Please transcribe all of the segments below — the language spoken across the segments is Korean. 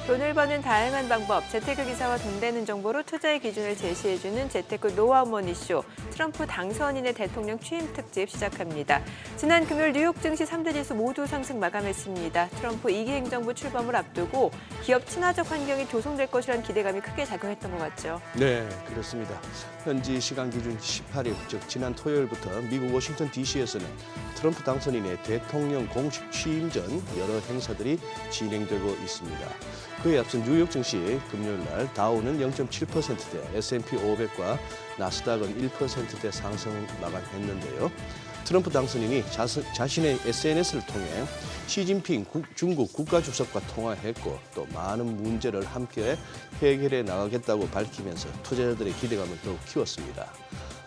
돈을 버는 다양한 방법, 재테크 기사와 돈 되는 정보로 투자의 기준을 제시해주는 재테크 노하우 머니쇼, 트럼프 당선인의 대통령 취임 특집 시작합니다. 지난 금요일 뉴욕 증시 3대 지수 모두 상승 마감했습니다. 트럼프 2기 행정부 출범을 앞두고 기업 친화적 환경이 조성될 것이라는 기대감이 크게 작용했던 것 같죠. 네, 그렇습니다. 현지 시간 기준 18일, 즉 지난 토요일부터 미국 워싱턴 DC에서는 트럼프 당선인의 대통령 공식 취임 전 여러 행사들이 진행되고 있습니다. 그에 앞서 뉴욕 증시 금요일 날 다우는 0.7%대, S&P 500과 나스닥은 1%대 상승 마감했는데요. 트럼프 당선인이 자신의 SNS를 통해 시진핑 중국 국가주석과 통화했고 또 많은 문제를 함께 해결해 나가겠다고 밝히면서 투자자들의 기대감을 더욱 키웠습니다.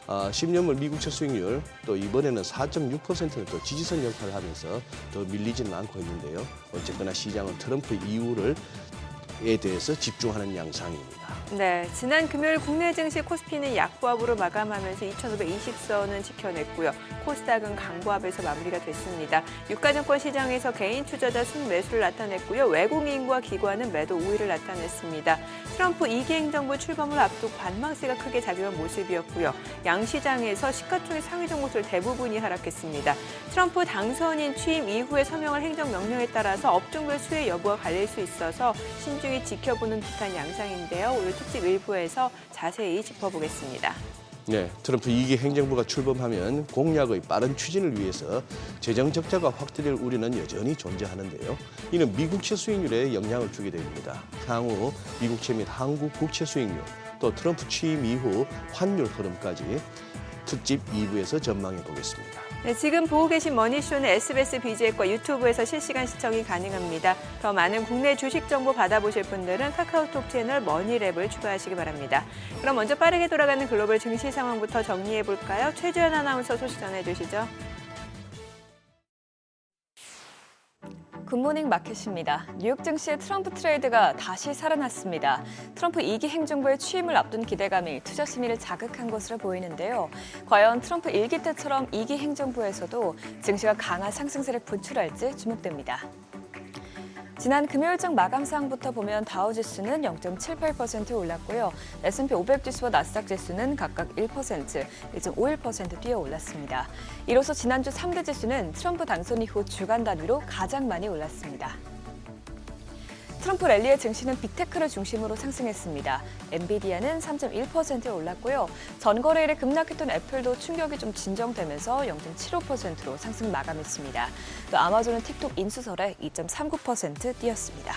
10년물 미국채 수익률 또 이번에는 4.6%는 또 지지선 역할을 하면서 더 밀리지는 않고 있는데요. 어쨌거나 시장은 트럼프 이후에 대해서 집중하는 양상입니다. 네, 지난 금요일 국내 증시 코스피는 약보합으로 마감하면서 2,520선은 지켜냈고요. 코스닥은 강보합에서 마무리가 됐습니다. 유가증권 시장에서 개인 투자자 순매수를 나타냈고요. 외국인과 기관은 매도 우위를 나타냈습니다. 트럼프 2기 행정부 출범을 앞두고 관망세가 크게 작용한 모습이었고요. 양시장에서 시가총액 상위 종목들 대부분이 하락했습니다. 트럼프 당선인 취임 이후에 서명할 행정명령에 따라서 업종별 수혜 여부가 갈릴 수 있어서 신중히 지켜보는 듯한 양상인데요. 오늘 특집 일부에서 자세히 짚어보겠습니다. 네, 트럼프 2기 행정부가 출범하면 공약의 빠른 추진을 위해서 재정 적자가 확대될 우려는 여전히 존재하는데요. 이는 미국채 수익률에 영향을 주게 됩니다. 향후 미국채 및 한국 국채 수익률, 또 트럼프 취임 이후 환율 흐름까지 특집 2부에서 전망해 보겠습니다. 네, 지금 보고 계신 머니쇼는 SBS BG앱과 유튜브에서 실시간 시청이 가능합니다. 더 많은 국내 주식 정보 받아보실 분들은 카카오톡 채널 머니랩을 추가하시기 바랍니다. 그럼 먼저 빠르게 돌아가는 글로벌 증시 상황부터 정리해 볼까요? 최주연 아나운서 소식 전해주시죠. 굿모닝 마켓입니다. 뉴욕 증시의 트럼프 트레이드가 다시 살아났습니다. 트럼프 2기 행정부의 취임을 앞둔 기대감이 투자 심리를 자극한 것으로 보이는데요. 과연 트럼프 1기 때처럼 2기 행정부에서도 증시가 강한 상승세를 분출할지 주목됩니다. 지난 금요일장 마감 사항부터 보면 다우지수는 0.78% 올랐고요. S&P 500 지수와 나스닥 지수는 각각 1%, 1.51% 뛰어 올랐습니다. 이로써 지난주 3대 지수는 트럼프 당선 이후 주간 단위로 가장 많이 올랐습니다. 트럼프 랠리의 증시는 빅테크를 중심으로 상승했습니다. 엔비디아는 3.1%에 올랐고요. 전거래일에 급락했던 애플도 충격이 좀 진정되면서 0.75%로 상승 마감했습니다. 또 아마존은 틱톡 인수설에 2.39% 뛰었습니다.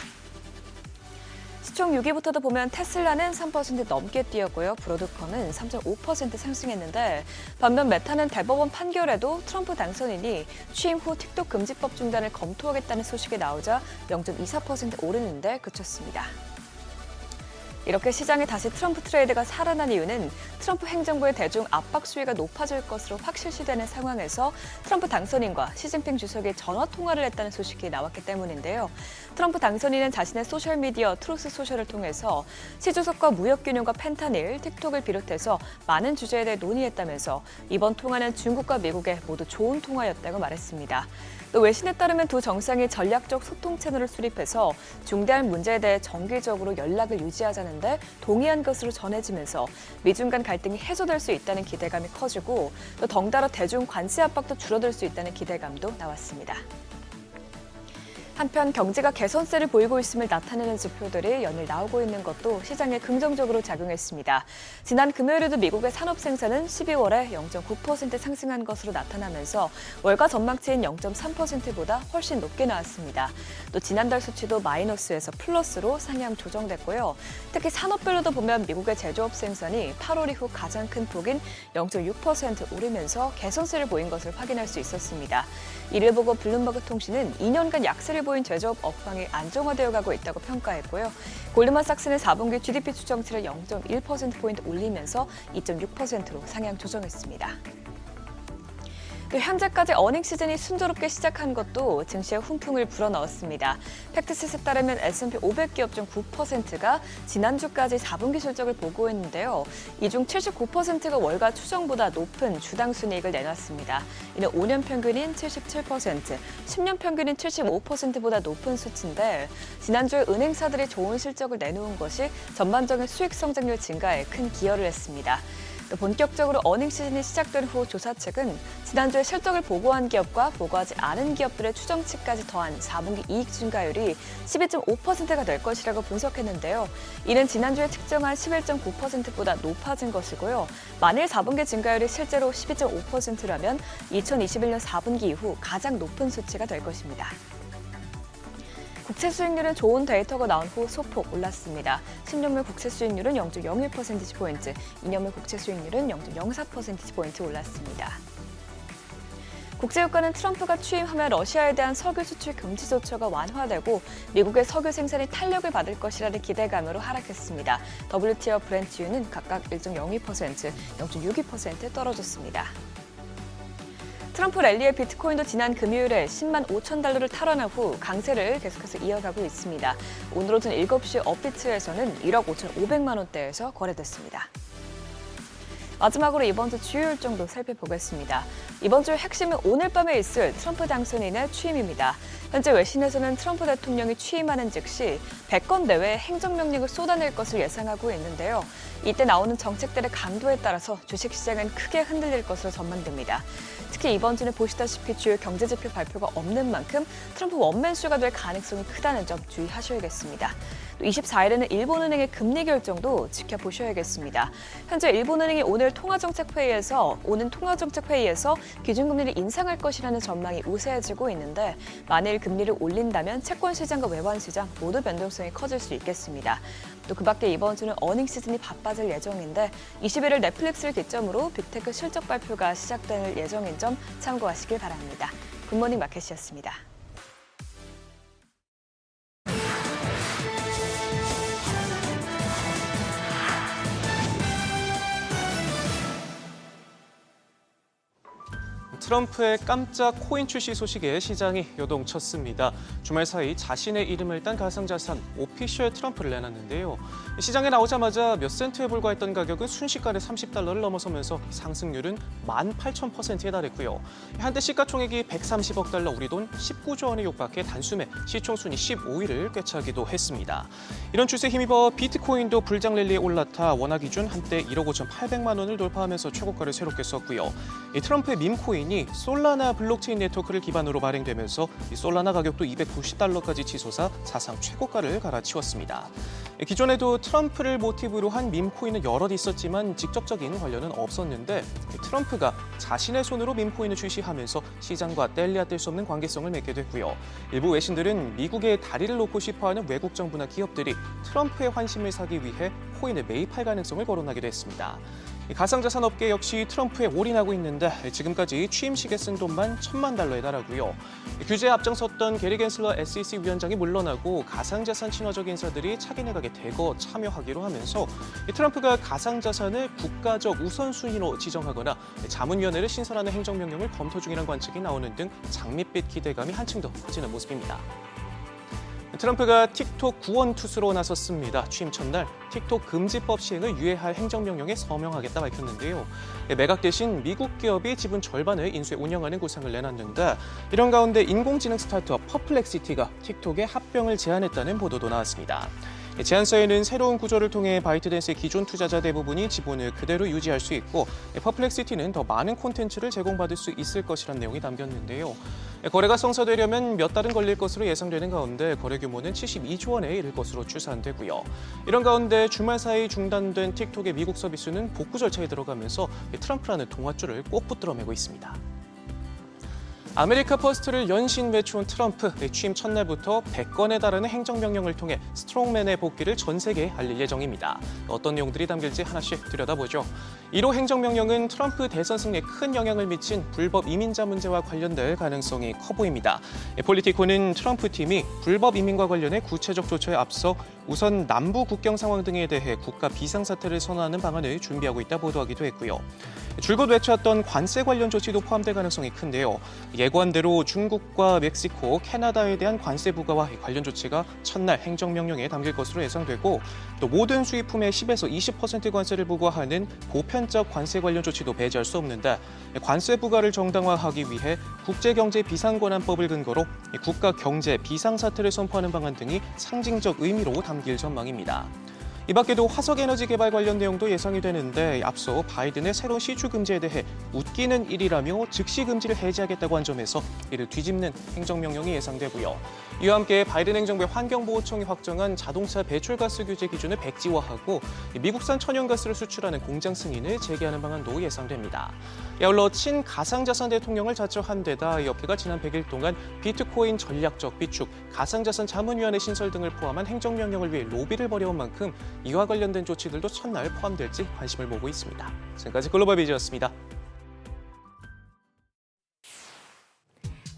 시총 6위부터도 보면 테슬라는 3% 넘게 뛰었고요. 브로드컴은 3.5% 상승했는데 반면 메타는 대법원 판결에도 트럼프 당선인이 취임 후 틱톡 금지법 중단을 검토하겠다는 소식이 나오자 0.24% 오르는데 그쳤습니다. 이렇게 시장에 다시 트럼프 트레이드가 살아난 이유는 트럼프 행정부의 대중 압박 수위가 높아질 것으로 확실시되는 상황에서 트럼프 당선인과 시진핑 주석이 전화 통화를 했다는 소식이 나왔기 때문인데요. 트럼프 당선인은 자신의 소셜미디어 트루스 소셜을 통해서 시 주석과 무역균형과 펜타닐, 틱톡을 비롯해서 많은 주제에 대해 논의했다면서 이번 통화는 중국과 미국에 모두 좋은 통화였다고 말했습니다. 또 외신에 따르면 두 정상이 전략적 소통 채널을 수립해서 중대한 문제에 대해 정기적으로 연락을 유지하자는데 동의한 것으로 전해지면서 미중 간 갈등이 해소될 수 있다는 기대감이 커지고 또 덩달아 대중 관세 압박도 줄어들 수 있다는 기대감도 나왔습니다. 한편 경제가 개선세를 보이고 있음을 나타내는 지표들이 연일 나오고 있는 것도 시장에 긍정적으로 작용했습니다. 지난 금요일에도 미국의 산업 생산은 12월에 0.9% 상승한 것으로 나타나면서 월가 전망치인 0.3%보다 훨씬 높게 나왔습니다. 또 지난달 수치도 마이너스에서 플러스로 상향 조정됐고요. 특히 산업별로도 보면 미국의 제조업 생산이 8월 이후 가장 큰 폭인 0.6% 오르면서 개선세를 보인 것을 확인할 수 있었습니다. 이를 보고 블룸버그 통신은 2년간 약세를 보인 제조업 업황이 안정화되어 가고 있다고 평가했고요. 골드만삭스는 4분기 GDP 추정치를 0.1%포인트 올리면서 2.6%로 상향 조정했습니다. 또 현재까지 어닝 시즌이 순조롭게 시작한 것도 증시에 훈풍을 불어넣었습니다. 팩트셋에 따르면 S&P 500기업 중 9%가 지난주까지 4분기 실적을 보고했는데요. 이 중 79%가 월가 추정보다 높은 주당 순이익을 내놨습니다. 이는 5년 평균인 77%, 10년 평균인 75%보다 높은 수치인데 지난주에 은행사들이 좋은 실적을 내놓은 것이 전반적인 수익 성장률 증가에 큰 기여를 했습니다. 또 본격적으로 어닝 시즌이 시작된 후 조사 측은 지난주에 실적을 보고한 기업과 보고하지 않은 기업들의 추정치까지 더한 4분기 이익 증가율이 12.5%가 될 것이라고 분석했는데요. 이는 지난주에 측정한 11.9%보다 높아진 것이고요. 만일 4분기 증가율이 실제로 12.5%라면 2021년 4분기 이후 가장 높은 수치가 될 것입니다. 국채 수익률은 좋은 데이터가 나온 후 소폭 올랐습니다. 10년물 국채 수익률은 0.01%포인트, 2년물 국채 수익률은 0.04%포인트 올랐습니다. 국제유가는 트럼프가 취임하면 러시아에 대한 석유 수출 금지 조처가 완화되고 미국의 석유 생산이 탄력을 받을 것이라는 기대감으로 하락했습니다. WTI와 브렌트유는 각각 1.02%, 0.62% 떨어졌습니다. 트럼프 랠리의 비트코인도 지난 금요일에 10만 5천 달러를 탈환한 후 강세를 계속해서 이어가고 있습니다. 오늘 오전 7시 업비트에서는 1억 5,500만 원대에서 거래됐습니다. 마지막으로 이번 주 주요 일정도 살펴보겠습니다. 이번 주의 핵심은 오늘 밤에 있을 트럼프 당선인의 취임입니다. 현재 외신에서는 트럼프 대통령이 취임하는 즉시 100건 내외의 행정명령을 쏟아낼 것을 예상하고 있는데요. 이때 나오는 정책들의 강도에 따라서 주식시장은 크게 흔들릴 것으로 전망됩니다. 특히 이번 주는 보시다시피 주요 경제지표 발표가 없는 만큼 트럼프 원맨쇼가 될 가능성이 크다는 점 주의하셔야겠습니다. 또 24일에는 일본은행의 금리 결정도 지켜보셔야겠습니다. 현재 일본은행이 오는 통화정책회의에서 기준금리를 인상할 것이라는 전망이 우세해지고 있는데 만일 금리를 올린다면 채권시장과 외환시장 모두 변동성이 커질 수 있겠습니다. 또 그 밖에 이번 주는 어닝 시즌이 바빠질 예정인데 21일 넷플릭스를 기점으로 빅테크 실적 발표가 시작될 예정인 점 참고하시길 바랍니다. 굿모닝 마켓이었습니다. 트럼프의 깜짝 코인 출시 소식에 시장이 요동쳤습니다. 주말 사이 자신의 이름을 딴 가상자산 오피셜 트럼프를 내놨는데요. 시장에 나오자마자 몇 센트에 불과했던 가격은 순식간에 $30를 넘어서면서 상승률은 18,000%에 달했고요. 한때 시가총액이 $130억, 우리 돈 19조 원에 육박해 단숨에 시총순위 15위를 꿰차기도 했습니다. 이런 추세에 힘입어 비트코인도 불장 랠리에 올라타 원화 기준 한때 1억 5,800만 원을 돌파하면서 최고가를 새롭게 썼고요. 이 트럼프의 밈코인이 솔라나 블록체인 네트워크를 기반으로 발행되면서 이 솔라나 가격도 $290까지 치솟아 사상 최고가를 갈아치웠습니다. 기존에도 트럼프를 모티브로 한 밈코인은 여럿 있었지만 직접적인 관련은 없었는데 트럼프가 자신의 손으로 밈코인을 출시하면서 시장과 뗄래야 뗄 수 없는 관계성을 맺게 됐고요. 일부 외신들은 미국에 다리를 놓고 싶어하는 외국 정부나 기업들이 트럼프의 환심을 사기 위해 코인을 매입할 가능성을 거론하기도 했습니다. 가상자산 업계 역시 트럼프에 올인하고 있는데 지금까지 취임식에 쓴 돈만 $10,000에 달하고요. 규제에 앞장섰던 게리 겐슬러 SEC 위원장이 물러나고 가상자산 친화적 인사들이 차기 내각에 대거 참여하기로 하면서 트럼프가 가상자산을 국가적 우선순위로 지정하거나 자문위원회를 신설하는 행정명령을 검토 중이라는 관측이 나오는 등 장밋빛 기대감이 한층 더 커지는 모습입니다. 트럼프가 틱톡 구원 투수로 나섰습니다. 취임 첫날 틱톡 금지법 시행을 유예할 행정명령에 서명하겠다 밝혔는데요. 매각 대신 미국 기업이 지분 절반을 인수해 운영하는 구상을 내놨는데 이런 가운데 인공지능 스타트업 퍼플렉시티가 틱톡에 합병을 제안했다는 보도도 나왔습니다. 제안서에는 새로운 구조를 통해 바이트댄스의 기존 투자자 대부분이 지분을 그대로 유지할 수 있고 퍼플렉시티는 더 많은 콘텐츠를 제공받을 수 있을 것이라는 내용이 담겼는데요. 거래가 성사되려면 몇 달은 걸릴 것으로 예상되는 가운데 거래 규모는 72조 원에 이를 것으로 추산되고요. 이런 가운데 주말 사이 중단된 틱톡의 미국 서비스는 복구 절차에 들어가면서 트럼프라는 동아줄을 꼭 붙들어매고 있습니다. 아메리카 퍼스트를 연신 외쳐온 트럼프, 취임 첫날부터 100건에 달하는 행정명령을 통해 스트롱맨의 복귀를 전 세계에 알릴 예정입니다. 어떤 내용들이 담길지 하나씩 들여다보죠. 1호 행정명령은 트럼프 대선 승리에 큰 영향을 미친 불법 이민자 문제와 관련될 가능성이 커 보입니다. 폴리티코는 트럼프 팀이 불법 이민과 관련해 구체적 조처에 앞서 우선 남부 국경 상황 등에 대해 국가 비상사태를 선언하는 방안을 준비하고 있다 보도하기도 했고요. 줄곧 외쳤던 관세 관련 조치도 포함될 가능성이 큰데요. 예고한대로 중국과 멕시코, 캐나다에 대한 관세 부과와 관련 조치가 첫날 행정명령에 담길 것으로 예상되고 또 모든 수입품에 10에서 20% 관세를 부과하는 보편적 관세 관련 조치도 배제할 수 없는데 관세 부과를 정당화하기 위해 국제경제비상권한법을 근거로 국가 경제 비상사태를 선포하는 방안 등이 상징적 의미로 담길 전망입니다. 이 밖에도 화석에너지 개발 관련 내용도 예상이 되는데 앞서 바이든의 새로운 시추 금지에 대해 웃기는 일이라며 즉시 금지를 해제하겠다고 한 점에서 이를 뒤집는 행정명령이 예상되고요. 이와 함께 바이든 행정부의 환경보호청이 확정한 자동차 배출가스 규제 기준을 백지화하고 미국산 천연가스를 수출하는 공장 승인을 재개하는 방안도 예상됩니다. 아울러 친가상자산 대통령을 자처한 데다 이 업계가 지난 100일 동안 비트코인 전략적 비축, 가상자산 자문위원회 신설 등을 포함한 행정명령을 위해 로비를 벌여온 만큼 이와 관련된 조치들도 첫날 포함될지 관심을 모으고 있습니다. 지금까지 글로벌 비즈였습니다.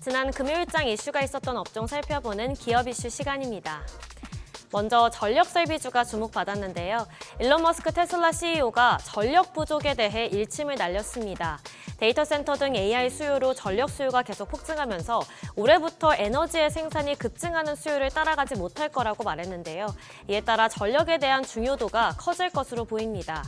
지난 금요일장 이슈가 있었던 업종 살펴보는 기업 이슈 시간입니다. 먼저 전력 설비주가 주목받았는데요. 일론 머스크 테슬라 CEO가 전력 부족에 대해 일침을 날렸습니다. 데이터 센터 등 AI 수요로 전력 수요가 계속 폭증하면서 올해부터 에너지의 생산이 급증하는 수요를 따라가지 못할 거라고 말했는데요. 이에 따라 전력에 대한 중요도가 커질 것으로 보입니다.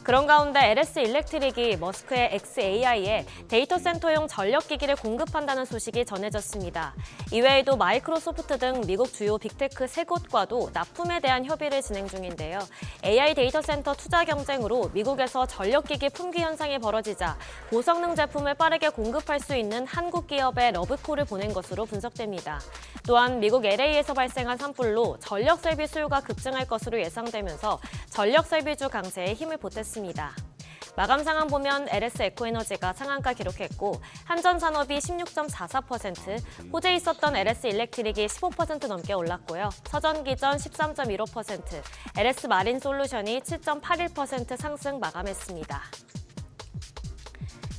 그런 가운데 LS 일렉트릭이 머스크의 xAI에 데이터 센터용 전력기기를 공급한다는 소식이 전해졌습니다. 이외에도 마이크로소프트 등 미국 주요 빅테크 3곳과도 납품에 대한 협의를 진행 중인데요. AI 데이터 센터 투자 경쟁으로 미국에서 전력기기 품귀 현상이 벌어지자 고성능 제품을 빠르게 공급할 수 있는 한국 기업에 러브콜을 보낸 것으로 분석됩니다. 또한 미국 LA에서 발생한 산불로 전력 설비 수요가 급증할 것으로 예상되면서 전력 설비주 강세에 힘을 보탰습니다. 마감 상황 보면 LS 에코에너지가 상한가 기록했고 한전산업이 16.44%, 호재에 있었던 LS 일렉트릭이 15% 넘게 올랐고요. 서전기전 13.15%, LS 마린 솔루션이 7.81% 상승 마감했습니다.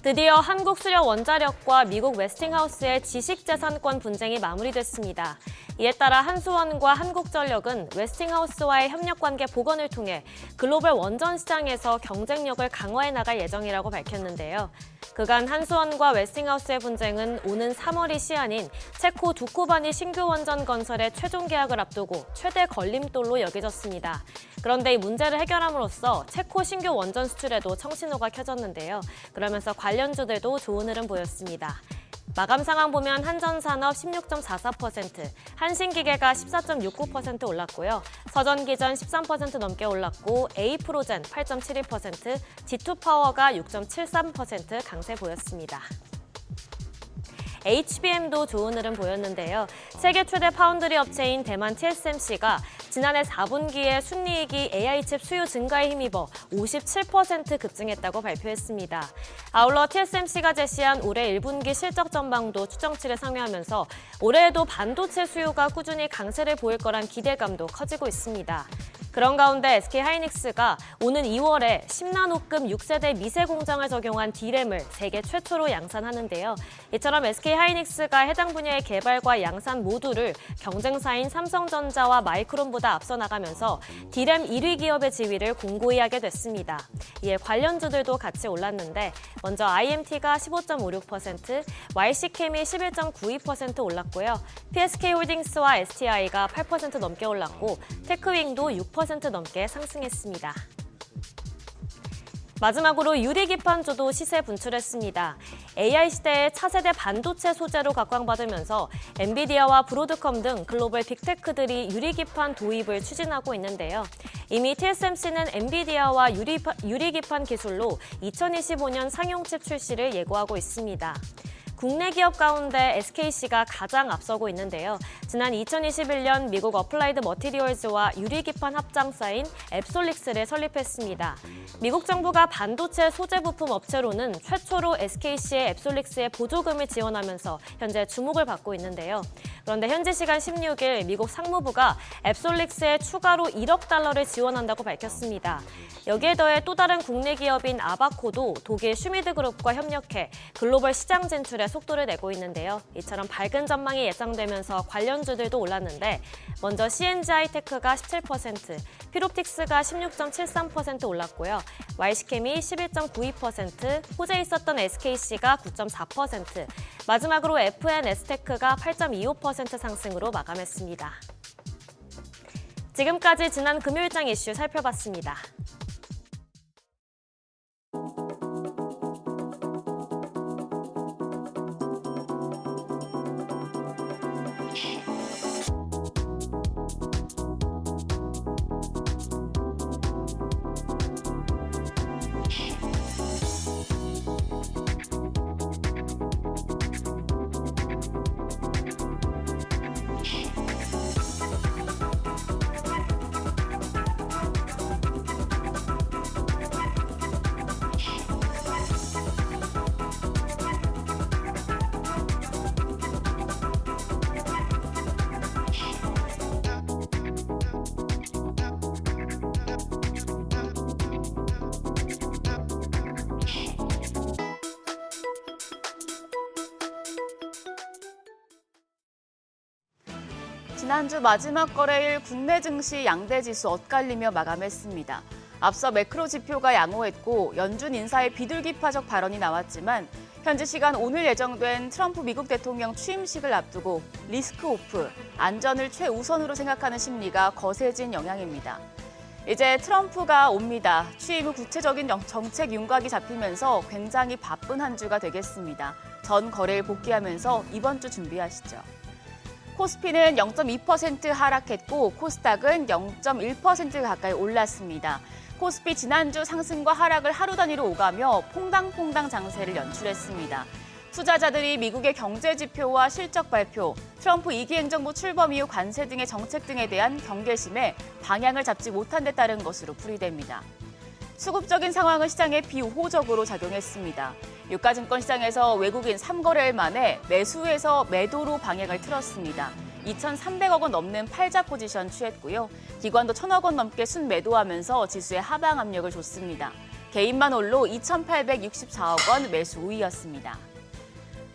드디어 한국 수력 원자력과 미국 웨스팅하우스의 지식재산권 분쟁이 마무리됐습니다. 이에 따라 한수원과 한국전력은 웨스팅하우스와의 협력관계 복원을 통해 글로벌 원전 시장에서 경쟁력을 강화해 나갈 예정이라고 밝혔는데요. 그간 한수원과 웨스팅하우스의 분쟁은 오는 3월이 시한인 체코 두코바니 신규 원전 건설의 최종 계약을 앞두고 최대 걸림돌로 여겨졌습니다. 그런데 이 문제를 해결함으로써 체코 신규 원전 수출에도 청신호가 켜졌는데요. 그러면서 관련주들도 좋은 흐름 보였습니다. 마감 상황 보면 한전산업 16.44%, 한신기계가 14.69% 올랐고요. 서전기전 13% 넘게 올랐고 A프로젠 8.72%, G2파워가 6.73% 강세 보였습니다. HBM도 좋은 흐름 보였는데요. 세계 최대 파운드리 업체인 대만 TSMC가 지난해 4분기에 순이익이 AI칩 수요 증가에 힘입어 57% 급증했다고 발표했습니다. 아울러 TSMC가 제시한 올해 1분기 실적 전망도 추정치를 상회하면서 올해에도 반도체 수요가 꾸준히 강세를 보일 거란 기대감도 커지고 있습니다. 그런 가운데 SK하이닉스가 오는 2월에 10나노급 6세대 미세 공정을 적용한 D램을 세계 최초로 양산하는데요. 이처럼 SK하이닉스가 해당 분야의 개발과 양산 모두를 경쟁사인 삼성전자와 마이크론보다 앞서 나가면서 D램 1위 기업의 지위를 공고히 하게 됐습니다. 이에 관련주들도 같이 올랐는데 먼저 IMT가 15.56%, YC캠이 11.92% 올랐고요. PSK홀딩스와 STI가 8% 넘게 올랐고 테크윙도 6% 넘게 상승했습니다. 마지막으로 유리기판주도 시세 분출했습니다. AI 시대의 차세대 반도체 소재로 각광받으면서 엔비디아와 브로드컴 등 글로벌 빅테크들이 유리기판 도입을 추진하고 있는데요. 이미 TSMC는 엔비디아와 유리기판 기술로 2025년 상용칩 출시를 예고하고 있습니다. 국내 기업 가운데 SKC가 가장 앞서고 있는데요. 지난 2021년 미국 어플라이드 머티리얼즈와 유리기판 합장사인 앱솔릭스를 설립했습니다. 미국 정부가 반도체 소재 부품 업체로는 최초로 SKC의 앱솔릭스의 보조금을 지원하면서 현재 주목을 받고 있는데요. 그런데 현지 시간 16일 미국 상무부가 앱솔릭스에 추가로 1억 달러를 지원한다고 밝혔습니다. 여기에 더해 또 다른 국내 기업인 아바코도 독일 슈미드그룹과 협력해 글로벌 시장 진출에 속도를 내고 있는데요. 이처럼 밝은 전망이 예상되면서 관련주들도 올랐는데 먼저 CNG 하이테크가 17%, 피롭틱스가 16.73% 올랐고요. YC캠이 11.92%, 호재에 있었던 SKC가 9.4%, 마지막으로 FNS테크가 8.25% 상승으로 마감했습니다. 지금까지 지난 금요일장 이슈 살펴봤습니다. 지난주 마지막 거래일 국내 증시 양대 지수 엇갈리며 마감했습니다. 앞서 매크로 지표가 양호했고 연준 인사의 비둘기파적 발언이 나왔지만 현지 시간 오늘 예정된 트럼프 미국 대통령 취임식을 앞두고 리스크 오프, 안전을 최우선으로 생각하는 심리가 거세진 영향입니다. 이제 트럼프가 옵니다. 취임 후 구체적인 정책 윤곽이 잡히면서 굉장히 바쁜 한 주가 되겠습니다. 전 거래일 복귀하면서 이번 주 준비하시죠. 코스피는 0.2% 하락했고 코스닥은 0.1% 가까이 올랐습니다. 코스피 지난주 상승과 하락을 하루 단위로 오가며 퐁당퐁당 장세를 연출했습니다. 투자자들이 미국의 경제 지표와 실적 발표, 트럼프 2기 행정부 출범 이후 관세 등의 정책 등에 대한 경계심에 방향을 잡지 못한 데 따른 것으로 풀이됩니다. 수급적인 상황은 시장에 비우호적으로 작용했습니다. 유가증권 시장에서 외국인 3거래일 만에 매수에서 매도로 방향을 틀었습니다. 2,300억 원 넘는 팔자 포지션 취했고요. 기관도 1,000억 원 넘게 순매도하면서 지수에 하방 압력을 줬습니다. 개인만 홀로 2,864억 원 매수 우위였습니다.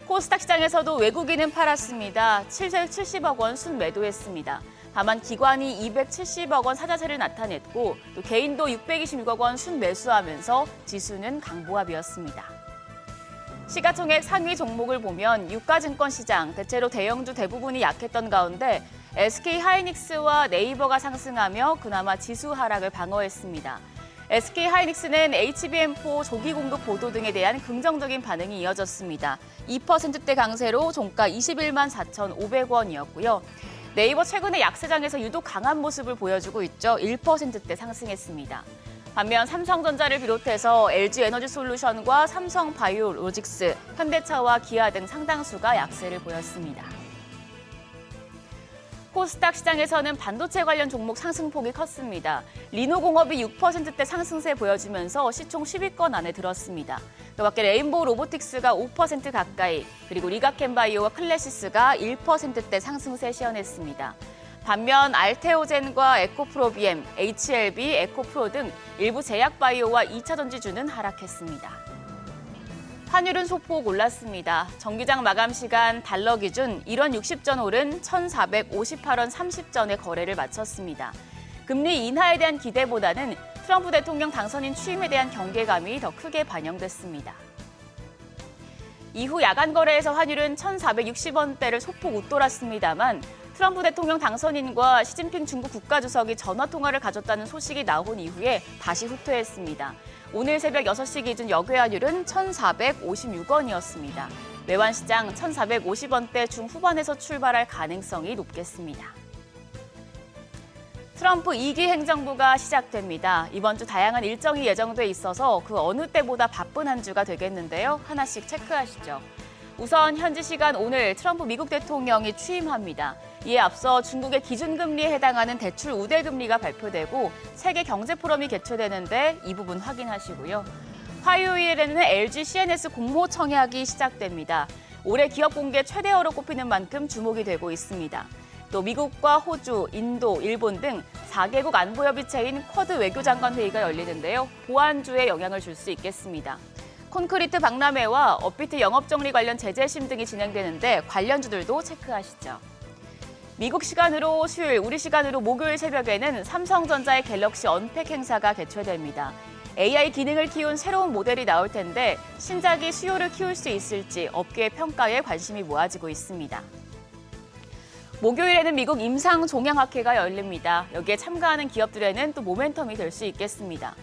코스닥 시장에서도 외국인은 팔았습니다. 770억 원 순매도했습니다. 다만 기관이 270억 원 사자세를 나타냈고 또 개인도 626억 원 순매수하면서 지수는 강보합이었습니다. 시가총액 상위 종목을 보면 유가증권 시장, 대체로 대형주 대부분이 약했던 가운데 SK하이닉스와 네이버가 상승하며 그나마 지수 하락을 방어했습니다. SK하이닉스는 HBM4 조기 공급 보도 등에 대한 긍정적인 반응이 이어졌습니다. 2%대 강세로 종가 21만 4,500원이었고요. 네이버 최근에 약세장에서 유독 강한 모습을 보여주고 있죠. 1%대 상승했습니다. 반면 삼성전자를 비롯해서 LG에너지솔루션과 삼성바이오로직스, 현대차와 기아 등 상당수가 약세를 보였습니다. 코스닥 시장에서는 반도체 관련 종목 상승폭이 컸습니다. 리노공업이 6%대 상승세 보여주면서 시총 10위권 안에 들었습니다. 그 밖에 레인보우 로보틱스가 5% 가까이, 그리고 리가켄바이오와 클래시스가 1%대 상승세 시현했습니다. 반면 알테오젠과 에코프로비엠, HLB, 에코프로 등 일부 제약바이오와 2차전지주는 하락했습니다. 환율은 소폭 올랐습니다. 정기장 마감 시간 달러 기준 1원 60전 오른 1,458원 30전에 거래를 마쳤습니다. 금리 인하에 대한 기대보다는 트럼프 대통령 당선인 취임에 대한 경계감이 더 크게 반영됐습니다. 이후 야간 거래에서 환율은 1,460원대를 소폭 웃돌았습니다만 트럼프 대통령 당선인과 시진핑 중국 국가주석이 전화통화를 가졌다는 소식이 나온 이후에 다시 후퇴했습니다. 오늘 새벽 6시 기준 역외환율은 1,456원이었습니다. 외환시장 1,450원대 중후반에서 출발할 가능성이 높겠습니다. 트럼프 2기 행정부가 시작됩니다. 이번 주 다양한 일정이 예정돼 있어서 그 어느 때보다 바쁜 한 주가 되겠는데요. 하나씩 체크하시죠. 우선 현지 시간 오늘 트럼프 미국 대통령이 취임합니다. 이에 앞서 중국의 기준금리에 해당하는 대출 우대금리가 발표되고 세계 경제 포럼이 개최되는데 이 부분 확인하시고요. 화요일에는 LG CNS 공모 청약이 시작됩니다. 올해 기업 공개 최대어로 꼽히는 만큼 주목이 되고 있습니다. 또 미국과 호주, 인도, 일본 등 4개국 안보협의체인 쿼드 외교장관 회의가 열리는데요. 보안주에 영향을 줄 수 있겠습니다. 콘크리트 박람회와 업비트 영업정리 관련 제재심 등이 진행되는데 관련주들도 체크하시죠. 미국 시간으로 수요일, 우리 시간으로 목요일 새벽에는 삼성전자의 갤럭시 언팩 행사가 개최됩니다. AI 기능을 키운 새로운 모델이 나올 텐데 신작이 수요를 키울 수 있을지 업계의 평가에 관심이 모아지고 있습니다. 목요일에는 미국 임상종양학회가 열립니다. 여기에 참가하는 기업들에는 또 모멘텀이 될 수 있겠습니다.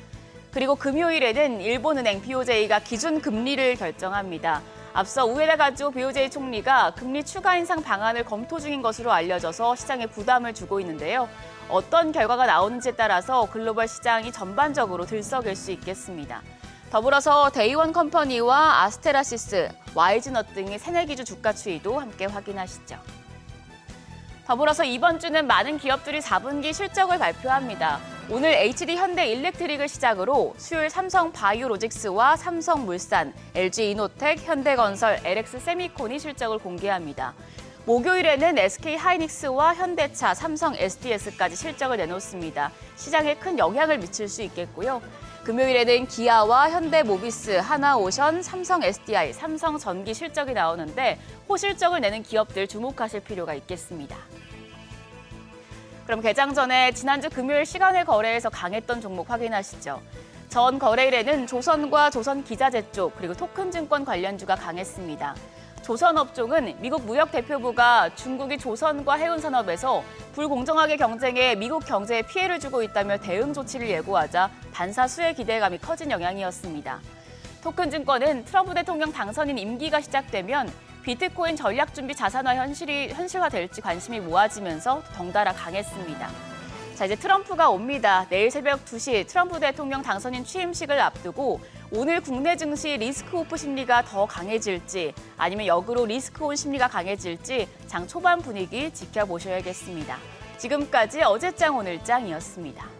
그리고 금요일에는 일본은행 BOJ가 기준 금리를 결정합니다. 앞서 우에다 가즈오 BOJ 총리가 금리 추가 인상 방안을 검토 중인 것으로 알려져서 시장에 부담을 주고 있는데요. 어떤 결과가 나오는지에 따라서 글로벌 시장이 전반적으로 들썩일 수 있겠습니다. 더불어서 데이원 컴퍼니와 아스테라시스, YG넛 등의 새내기주 주가 추이도 함께 확인하시죠. 더불어서 이번 주는 많은 기업들이 4분기 실적을 발표합니다. 오늘 HD 현대 일렉트릭을 시작으로 수요일 삼성 바이오로직스와 삼성물산, LG 이노텍, 현대건설, LX 세미콘이 실적을 공개합니다. 목요일에는 SK 하이닉스와 현대차, 삼성 SDS까지 실적을 내놓습니다. 시장에 큰 영향을 미칠 수 있겠고요. 금요일에는 기아와 현대모비스, 하나오션, 삼성 SDI, 삼성전기 실적이 나오는데 호실적을 내는 기업들 주목하실 필요가 있겠습니다. 그럼 개장 전에 지난주 금요일 시간외 거래에서 강했던 종목 확인하시죠. 전 거래일에는 조선과 조선기자재 쪽 그리고 토큰증권 관련주가 강했습니다. 조선업종은 미국 무역대표부가 중국이 조선과 해운산업에서 불공정하게 경쟁해 미국 경제에 피해를 주고 있다며 대응 조치를 예고하자 반사 수혜 기대감이 커진 영향이었습니다. 토큰증권은 트럼프 대통령 당선인 임기가 시작되면 비트코인 전략준비 자산화 현실화될지 관심이 모아지면서 덩달아 강했습니다. 자, 이제 트럼프가 옵니다. 내일 새벽 2시 트럼프 대통령 당선인 취임식을 앞두고 오늘 국내 증시 리스크오프 심리가 더 강해질지 아니면 역으로 리스크온 심리가 강해질지 장 초반 분위기 지켜보셔야겠습니다. 지금까지 어제장 오늘장이었습니다.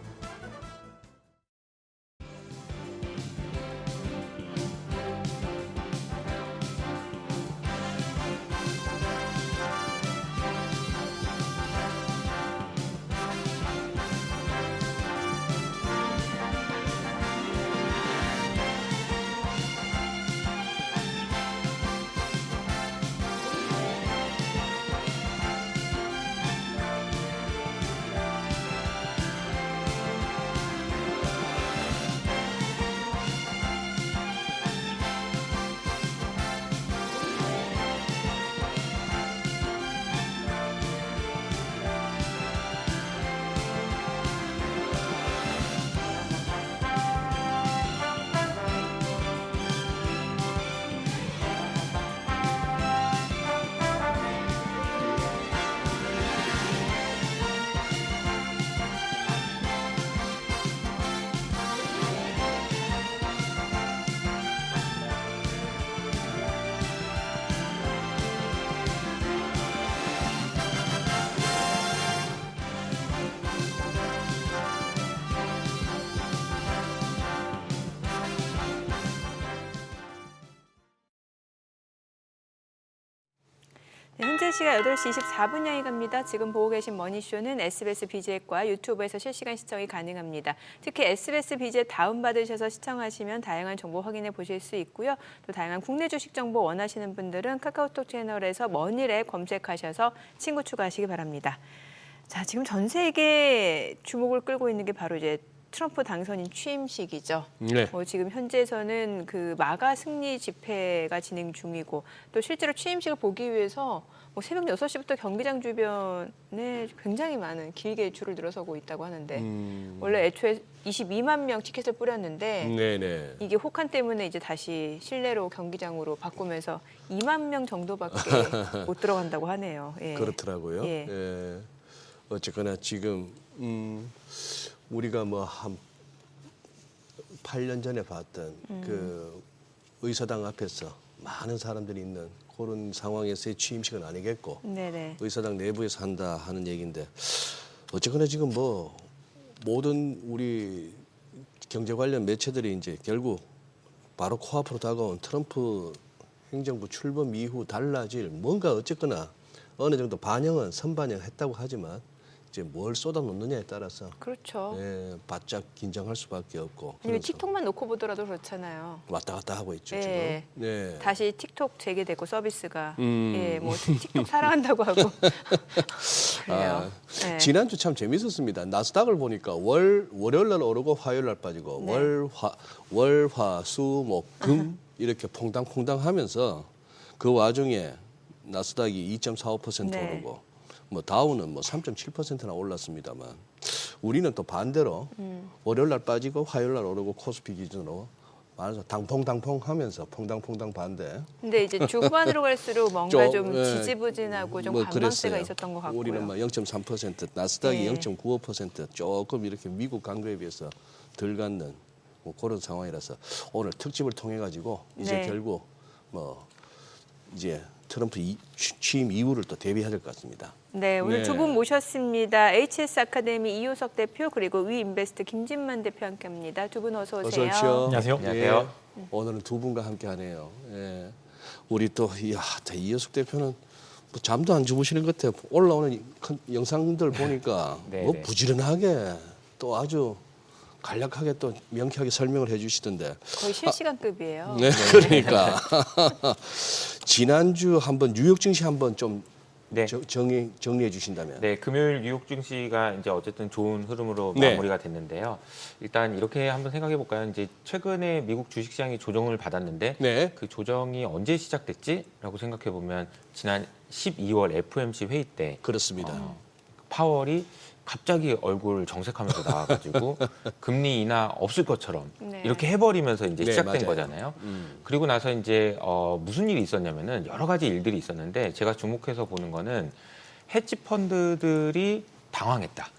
네, 현재 시각 8시 24분 향해 갑니다. 지금 보고 계신 머니쇼는 SBS BJ과 유튜브에서 실시간 시청이 가능합니다. 특히 SBS BJ 다운받으셔서 시청하시면 다양한 정보 확인해 보실 수 있고요. 또 다양한 국내 주식 정보 원하시는 분들은 카카오톡 채널에서 머니랩 검색하셔서 친구 추가하시기 바랍니다. 자, 지금 전 세계 주목을 끌고 있는 게 바로 이제 트럼프 당선인 취임식이죠. 네. 지금 현재에서는 그 마가 승리 집회가 진행 중이고 또 실제로 취임식을 보기 위해서 새벽 6시부터 경기장 주변에 굉장히 많은 길게 줄을 늘어서고 있다고 하는데 원래 애초에 22만 명 티켓을 뿌렸는데 네네. 이게 혹한 때문에 이제 다시 실내로 경기장으로 바꾸면서 2만 명 정도밖에 못 들어간다고 하네요. 예. 그렇더라고요. 예. 예. 어쨌거나 지금 우리가 한 8년 전에 봤던 그 의사당 앞에서 많은 사람들이 있는 그런 상황에서의 취임식은 아니겠고 네네. 의사당 내부에서 한다 하는 얘기인데 어쨌거나 지금 모든 우리 경제 관련 매체들이 이제 결국 바로 코앞으로 다가온 트럼프 행정부 출범 이후 달라질 뭔가 어쨌거나 어느 정도 반영은 선반영했다고 하지만 이제 뭘 쏟아놓느냐에 따라서 그렇죠. 바짝 긴장할 수밖에 없고 아니면 그런 틱톡만 놓고 보더라도 그렇잖아요. 왔다 갔다 하고 있죠 예. 지금. 네. 다시 틱톡 재개되고 서비스가 예, 뭐 틱톡 사랑한다고 하고 그래요. 네. 지난주 참 재밌었습니다. 나스닥을 보니까 월요일 날 오르고 화요일 날 빠지고 네. 월화수목금 이렇게 퐁당퐁당 하면서 그 와중에 나스닥이 2.45% 네. 오르고 뭐 다우는 뭐 3.7%나 올랐습니다만 우리는 또 반대로 월요일 날 빠지고 화요일 날 오르고 코스피 기준으로 말해서 당퐁당퐁 하면서 퐁당퐁당 반대. 근데 이제 주 후반으로 갈수록 뭔가 좀 예, 지지부진하고 좀 뭐 관망세가 그랬어요. 있었던 것 같고요. 우리는 뭐 0.3%, 나스닥이 네. 0.95% 조금 이렇게 미국 강도에 비해서 덜 갖는 뭐 그런 상황이라서 오늘 특집을 통해 가지고 이제 네. 결국 뭐 이제 트럼프 취임 이후를 또 대비해야 될 것 같습니다. 네, 오늘 네. 두 분 모셨습니다. HS 아카데미 이효석 대표 그리고 위인베스트 김진만 대표 함께합니다. 두 분 어서 오세요. 어서 오십시오. 안녕하세요. 예, 안녕하세요. 오늘은 두 분과 함께하네요. 예. 우리 또 이효석 대표는 뭐 잠도 안 주무시는 것 같아요. 올라오는 영상들 보니까 네, 뭐 네. 부지런하게 또 아주 간략하게 또 명쾌하게 설명을 해주시던데. 거의 실시간급이에요. 네, 그러니까 지난주 한번 뉴욕 증시 한번 좀 네. 정리해 주신다면. 네, 금요일 뉴욕 증시가 이제 어쨌든 좋은 흐름으로 네. 마무리가 됐는데요. 일단 이렇게 한번 생각해 볼까요? 이제 최근에 미국 주식시장이 조정을 받았는데 네. 그 조정이 언제 시작됐지라고 생각해 보면 지난 12월 FOMC 회의 때 그렇습니다. 파월이 갑자기 얼굴 정색하면서 나와가지고 금리 인하 없을 것처럼 네. 이렇게 해버리면서 이제 네, 시작된 맞아요. 거잖아요. 그리고 나서 이제 무슨 일이 있었냐면은 여러 가지 일들이 있었는데 제가 주목해서 보는 거는 헤지 펀드들이 당황했다.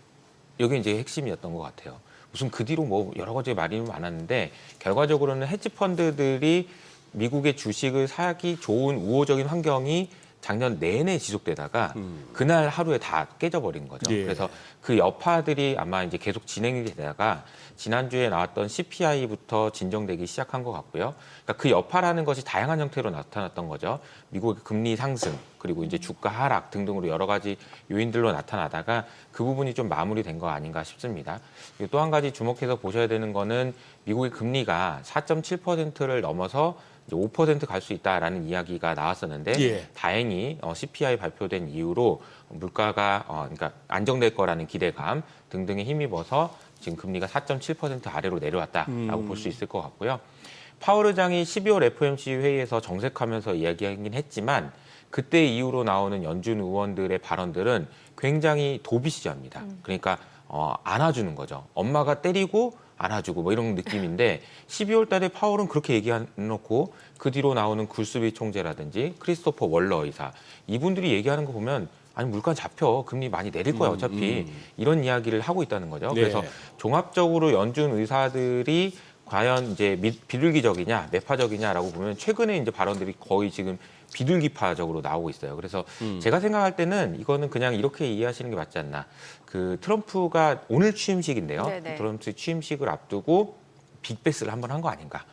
이게 이제 핵심이었던 것 같아요. 무슨 그 뒤로 뭐 여러 가지 말이 많았는데 결과적으로는 헤지 펀드들이 미국의 주식을 사기 좋은 우호적인 환경이 작년 내내 지속되다가 그날 하루에 다 깨져버린 거죠. 예. 그래서 그 여파들이 아마 이제 계속 진행이 되다가 지난주에 나왔던 CPI부터 진정되기 시작한 것 같고요. 그러니까 그 여파라는 것이 다양한 형태로 나타났던 거죠. 미국의 금리 상승 그리고 이제 주가 하락 등등으로 여러 가지 요인들로 나타나다가 그 부분이 좀 마무리된 거 아닌가 싶습니다. 그리고 또 한 가지 주목해서 보셔야 되는 거는 미국의 금리가 4.7%를 넘어서 5% 갈 수 있다라는 이야기가 나왔었는데 예. 다행히 CPI 발표된 이후로 물가가 그러니까 안정될 거라는 기대감 등등에 힘입어서 지금 금리가 4.7% 아래로 내려왔다라고 볼 수 있을 것 같고요. 파월 의장이 12월 FOMC 회의에서 정색하면서 이야기하긴 했지만 그때 이후로 나오는 연준 의원들의 발언들은 굉장히 도비시저입니다. 그러니까 안아주는 거죠. 엄마가 때리고 안아주고 뭐 이런 느낌인데 12월 달에 파월은 그렇게 얘기해놓고 그 뒤로 나오는 굴스비 총재라든지 크리스토퍼 월러 의사 이분들이 얘기하는 거 보면 아니 물가 잡혀 금리 많이 내릴 거야 어차피 이런 이야기를 하고 있다는 거죠. 네. 그래서 종합적으로 연준 의사들이 과연 이제 비둘기적이냐 매파적이냐라고 보면 최근에 이제 발언들이 거의 지금 비둘기파적으로 나오고 있어요. 그래서 제가 생각할 때는 이거는 그냥 이렇게 이해하시는 게 맞지 않나. 그 트럼프가 오늘 취임식인데요. 네네. 트럼프 취임식을 앞두고 빅베스를 한번 한 거 아닌가.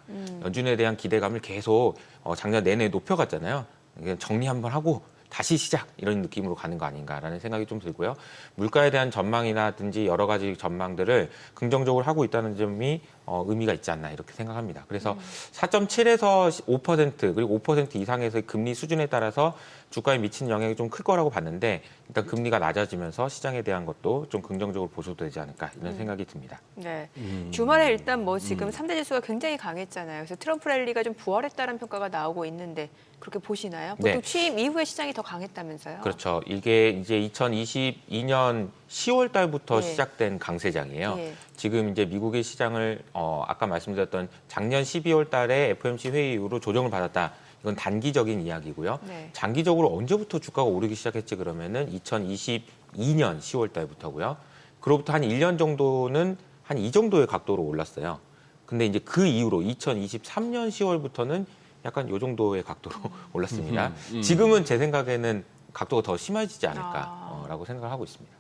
연준에 대한 기대감을 계속 작년 내내 높여갔잖아요. 이게 정리 한번 하고 다시 시작 이런 느낌으로 가는 거 아닌가라는 생각이 좀 들고요. 물가에 대한 전망이라든지 여러 가지 전망들을 긍정적으로 하고 있다는 점이 의미가 있지 않나 이렇게 생각합니다. 그래서 4.7에서 5% 그리고 5% 이상에서의 금리 수준에 따라서 주가에 미치는 영향이 좀 클 거라고 봤는데 일단 금리가 낮아지면서 시장에 대한 것도 좀 긍정적으로 보셔도 되지 않을까 이런 생각이 듭니다. 네. 주말에 일단 뭐 지금 3대 지수가 굉장히 강했잖아요. 그래서 트럼프 랠리가 좀 부활했다는 평가가 나오고 있는데 그렇게 보시나요? 보통 네. 취임 이후에 시장이 더 강했다면서요? 그렇죠. 이게 이제 2022년 10월 달부터 예. 시작된 강세장이에요. 예. 지금 이제 미국의 시장을 아까 말씀드렸던 작년 12월 달에 FOMC 회의 이후로 조정을 받았다. 이건 단기적인 이야기고요. 네. 장기적으로 언제부터 주가가 오르기 시작했지 그러면은 2022년 10월 달부터고요. 그로부터 한 1년 정도는 한 이 정도의 각도로 올랐어요. 근데 이제 그 이후로 2023년 10월부터는 약간 요 정도의 각도로 올랐습니다. 지금은 제 생각에는 각도가 더 심해지지 않을까라고 생각을 하고 있습니다.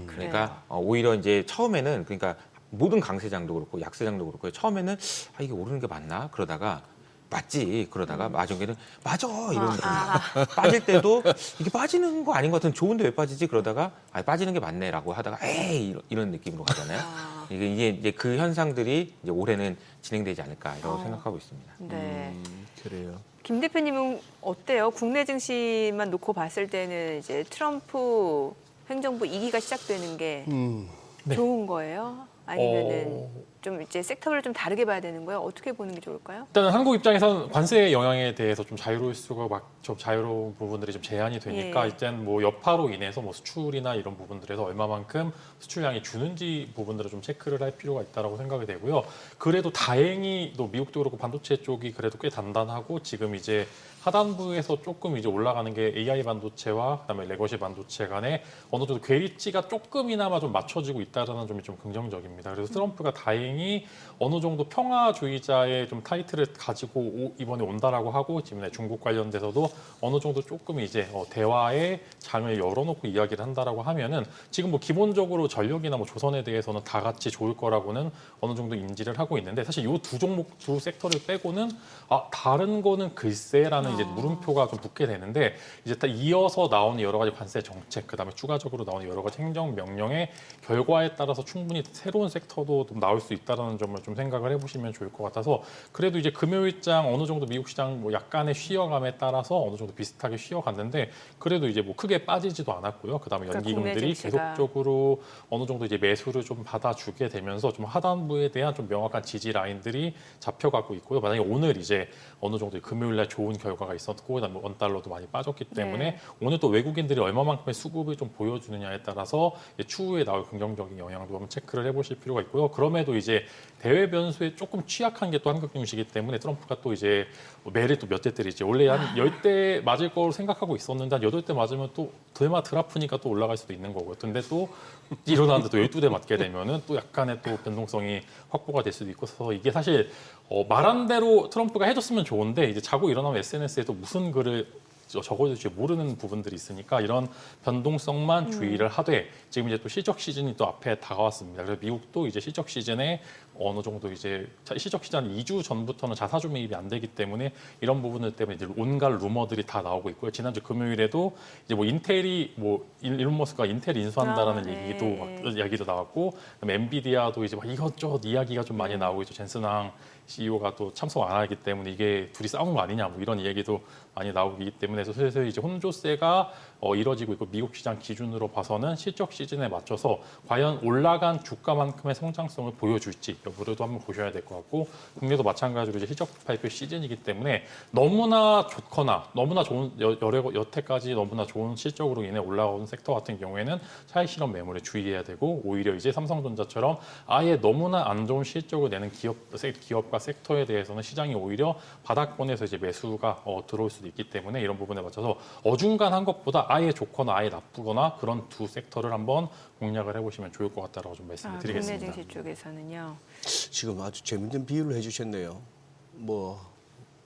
그러니까 오히려 이제 처음에는 그러니까 모든 강세장도 그렇고 약세장도 그렇고 처음에는 이게 오르는 게 맞나 그러다가 맞지. 그러다가 마중에는 맞아 이러면 빠질 때도 이게 빠지는 거 아닌 것 같은 좋은데 왜 빠지지? 그러다가 빠지는 게 맞네라고 하다가 에이 이런 느낌으로 가잖아요. 이게 이제 그 현상들이 이제 올해는 진행되지 않을까라고 생각하고 있습니다. 네. 그래요. 김 대표님은 어때요? 국내 증시만 놓고 봤을 때는 이제 트럼프 행정부 2기가 시작되는 게 네. 좋은 거예요? 아니면은 좀 이제 섹터를 좀 다르게 봐야 되는 거예요? 어떻게 보는 게 좋을까요? 일단 한국 입장에서는 관세 영향에 대해서 좀 자유로울 수가 좀 자유로운 부분들이 좀 제한이 되니까 예. 일단 뭐 여파로 인해서 뭐 수출이나 이런 부분들에서 얼마만큼 수출량이 주는지 부분들을 좀 체크를 할 필요가 있다라고 생각이 되고요. 그래도 다행히 또 미국도 그렇고 반도체 쪽이 그래도 꽤 단단하고 지금 이제 하단부에서 조금 이제 올라가는 게 AI 반도체와 그다음에 레거시 반도체 간에 어느 정도 괴리치가 조금이나마 좀 맞춰지고 있다라는 점이 좀 긍정적입니다. 그래서 트럼프가 다행히 어느 정도 평화주의자의 좀 타이틀을 가지고 이번에 온다라고 하고 지금 중국 관련돼서도 어느 정도 조금 이제 대화의 장을 열어놓고 이야기를 한다라고 하면은 지금 뭐 기본적으로 전력이나 뭐 조선에 대해서는 다 같이 좋을 거라고는 어느 정도 인지를 하고 있는데 사실 이 두 종목 두 섹터를 빼고는 다른 거는 글쎄라는 이제 물음표가 좀 붙게 되는데 이제 다 이어서 나오는 여러 가지 관세 정책 그다음에 추가적으로 나오는 여러 가지 행정 명령의 결과에 따라서 충분히 새로운 섹터도 좀 나올 수 있다는 점을 좀 생각을 해보시면 좋을 것 같아서 그래도 이제 금요일장 어느 정도 미국 시장 뭐 약간의 쉬어감에 따라서 어느 정도 비슷하게 쉬어갔는데 그래도 이제 뭐 크게 빠지지도 않았고요. 그다음에 연기금들이 계속적으로 어느 정도 이제 매수를 좀 받아주게 되면서 좀 하단부에 대한 좀 명확한 지지 라인들이 잡혀가고 있고요. 만약에 오늘 이제 어느 정도 금요일날 좋은 결과가 있었고 그다음에 원달러도 많이 빠졌기 때문에 네. 오늘 또 외국인들이 얼마만큼의 수급을 좀 보여주느냐에 따라서 추후에 나올 긍정적인 영향도 한번 체크를 해보실 필요가 있고요. 그럼에도 이제 대외 변수에 조금 취약한 게 또 한국 증시이기 때문에 트럼프가 또 이제 매를 또 몇 대 때리지. 원래 한 10대 맞을 거로 생각하고 있었는데 한 8대 맞으면 또 드마 드라프니까 또 올라갈 수도 있는 거고요. 근데 또 일어나는데 또 12대 맞게 되면은 또 약간의 또 변동성이 확보가 될 수도 있고 그래서 이게 사실 말한 대로 트럼프가 해줬으면 좋은데 이제 자고 일어나면 SNS에 또 무슨 글을 적어줄지 모르는 부분들이 있으니까 이런 변동성만 주의를 하되 지금 이제 또 실적 시즌이 또 앞에 다가왔습니다. 그래서 미국도 이제 실적 시즌에 어느 정도 이제 실적 시즌 2주 전부터는 자사주 매입이 안 되기 때문에 이런 부분들 때문에 이제 온갖 루머들이 다 나오고 있고요. 지난주 금요일에도 이제 뭐 인텔이 뭐 일론 머스크가 인텔 인수한다라는 네. 이야기도 나왔고 그다음에 엔비디아도 이제 막 이것저것 이야기가 좀 많이 나오고 있죠. 젠슨항 CEO가 또 참석 안 하기 때문에 이게 둘이 싸우는 거 아니냐 뭐 이런 얘기도 많이 나오기 때문에 슬슬 이제 혼조세가 이뤄지고 있고 미국 시장 기준으로 봐서는 실적 시즌에 맞춰서 과연 올라간 주가만큼의 성장성을 보여줄지 여부를 한번 보셔야 될 것 같고 국내도 마찬가지로 이제 실적 발표 시즌이기 때문에 너무나 좋거나 너무나 좋은 여태까지 너무나 좋은 실적으로 인해 올라온 섹터 같은 경우에는 차익 실현 매물에 주의해야 되고 오히려 이제 삼성전자처럼 아예 너무나 안 좋은 실적을 내는 기업과 섹터에 대해서는 시장이 오히려 바닥권에서 이제 매수가 들어올 수도 있기 때문에 이런 부분에 맞춰서 어중간한 것보다 아예 좋거나 아예 나쁘거나 그런 두 섹터를 한번 공략을 해보시면 좋을 것 같다라고 좀 말씀을 드리겠습니다. 국내 증시 쪽에서는요. 지금 아주 재밌는 비유를 해주셨네요. 뭐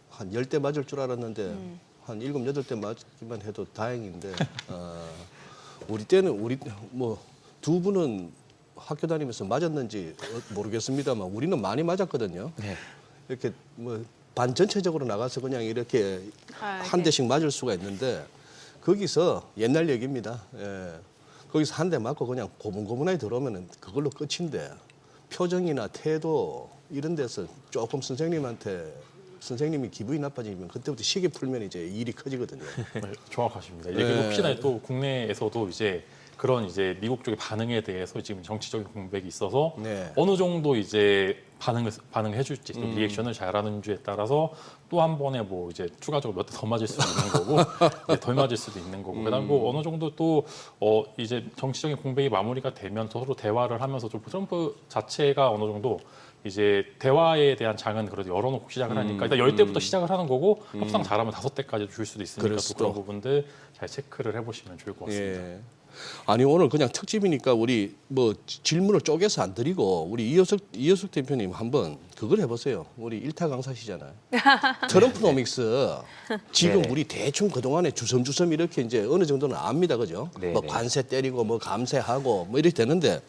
한 10대 맞을 줄 알았는데 한 7, 8대 맞기만 해도 다행인데 우리 때는 뭐 두 분은 학교 다니면서 맞았는지 모르겠습니다만 우리는 많이 맞았거든요. 네. 이렇게 뭐 반 전체적으로 나가서 그냥 이렇게 한 대씩 맞을 수가 있는데 거기서 옛날 얘기입니다. 예. 거기서 한 대 맞고 그냥 고분고분하게 들어오면 그걸로 끝인데 표정이나 태도 이런 데서 조금 선생님이 기분이 나빠지면 그때부터 시계 풀면 이제 일이 커지거든요. 네, 정확하십니다. 이게 네. 혹시나 또 국내에서도 이제 그런 이제 미국 쪽의 반응에 대해서 지금 정치적인 공백이 있어서 네. 어느 정도 이제 반응해줄지 또 리액션을 잘하는지에 따라서 또 한 번에 뭐 이제 추가적으로 몇 대 더 맞을 수도 있는 거고 이제 덜 맞을 수도 있는 거고 그다음 뭐 어느 정도 또 이제 정치적인 공백이 마무리가 되면 서로 대화를 하면서 좀 트럼프 자체가 어느 정도 이제 대화에 대한 장은 그래도 열어놓고 시작을 하니까 일단 10대부터 시작을 하는 거고 협상 잘하면 5대까지 줄 수도 있으니까 또 그런 부분들 잘 체크를 해보시면 좋을 것 같습니다. 예. 아니 오늘 그냥 특집이니까 우리 뭐 질문을 쪼개서 안 드리고 우리 이효석 대표님 한번 그걸 해보세요. 우리 일타 강사시잖아요. 트럼프노믹스 지금 네. 우리 대충 그동안에 주섬주섬 이렇게 이제 어느 정도는 압니다. 그죠? 네, 뭐 네. 관세 때리고 뭐 감세하고 뭐 이렇게 되는데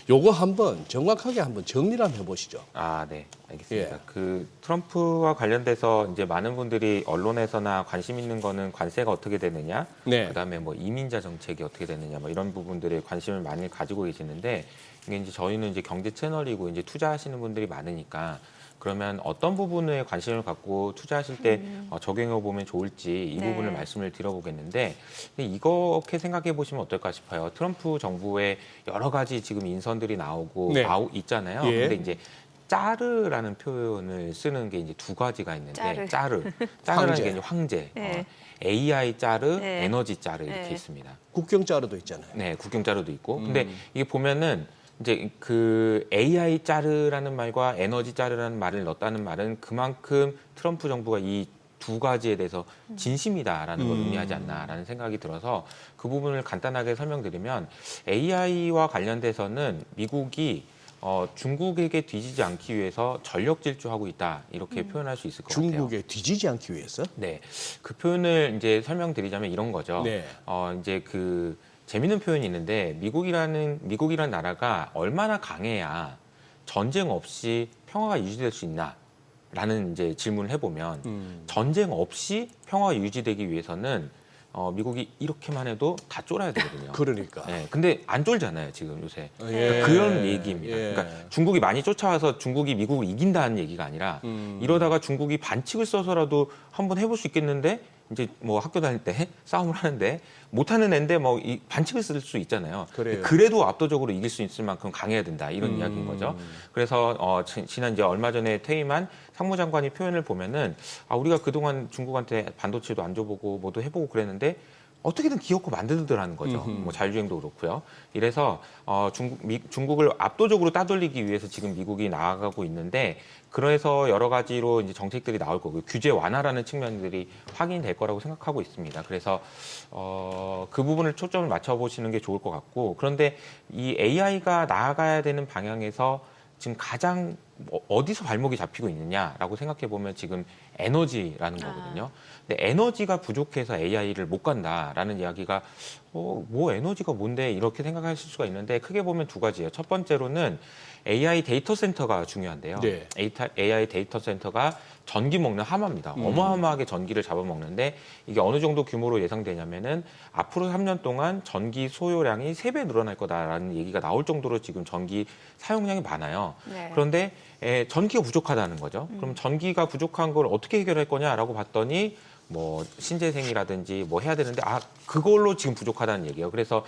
요거 한번 정확하게 한번 정리를 한번 해보시죠. 아, 네. 알겠습니다. 예. 그 트럼프와 관련돼서 이제 많은 분들이 언론에서나 관심 있는 거는 관세가 어떻게 되느냐, 네. 그다음에 뭐 이민자 정책이 어떻게 되느냐, 뭐 이런 부분들에 관심을 많이 가지고 계시는데 이게 이제 저희는 이제 경제 채널이고 이제 투자하시는 분들이 많으니까 그러면 어떤 부분에 관심을 갖고 투자하실 때 적용해 보면 좋을지 이 네. 부분을 말씀을 드려보겠는데 이렇게 생각해 보시면 어떨까 싶어요. 트럼프 정부의 여러 가지 지금 인선들이 나오고 네. 있잖아요. 예. 근데 이제 짜르라는 표현을 쓰는 게 이제 두 가지가 있는데 짜르라는 황제. 게 이제 황제, 네. AI 짜르, 네. 에너지 짜르 이렇게 네. 있습니다. 국경자료도 있잖아요. 네, 국경 짜르도 있고. 근데 이게 보면은 이제 그 AI 짜르라는 말과 에너지 짜르라는 말을 넣었다는 말은 그만큼 트럼프 정부가 이 두 가지에 대해서 진심이다라는 걸 의미하지 않나라는 생각이 들어서 그 부분을 간단하게 설명드리면 AI와 관련돼서는 미국이 중국에게 뒤지지 않기 위해서 전력 질주하고 있다 이렇게 표현할 수 있을 것 같아요. 중국에 뒤지지 않기 위해서. 네, 그 표현을 이제 설명드리자면 이런 거죠. 네. 이제 그 재밌는 표현이 있는데 미국이라는 나라가 얼마나 강해야 전쟁 없이 평화가 유지될 수 있나? 라는 이제 질문을 해보면 전쟁 없이 평화가 유지되기 위해서는 미국이 이렇게만 해도 다 쫄아야 되거든요. 그러니까. 네, 근데 안 쫄잖아요 지금 요새. 예. 그런 얘기입니다. 예. 그러니까 중국이 많이 쫓아와서 중국이 미국을 이긴다는 얘기가 아니라 이러다가 중국이 반칙을 써서라도 한번 해볼 수 있겠는데 이제 뭐 학교 다닐 때 싸움을 하는데 못하는 애인데 뭐 이 반칙을 쓸 수 있잖아요. 그래요. 그래도 압도적으로 이길 수 있을 만큼 강해야 된다 이런 이야기인 거죠. 그래서 지난 이제 얼마 전에 퇴임한 상무장관이 표현을 보면은 우리가 그동안 중국한테 반도체도 안 줘보고 뭐도 해보고 그랬는데 어떻게든 기어코 만들더라는 거죠. 뭐 자율주행도 그렇고요. 이래서 중국을 압도적으로 따돌리기 위해서 지금 미국이 나아가고 있는데 그래서 여러 가지로 이제 정책들이 나올 거고 규제 완화라는 측면들이 확인될 거라고 생각하고 있습니다. 그래서 그 부분을 초점을 맞춰 보시는 게 좋을 것 같고 그런데 이 AI가 나아가야 되는 방향에서 지금 가장 어디서 발목이 잡히고 있느냐라고 생각해 보면 지금 에너지라는 거거든요. 근데 에너지가 부족해서 AI를 못 간다라는 이야기가 뭐 에너지가 뭔데 이렇게 생각하실 수가 있는데 크게 보면 두 가지예요. 첫 번째로는 AI 데이터 센터가 중요한데요. 네. AI 데이터 센터가 전기 먹는 하마입니다. 어마어마하게 전기를 잡아먹는데 이게 어느 정도 규모로 예상되냐면은 앞으로 3년 동안 전기 소요량이 3배 늘어날 거다라는 얘기가 나올 정도로 지금 전기 사용량이 많아요. 네. 그런데 전기가 부족하다는 거죠. 그럼 전기가 부족한 걸 어떻게 해결할 거냐라고 봤더니 뭐 신재생이라든지 뭐 해야 되는데 그걸로 지금 부족하다는 얘기예요. 그래서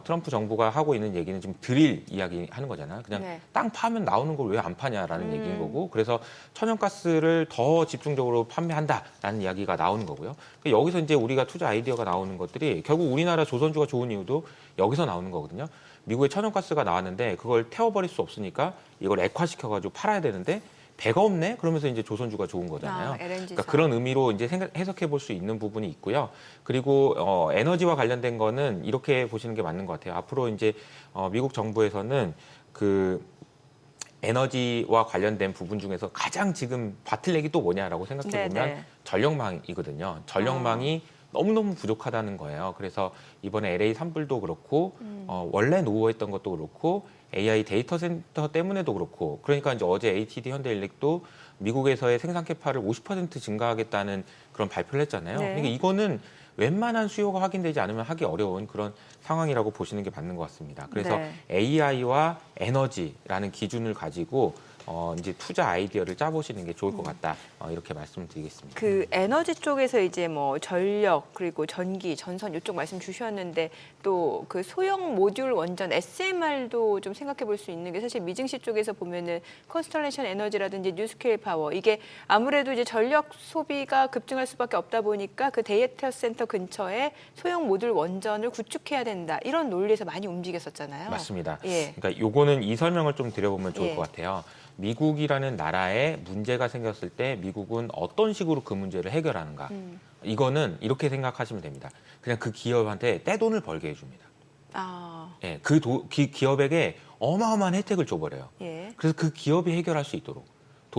트럼프 정부가 하고 있는 얘기는 지금 드릴 이야기 하는 거잖아요. 그냥 네. 땅 파면 나오는 걸 왜 안 파냐라는 얘기인 거고 그래서 천연가스를 더 집중적으로 판매한다라는 이야기가 나오는 거고요. 여기서 이제 우리가 투자 아이디어가 나오는 것들이 결국 우리나라 조선주가 좋은 이유도 여기서 나오는 거거든요. 미국에 천연가스가 나왔는데 그걸 태워버릴 수 없으니까 이걸 액화시켜가지고 팔아야 되는데 배가 없네? 그러면서 이제 조선주가 좋은 거잖아요. LNG 그러니까 그런 의미로 이제 해석해 볼 수 있는 부분이 있고요. 그리고 에너지와 관련된 거는 이렇게 보시는 게 맞는 것 같아요. 앞으로 이제 미국 정부에서는 그 에너지와 관련된 부분 중에서 가장 지금 바틀렉이 또 뭐냐라고 생각해 보면 네네. 전력망이거든요. 전력망이 너무너무 부족하다는 거예요. 그래서 이번에 LA 산불도 그렇고 원래 노후했던 것도 그렇고 AI 데이터 센터 때문에도 그렇고 그러니까 이제 어제 ATD 현대일렉도 미국에서의 생산 캐파를 50% 증가하겠다는 그런 발표를 했잖아요. 네. 그러니까 이거는 웬만한 수요가 확인되지 않으면 하기 어려운 그런 상황이라고 보시는 게 맞는 것 같습니다. 그래서 네. AI와 에너지라는 기준을 가지고 이제 투자 아이디어를 짜보시는 게 좋을 것 같다. 이렇게 말씀을 드리겠습니다. 그 에너지 쪽에서 이제 뭐 전력 그리고 전기, 전선 이쪽 말씀 주셨는데 또 그 소형 모듈 원전 SMR도 좀 생각해 볼 수 있는 게 사실 미증시 쪽에서 보면은 컨스텔레이션 에너지라든지 뉴스케일 파워 이게 아무래도 이제 전력 소비가 급증할 수밖에 없다 보니까 그 데이터 센터 근처에 소형 모듈 원전을 구축해야 된다 이런 논리에서 많이 움직였었잖아요. 맞습니다. 예. 그러니까 요거는 이 설명을 좀 드려보면 좋을 예. 것 같아요. 미국이라는 나라에 문제가 생겼을 때 미국은 어떤 식으로 그 문제를 해결하는가. 이거는 이렇게 생각하시면 됩니다. 그냥 그 기업한테 떼돈을 벌게 해줍니다. 예, 기업에게 어마어마한 혜택을 줘버려요. 예. 그래서 그 기업이 해결할 수 있도록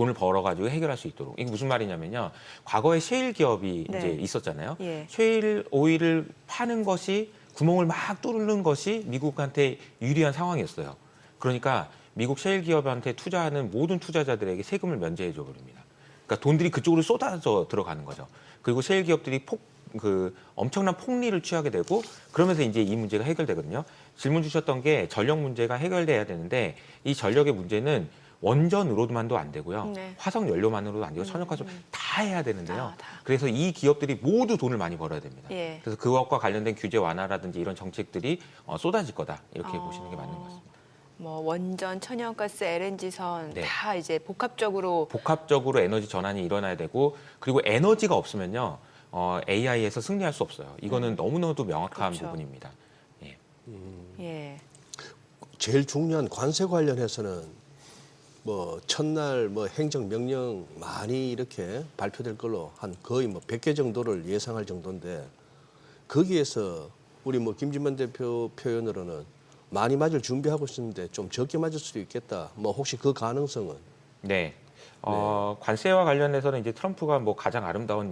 돈을 벌어가지고 해결할 수 있도록. 이게 무슨 말이냐면요. 과거에 셰일 기업이 네. 이제 있었잖아요. 예. 셰일 오일을 파는 것이 구멍을 막 뚫는 것이 미국한테 유리한 상황이었어요. 그러니까 미국 셰일 기업한테 투자하는 모든 투자자들에게 세금을 면제해 줘 버립니다. 그러니까 돈들이 그쪽으로 쏟아져 들어가는 거죠. 그리고 셰일 기업들이 엄청난 폭리를 취하게 되고 그러면서 이제 이 문제가 해결되거든요. 질문 주셨던 게 전력 문제가 해결돼야 되는데 이 전력의 문제는 원전으로만도 안 되고요. 네. 화석 연료만으로도 안 되고 천연가스 다 해야 되는데요. 다. 그래서 이 기업들이 모두 돈을 많이 벌어야 됩니다. 예. 그래서 그것과 관련된 규제 완화라든지 이런 정책들이 쏟아질 거다. 이렇게 보시는 게 맞는 것 같습니다. 뭐 원전, 천연가스, LNG선 네. 다 이제 복합적으로 복합적으로 에너지 전환이 일어나야 되고 그리고 에너지가 없으면요. AI에서 승리할 수 없어요. 이거는 너무나도 명확한 그렇죠. 부분입니다. 예. 예. 제일 중요한 관세 관련해서는 뭐 첫날 뭐 행정명령 많이 이렇게 발표될 걸로 한 거의 뭐 100개 정도를 예상할 정도인데 거기에서 우리 뭐 김진만 대표 표현으로는 많이 맞을 준비하고 있었는데 좀 적게 맞을 수도 있겠다. 뭐 혹시 그 가능성은? 네. 관세와 관련해서는 이제 트럼프가 뭐 가장 아름다운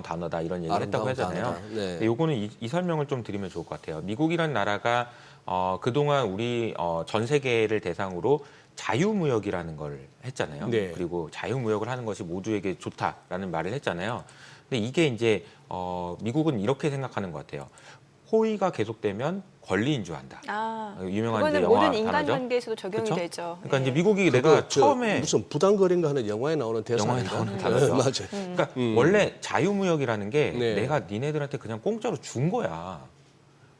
단어다 이런 얘기를 했다고 아름다운 하잖아요. 단어다. 네. 근데 요거는 이 설명을 좀 드리면 좋을 것 같아요. 미국이라는 나라가 그동안 우리 전 세계를 대상으로 자유무역이라는 걸 했잖아요. 네. 그리고 자유무역을 하는 것이 모두에게 좋다라는 말을 했잖아요. 근데 이게 이제 미국은 이렇게 생각하는 것 같아요. 호의가 계속되면 권리 인주한다. 유명한 이제 그거는 영화 모든 단어죠. 인간관계에서도 적용이 그쵸? 되죠. 그러니까 예. 이제 미국이 그거 내가 처음에 무슨 부당거래인가 하는 영화에 나오는 영화에 대사인가? 나오는 단어죠. 맞아요. 그러니까 원래 자유무역이라는 게 네. 내가 니네들한테 그냥 공짜로 준 거야.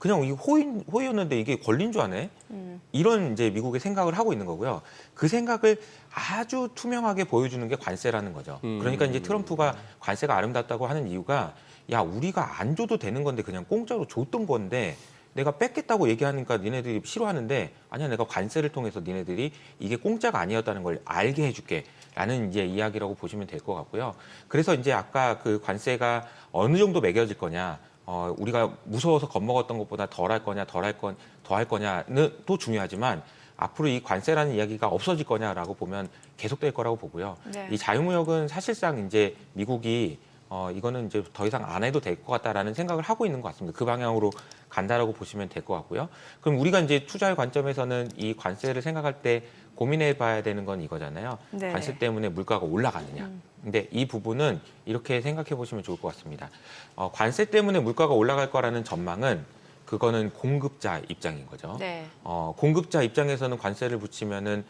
그냥 이 호의였는데 이게 권리인 줄 아네? 이런 이제 미국의 생각을 하고 있는 거고요. 그 생각을 아주 투명하게 보여주는 게 관세라는 거죠. 그러니까 이제 트럼프가 관세가 아름답다고 하는 이유가 야, 우리가 안 줘도 되는 건데 그냥 공짜로 줬던 건데 내가 뺏겠다고 얘기하니까 니네들이 싫어하는데 아니야, 내가 관세를 통해서 니네들이 이게 공짜가 아니었다는 걸 알게 해줄게. 라는 이제 이야기라고 보시면 될 것 같고요. 그래서 이제 아까 그 관세가 어느 정도 매겨질 거냐, 우리가 무서워서 겁먹었던 것보다 덜 할 거냐, 더 할 거냐는 또 중요하지만 앞으로 이 관세라는 이야기가 없어질 거냐라고 보면 계속될 거라고 보고요. 네. 이 자유무역은 사실상 이제 미국이 이거는 이제 더 이상 안 해도 될 것 같다라는 생각을 하고 있는 것 같습니다. 그 방향으로 간다라고 보시면 될 것 같고요. 그럼 우리가 이제 투자의 관점에서는 이 관세를 생각할 때 고민해 봐야 되는 건 이거잖아요. 네. 관세 때문에 물가가 올라가느냐. 근데 이 부분은 이렇게 생각해 보시면 좋을 것 같습니다. 관세 때문에 물가가 올라갈 거라는 전망은 그거는 공급자 입장인 거죠. 네. 공급자 입장에서는 관세를 붙이면은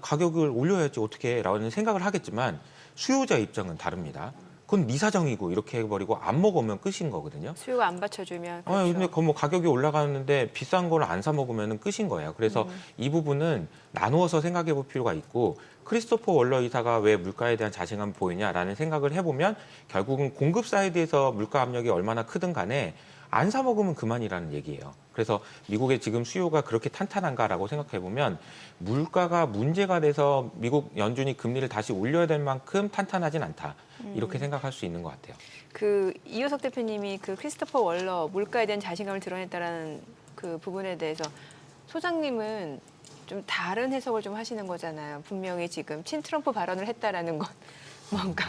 가격을 올려야지 어떻게 라는 생각을 하겠지만 수요자 입장은 다릅니다. 그건 네 사정이고 이렇게 해버리고 안 먹으면 끝인 거거든요. 수요가 안 받쳐주면 그렇죠. 근데 그 뭐 가격이 올라가는데 비싼 걸 안 사 먹으면 끝인 거예요. 그래서 이 부분은 나누어서 생각해 볼 필요가 있고 크리스토퍼 월러 이사가 왜 물가에 대한 자신감을 보이냐라는 생각을 해보면 결국은 공급 사이드에서 물가 압력이 얼마나 크든 간에 안 사 먹으면 그만이라는 얘기예요. 그래서 미국의 지금 수요가 그렇게 탄탄한가라고 생각해 보면 물가가 문제가 돼서 미국 연준이 금리를 다시 올려야 될 만큼 탄탄하진 않다. 이렇게 생각할 수 있는 것 같아요. 그 이효석 대표님이 그 크리스토퍼 월러 물가에 대한 자신감을 드러냈다라는 그 부분에 대해서 소장님은 좀 다른 해석을 좀 하시는 거잖아요. 분명히 지금 친트럼프 발언을 했다라는 건 뭔가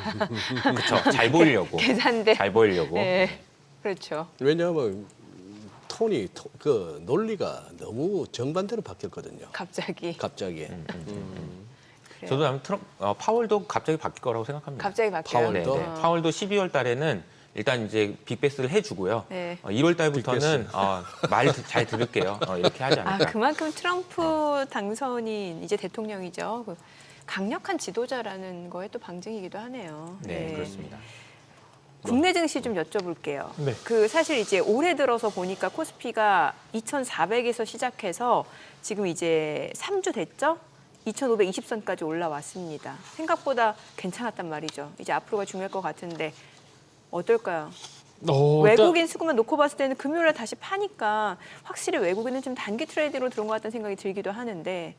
그렇죠. 잘 보이려고. 계산된. 잘 보이려고. 네, 그렇죠. 왜냐하면 그 논리가 너무 정반대로 바뀌었거든요. 갑자기. 그래요. 저도 아마 파월도 갑자기 바뀔 거라고 생각합니다. 갑자기 바뀌어요. 파월도? 네. 파월도 12월 달에는 일단 이제 빅베스를 해주고요. 네. 1월 달부터는 말 잘 들을게요. 이렇게 하지 않을까. 그만큼 트럼프 당선이 이제 대통령이죠. 그 강력한 지도자라는 거에 또 방증이기도 하네요. 네, 그렇습니다. 국내 증시 좀 여쭤볼게요. 네. 그 사실 이제 올해 들어서 보니까 코스피가 2,400에서 시작해서 지금 이제 3주 됐죠? 2,520선까지 올라왔습니다. 생각보다 괜찮았단 말이죠. 이제 앞으로가 중요할 것 같은데 어떨까요? 외국인 수급만 놓고 봤을 때는 금요일에 다시 파니까 확실히 외국인은 좀 단기 트레이드로 들어온 것 같다는 생각이 들기도 하는데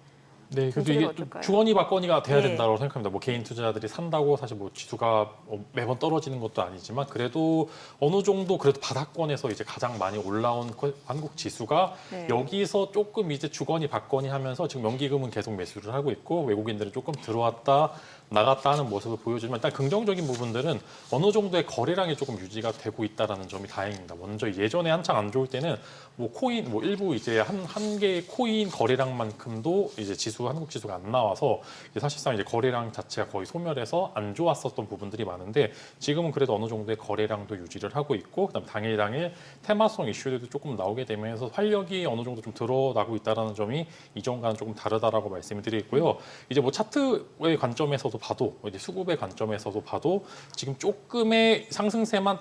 네, 그래도 분석이 이게 어떨까요? 주거니 받거니가 돼야 네. 된다고 생각합니다. 뭐 개인 투자자들이 산다고 사실 뭐 지수가 매번 떨어지는 것도 아니지만 그래도 어느 정도 그래도 바닥권에서 이제 가장 많이 올라온 한국 지수가 네. 여기서 조금 이제 주거니 받거니 하면서 지금 연기금은 계속 매수를 하고 있고 외국인들은 조금 들어왔다 나갔다는 모습을 보여주지만 일단 긍정적인 부분들은 어느 정도의 거래량이 조금 유지가 되고 있다는 점이 다행입니다. 먼저 예전에 한창 안 좋을 때는 뭐 코인, 뭐 일부 이제 한 개의 코인 거래량만큼도 이제 한국 지수가 안 나와서 이제 사실상 이제 거래량 자체가 거의 소멸해서 안 좋았었던 부분들이 많은데 지금은 그래도 어느 정도의 거래량도 유지를 하고 있고 그다음 당일 테마성 이슈들도 조금 나오게 되면서 활력이 어느 정도 좀 드러나고 있다는 점이 이전과는 조금 다르다라고 말씀을 드리고요. 이제 뭐 차트의 관점에서도 봐도 이제 수급의 관점에서도 봐도 지금 조금의 상승세만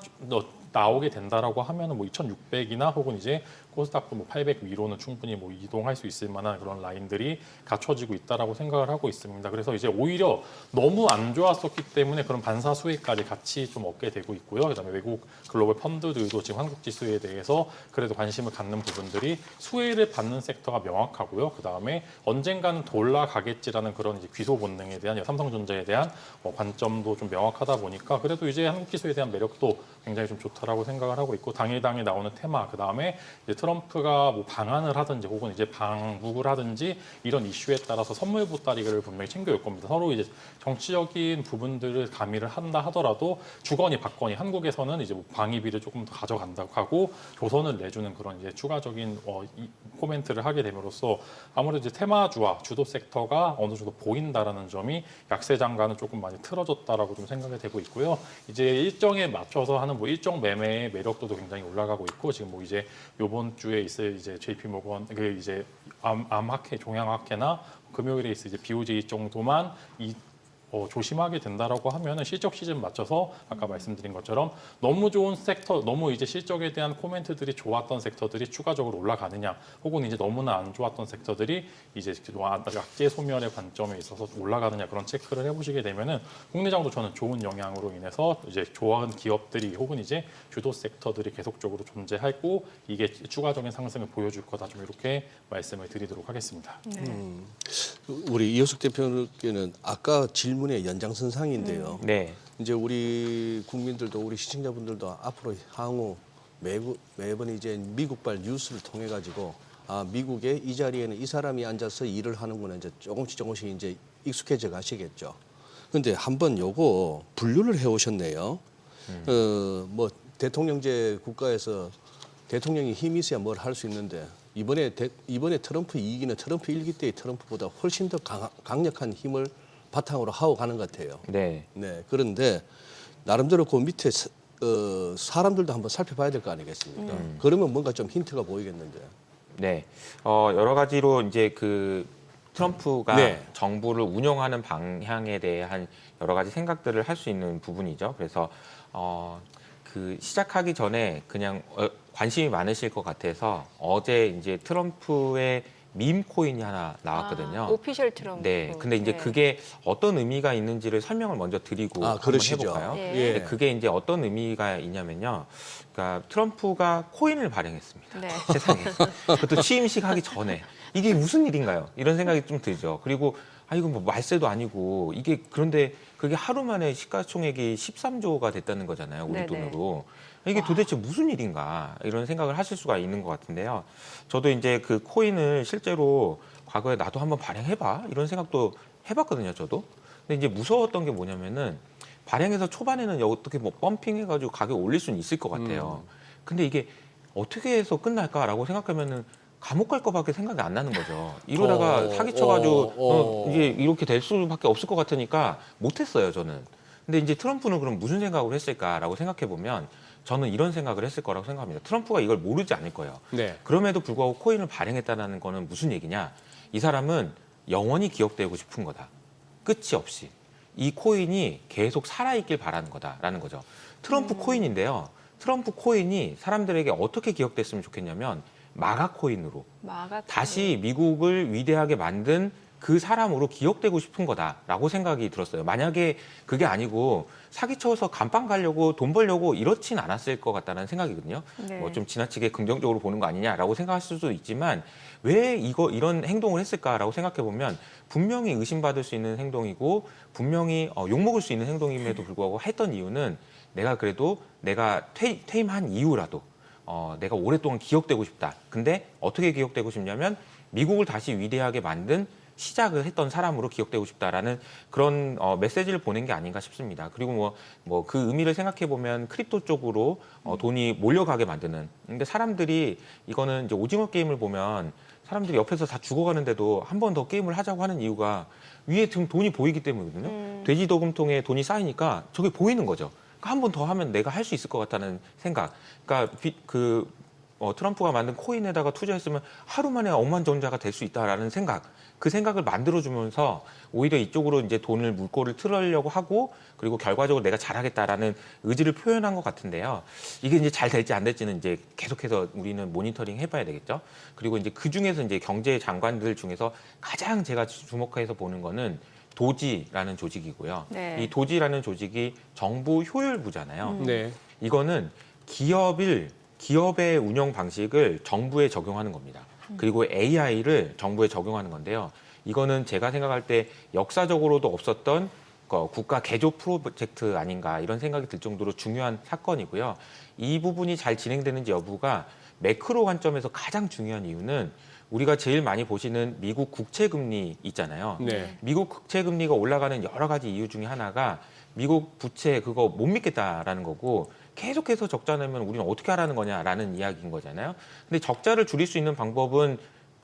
나오게 된다라고 하면은 뭐 2,600이나 혹은 이제 코스닥도 뭐 800 위로는 충분히 뭐 이동할 수 있을 만한 그런 라인들이 갖춰지고 있다라고 생각을 하고 있습니다. 그래서 이제 오히려 너무 안 좋았었기 때문에 그런 반사 수혜까지 같이 좀 얻게 되고 있고요. 그다음에 외국 글로벌 펀드들도 지금 한국 지수에 대해서 그래도 관심을 갖는 부분들이 수혜를 받는 섹터가 명확하고요. 그다음에 언젠가는 더 올라가겠지라는 그런 이제 귀소 본능에 대한 삼성전자에 대한 관점도 좀 명확하다 보니까 그래도 이제 한국 지수에 대한 매력도 굉장히 좀 좋다라고 생각을 하고 있고 당일당일 나오는 테마 그다음에 이제 트럼프가 뭐 방한을 하든지 혹은 이제 방북을 하든지 이런 이슈에 따라서 선물 보따리를 분명히 챙겨올 겁니다. 서로 이제 정치적인 부분들을 가미를 한다 하더라도 주거니 받거니 한국에서는 이제 뭐 방위비를 조금 더 가져간다고 하고 조선을 내주는 그런 이제 추가적인 코멘트를 하게 됨으로써 아무래도 이제 테마주와 주도 섹터가 어느 정도 보인다라는 점이 약세장과는 조금 많이 틀어졌다라고 좀 생각이 되고 있고요. 이제 일정에 맞춰서 하는 뭐 일정 매매의 매력도도 굉장히 올라가고 있고 지금 뭐 이제 요번 주에 있을 이제 JP 모건 그 이제 암학회 종양학회나 금요일에 있을 이제 BOJ 정도만 조심하게 된다라고 하면은 실적 시즌 맞춰서 아까 말씀드린 것처럼 너무 좋은 섹터, 너무 이제 실적에 대한 코멘트들이 좋았던 섹터들이 추가적으로 올라가느냐, 혹은 이제 너무나 안 좋았던 섹터들이 이제 약재 소멸의 관점에 있어서 올라가느냐 그런 체크를 해보시게 되면은 국내장도 저는 좋은 영향으로 인해서 이제 좋아하는 기업들이 혹은 이제 주도 섹터들이 계속적으로 존재하고 이게 추가적인 상승을 보여줄 거다 좀 이렇게 말씀을 드리도록 하겠습니다. 우리 이효석 대표께는 아까 질문의 연장선상인데요. 네. 이제 우리 국민들도 우리 시청자분들도 앞으로 향후 매번 이제 미국발 뉴스를 통해 가지고 미국의 이 자리에는 이 사람이 앉아서 일을 하는구나 이제 조금씩 이제 익숙해져 가시겠죠. 근데 한번 요거 분류를 해 오셨네요. 뭐 대통령제 국가에서 대통령이 힘이 있어야 뭘 할 수 있는데 이번에 트럼프 2기는 트럼프 1기 때의 트럼프보다 훨씬 더 강력한 힘을 바탕으로 하고 가는 것 같아요. 네. 네. 그런데 나름대로 그 밑에 사람들도 한번 살펴봐야 될 거 아니겠습니까? 그러면 뭔가 좀 힌트가 보이겠는데. 네. 여러 가지로 이제 그 트럼프가 네. 정부를 운영하는 방향에 대한 여러 가지 생각들을 할 수 있는 부분이죠. 그래서 그 시작하기 전에 그냥 관심이 많으실 것 같아서 어제 이제 트럼프의 밈 코인이 하나 나왔거든요. 오피셜 트럼프. 네. 근데 이제 그게 어떤 의미가 있는지를 설명을 먼저 드리고 한번 그러시죠. 해볼까요? 예. 네, 그게 이제 어떤 의미가 있냐면요. 그러니까 트럼프가 코인을 발행했습니다. 네. 세상에. 그것도 취임식 하기 전에. 이게 무슨 일인가요? 이런 생각이 좀 들죠. 그리고 이건 뭐 말세도 아니고 이게 그런데 그게 하루 만에 시가총액이 13조가 됐다는 거잖아요. 우리 네네. 돈으로. 이게 도대체 무슨 일인가 이런 생각을 하실 수가 있는 것 같은데요. 저도 이제 그 코인을 실제로 과거에 나도 한번 발행해봐 이런 생각도 해봤거든요. 저도. 근데 이제 무서웠던 게 뭐냐면은 발행해서 초반에는 어떻게 뭐 펌핑해가지고 가격 올릴 수는 있을 것 같아요. 근데 이게 어떻게 해서 끝날까라고 생각하면은 감옥 갈 거밖에 생각이 안 나는 거죠. 이러다가 사기쳐가지고 이제 이렇게 될 수밖에 없을 것 같으니까 못했어요. 저는. 근데 이제 트럼프는 그럼 무슨 생각을 했을까라고 생각해 보면 저는 이런 생각을 했을 거라고 생각합니다. 트럼프가 이걸 모르지 않을 거예요. 네. 그럼에도 불구하고 코인을 발행했다는 거는 무슨 얘기냐? 이 사람은 영원히 기억되고 싶은 거다. 끝이 없이. 이 코인이 계속 살아있길 바라는 거다라는 거죠. 트럼프 코인인데요. 트럼프 코인이 사람들에게 어떻게 기억됐으면 좋겠냐면 마가 코인으로 다시 미국을 위대하게 만든 그 사람으로 기억되고 싶은 거다라고 생각이 들었어요. 만약에 그게 아니고 사기쳐서 감방 가려고 돈 벌려고 이렇진 않았을 것 같다는 생각이거든요. 네. 뭐 좀 지나치게 긍정적으로 보는 거 아니냐라고 생각하실 수도 있지만 왜 이런 행동을 했을까라고 생각해 보면 분명히 의심받을 수 있는 행동이고 분명히 욕먹을 수 있는 행동임에도 불구하고 했던 이유는 내가 그래도 내가 퇴임한 이후라도 내가 오랫동안 기억되고 싶다. 근데 어떻게 기억되고 싶냐면 미국을 다시 위대하게 만든 시작을 했던 사람으로 기억되고 싶다라는 그런 메시지를 보낸 게 아닌가 싶습니다. 그리고 뭐 그 의미를 생각해 보면 크립토 쪽으로 돈이 몰려가게 만드는. 근데 사람들이 이거는 이제 오징어 게임을 보면 사람들이 옆에서 다 죽어가는데도 한 번 더 게임을 하자고 하는 이유가 위에 지금 돈이 보이기 때문이거든요. 돼지 저금통에 돈이 쌓이니까 저게 보이는 거죠. 그러니까 한 번 더 하면 내가 할 수 있을 것 같다는 생각. 그러니까 트럼프가 만든 코인에다가 투자했으면 하루 만에 억만장자가 될 수 있다라는 생각. 그 생각을 만들어주면서 오히려 이쪽으로 이제 돈을 물꼬를 틀으려고 하고 그리고 결과적으로 내가 잘하겠다라는 의지를 표현한 것 같은데요. 이게 이제 잘 될지 안 될지는 이제 계속해서 우리는 모니터링 해봐야 되겠죠. 그리고 이제 그 중에서 이제 경제 장관들 중에서 가장 제가 주목해서 보는 거는 도지라는 조직이고요. 네. 이 도지라는 조직이 정부 효율부잖아요. 네. 이거는 기업의 운영 방식을 정부에 적용하는 겁니다. 그리고 AI를 정부에 적용하는 건데요. 이거는 제가 생각할 때 역사적으로도 없었던 국가 개조 프로젝트 아닌가 이런 생각이 들 정도로 중요한 사건이고요. 이 부분이 잘 진행되는지 여부가 매크로 관점에서 가장 중요한 이유는 우리가 제일 많이 보시는 미국 국채금리 있잖아요. 네. 미국 국채금리가 올라가는 여러 가지 이유 중에 하나가 미국 부채 그거 못 믿겠다라는 거고 계속해서 적자 내면 우리는 어떻게 하라는 거냐라는 이야기인 거잖아요. 근데 적자를 줄일 수 있는 방법은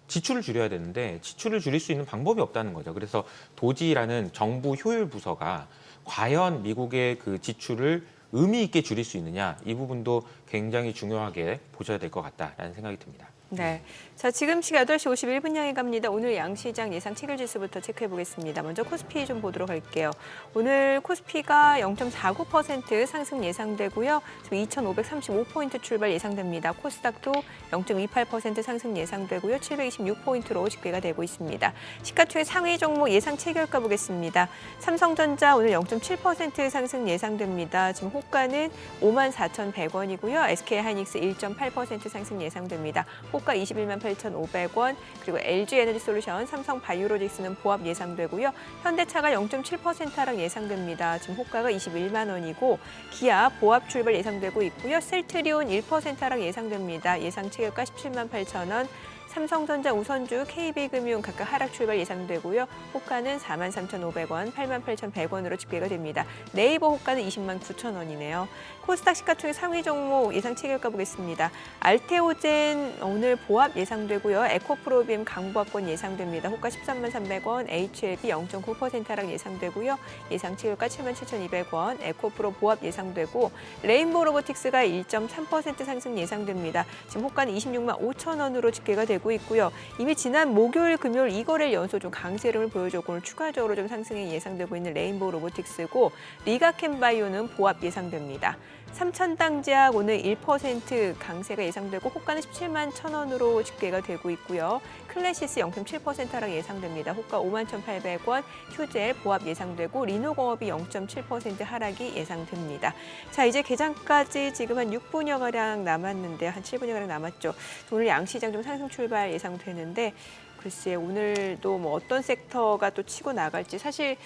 지출을 줄여야 되는데 지출을 줄일 수 있는 방법이 없다는 거죠. 그래서 도지라는 정부 효율 부서가 과연 미국의 그 지출을 의미 있게 줄일 수 있느냐 이 부분도 굉장히 중요하게 보셔야 될 것 같다라는 생각이 듭니다. 네. 자, 지금 시각 8시 51분 향해 갑니다. 오늘 양시장 예상 체결 지수부터 체크해 보겠습니다. 먼저 코스피 좀 보도록 할게요. 오늘 코스피가 0.49% 상승 예상되고요. 지금 2,535포인트 출발 예상됩니다. 코스닥도 0.28% 상승 예상되고요. 726포인트로 집계가 되고 있습니다. 시가총액 상위 종목 예상 체결가 보겠습니다. 삼성전자 오늘 0.7% 상승 예상됩니다. 지금 호가는 54,100원이고요. SK하이닉스 1.8% 상승 예상됩니다. 호가 21만 8,500원, 그리고 LG에너지솔루션, 삼성바이오로직스는 보합 예상되고요. 현대차가 0.7% 하락 예상됩니다. 지금 호가가 21만 원이고 기아 보합 출발 예상되고 있고요. 셀트리온 1% 하락 예상됩니다. 예상 체결가 17만 8,000원. 삼성전자, 우선주, KB금융 각각 하락 출발 예상되고요. 호가는 43,500원, 88,100원으로 집계가 됩니다. 네이버 호가는 20만 9천원이네요. 코스닥 시가총액 상위 종목 예상 체결가 보겠습니다. 알테오젠 오늘 보합 예상되고요. 에코프로비엠 강보합권 예상됩니다. 호가 13만 300원, HLB 0.9% 하락 예상되고요. 예상 체결가 7만 7,200원, 에코프로 보합 예상되고 레인보우 로보틱스가 1.3% 상승 예상됩니다. 지금 호가는 26만 5천원으로 집계가 되고 있고요. 이미 지난 목요일, 금요일 2거래일 연속 좀 강세 흐름을 보여줬고 오늘 추가적으로 좀 상승이 예상되고 있는 레인보우 로보틱스고 리가캠바이오는 보합 예상됩니다. 삼천당제약 오늘 1% 강세가 예상되고 호가는 17만 1,000원으로 집계가 되고 있고요. 클래시스 0.7% 하락 예상됩니다. 호가 5만 1,800원, 휴젤 보합 예상되고 리노공업이 0.7% 하락이 예상됩니다. 자, 이제 개장까지 지금 한 6분여가량 남았는데 한 7분여가량 남았죠. 오늘 양시장 좀 상승 출발 예상되는데 글쎄 오늘도 뭐 어떤 섹터가 또 치고 나갈지 사실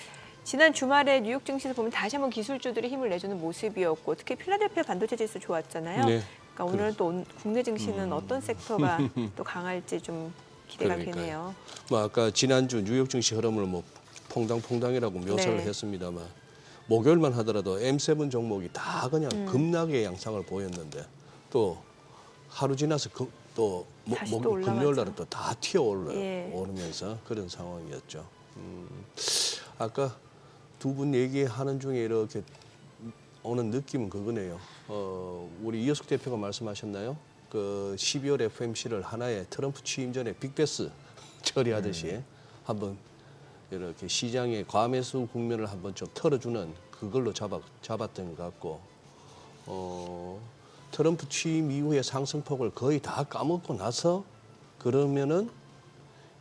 지난 주말에 뉴욕 증시에서 보면 다시 한번 기술주들이 힘을 내주는 모습이었고 특히 필라델피아 반도체 지수 좋았잖아요. 네. 그러니까 오늘은 또 국내 증시는 어떤 섹터가 또 강할지 좀 기대가 그러니까요. 되네요. 뭐 아까 지난주 뉴욕 증시 흐름을 뭐 퐁당퐁당이라고 묘사를 네. 했습니다만 목요일만 하더라도 M7 종목이 다 그냥 급락의 양상을 보였는데 또 하루 지나서 다시 또 올라가죠. 금요일 날은 또 다 예. 오르면서 그런 상황이었죠. 아까 두 분 얘기하는 중에 이렇게 오는 느낌은 그거네요. 우리 이효숙 대표가 말씀하셨나요? 그 12월 FMC를 하나의 트럼프 취임 전에 빅베스 처리하듯이 한번 이렇게 시장의 과매수 국면을 한번 좀 털어주는 그걸로 잡았던 것 같고 트럼프 취임 이후의 상승폭을 거의 다 까먹고 나서 그러면은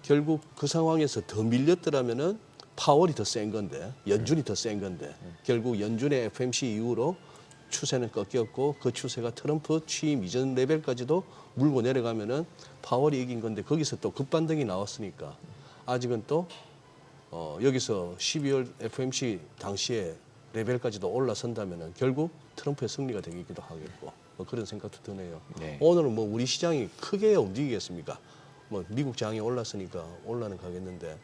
결국 그 상황에서 더 밀렸더라면은 파월이 더 센 건데 연준이 더 센 건데 결국 연준의 FMC 이후로 추세는 꺾였고 그 추세가 트럼프 취임 이전 레벨까지도 물고 내려가면은 파월이 이긴 건데 거기서 또 급반등이 나왔으니까 아직은 또 여기서 12월 FMC 당시에 레벨까지도 올라선다면은 결국 트럼프의 승리가 되기도 하겠고 뭐 그런 생각도 드네요. 네. 오늘은 뭐 우리 시장이 크게 움직이겠습니까? 뭐 미국 장이 올랐으니까 올라는 가겠는데.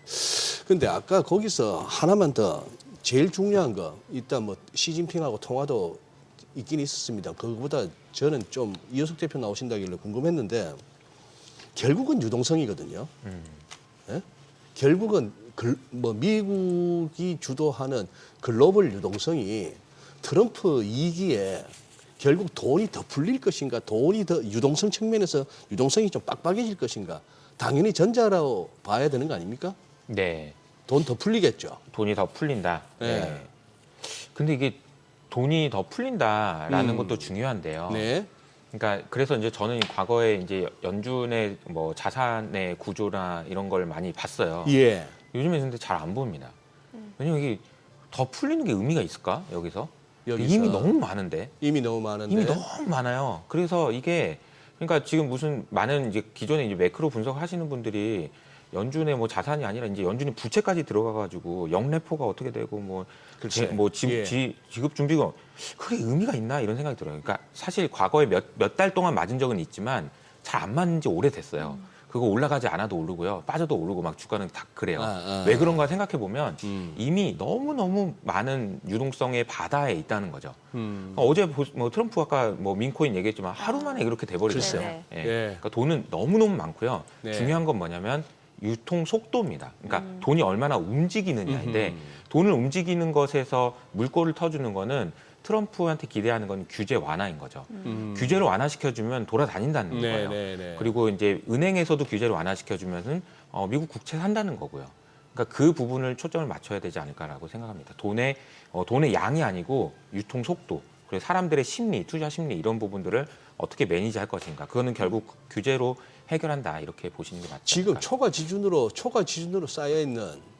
근데 아까 거기서 하나만 더 제일 중요한 거 일단 뭐 시진핑하고 통화도 있긴 있었습니다. 그거보다 저는 좀 이효석 대표 나오신다길래 궁금했는데 결국은 유동성이거든요. 예? 결국은 뭐 미국이 주도하는 글로벌 유동성이 트럼프 2기에 결국 돈이 더 풀릴 것인가, 돈이 더 유동성 측면에서 유동성이 좀 빡빡해질 것인가. 당연히 전자라고 봐야 되는 거 아닙니까? 네. 돈 더 풀리겠죠. 돈이 더 풀린다. 네. 네. 근데 이게 돈이 더 풀린다라는 것도 중요한데요. 네. 그러니까 그래서 이제 저는 과거에 이제 연준의 뭐 자산의 구조나 이런 걸 많이 봤어요. 예. 요즘에 근데 잘 안 보입니다. 왜냐면 이게 더 풀리는 게 의미가 있을까 여기서? 여기서. 이미 너무 많은데. 이미 너무 많은데. 이미 너무 많아요. 그래서 이게 그러니까 지금 무슨 많은 이제 기존에 이제 매크로 분석하시는 분들이 연준의 뭐 자산이 아니라 이제 연준이 부채까지 들어가가지고 영래포가 어떻게 되고 뭐 글쎄. 뭐 예. 지급 준비금 그게 의미가 있나 이런 생각이 들어요. 그러니까 사실 과거에 몇 달 동안 맞은 적은 있지만 잘 안 맞는 지 오래됐어요. 그거 올라가지 않아도 오르고요. 빠져도 오르고 막 주가는 다 그래요. 왜 그런가 생각해 보면 이미 너무너무 많은 유동성의 바다에 있다는 거죠. 어제 뭐 트럼프 아까 뭐 민코인 얘기했지만 하루 만에 이렇게 돼버렸어요. 네네. 예. 예. 그러니까 돈은 너무너무 많고요. 네. 중요한 건 뭐냐면 유통 속도입니다. 그러니까 돈이 얼마나 움직이느냐인데 돈을 움직이는 것에서 물꼬를 터주는 거는 트럼프한테 기대하는 건 규제 완화인 거죠. 규제를 완화시켜주면 돌아다닌다는 네, 거예요. 네, 네. 그리고 이제 은행에서도 규제를 완화시켜주면은 미국 국채 산다는 거고요. 그러니까 그 부분을 초점을 맞춰야 되지 않을까라고 생각합니다. 돈의 양이 아니고 유통 속도, 그리고 사람들의 심리, 투자 심리 이런 부분들을 어떻게 매니지할 것인가. 그거는 결국 규제로 해결한다 이렇게 보시는 게 맞죠. 지금 초과 지준으로 쌓여 있는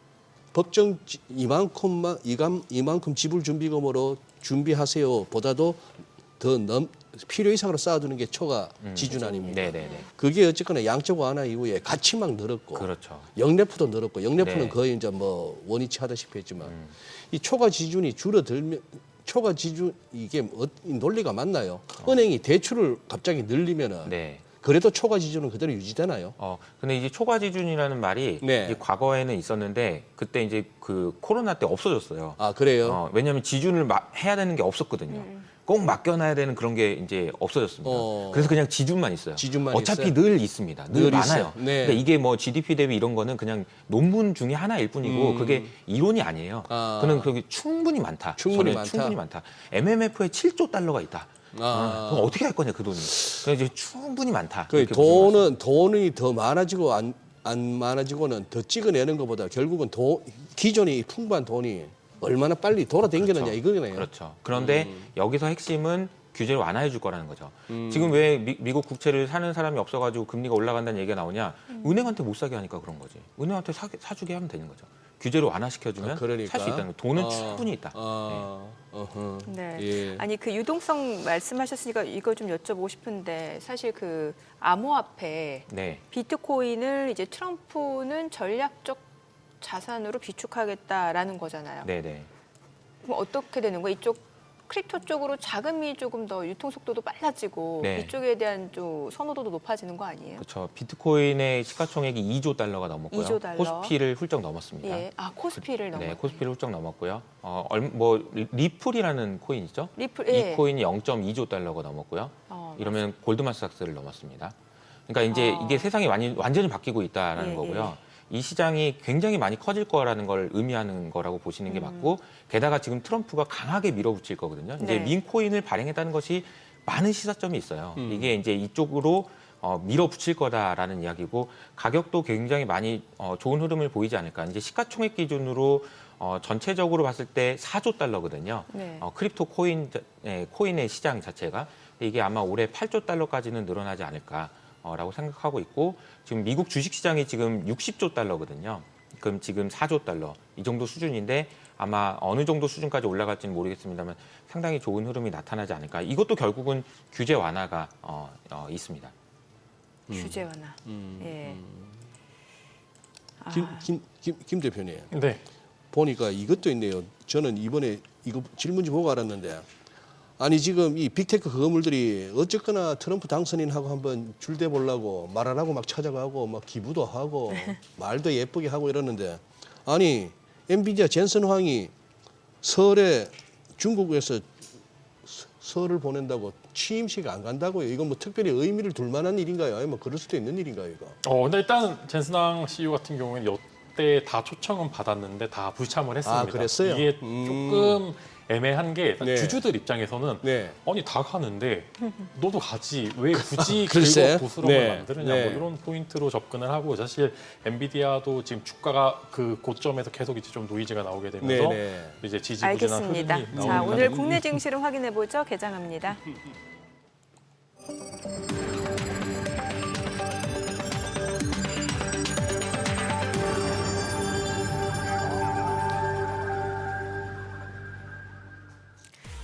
법정 이만큼 지불 준비금으로 준비하세요. 보다도 더 필요 이상으로 쌓아두는 게 초과 지준 아닙니까? 네네네. 그게 어쨌거나 양적 완화 이후에 같이 막 늘었고, 그렇죠. 영래포도 늘었고, 영래포는 네. 거의 이제 뭐 원위치 하다시피 했지만 이 초과 지준이 줄어들면 초과 지준 이게 논리가 맞나요? 은행이 대출을 갑자기 늘리면은 네. 그래도 초과 지준은 그대로 유지되나요? 근데 이제 초과 지준이라는 말이 네. 이제 과거에는 있었는데 그때 이제 그 코로나 때 없어졌어요. 아 그래요? 왜냐하면 지준을 해야 되는 게 없었거든요. 꼭 맡겨놔야 되는 그런 게 이제 없어졌습니다. 그래서 그냥 지준만 있어요. 지준만 어차피 있어요? 늘 있습니다. 늘 늘 많아요. 있어요. 네. 근데 이게 뭐 GDP 대비 이런 거는 그냥 논문 중에 하나일 뿐이고 그게 이론이 아니에요. 그는 그게 충분히 많다. 충분히 저는 많다. 충분히 많다. MMF에 7조 달러가 있다. 그럼 어떻게 할 거냐 그 돈이. 그래서 이제 충분히 많다. 그 이렇게 보시면 맞습니다. 돈이 더 많아지고 안 많아지고는 더 찍어내는 것보다 결국은 기존의 풍부한 돈이 얼마나 빨리 돌아다니느냐 그렇죠. 이거네요. 그렇죠. 그런데 여기서 핵심은 규제를 완화해 줄 거라는 거죠. 지금 왜 미국 국채를 사는 사람이 없어가지고 금리가 올라간다는 얘기가 나오냐? 은행한테 못 사게 하니까 그런 거지. 은행한테 사주게 하면 되는 거죠. 규제를 완화시켜주면 그러니까. 살 수 있다는 거예요. 돈은 충분히 있다. 네. 예. 아니 그 유동성 말씀하셨으니까 이거 좀 여쭤보고 싶은데 사실 그 암호화폐 네. 비트코인을 이제 트럼프는 전략적 자산으로 비축하겠다라는 거잖아요. 네네. 그럼 어떻게 되는 거예요? 이쪽 크립토 쪽으로 자금이 조금 더 유통 속도도 빨라지고 네. 이쪽에 대한 좀 선호도도 높아지는 거 아니에요? 그렇죠. 비트코인의 시가총액이 2조 달러가 넘었고요. 2조 달러. 코스피를 훌쩍 넘었습니다. 예. 아 코스피를 넘어. 네, 코스피를 훌쩍 넘었고요. 뭐 리플이라는 코인 있죠? 리플 이 예. 코인이 0.2조 달러가 넘었고요. 이러면 골드만삭스를 넘었습니다. 그러니까 이제 이게 세상이 완전히 바뀌고 있다라는 예, 거고요. 이 시장이 굉장히 많이 커질 거라는 걸 의미하는 거라고 보시는 게 맞고, 게다가 지금 트럼프가 강하게 밀어붙일 거거든요. 이제 네. 민코인을 발행했다는 것이 많은 시사점이 있어요. 이게 이제 이쪽으로 밀어붙일 거다라는 이야기고, 가격도 굉장히 많이 좋은 흐름을 보이지 않을까. 이제 시가총액 기준으로 전체적으로 봤을 때 4조 달러거든요. 네. 크립토 코인의 시장 자체가. 이게 아마 올해 8조 달러까지는 늘어나지 않을까라고 생각하고 있고, 지금 미국 주식시장이 지금 60조 달러거든요. 그럼 지금 4조 달러 이 정도 수준인데 아마 어느 정도 수준까지 올라갈지는 모르겠습니다만 상당히 좋은 흐름이 나타나지 않을까. 이것도 결국은 규제 완화가 있습니다. 규제 완화. 예. 김 대표님 네. 보니까 이것도 있네요. 저는 이번에 이거 질문지 보고 알았는데 아니 지금 이 빅테크 건물들이 어쨌거나 트럼프 당선인하고 한번 줄대 보려고 말 안 하고 막 찾아가고 막 기부도 하고 말도 예쁘게 하고 이러는데 아니 엔비디아 젠슨 황이 설에 중국에서 설을 보낸다고 취임식 안 간다고요? 이건 뭐 특별히 의미를 둘 만한 일인가요? 아니면 뭐 그럴 수도 있는 일인가요, 이거? 근데 일단 젠슨왕 CEO 같은 경우에는 이때 다 초청은 받았는데 다 불참을 했습니다. 아, 그랬어요? 이게 조금 애매한 게 네. 주주들 입장에서는 네. 아니 다 가는데 너도 가지 왜 굳이 글쎄. 긁어 부스럼을 네. 만드느냐 네. 뭐 이런 포인트로 접근을 하고 사실 엔비디아도 지금 주가가 그 고점에서 계속 이제 좀 노이즈가 나오게 되면서 네. 이제 지지부진한 알겠습니다. 흐름이 자, 나오는 오늘 국내 증시를 확인해 보죠. 개장합니다.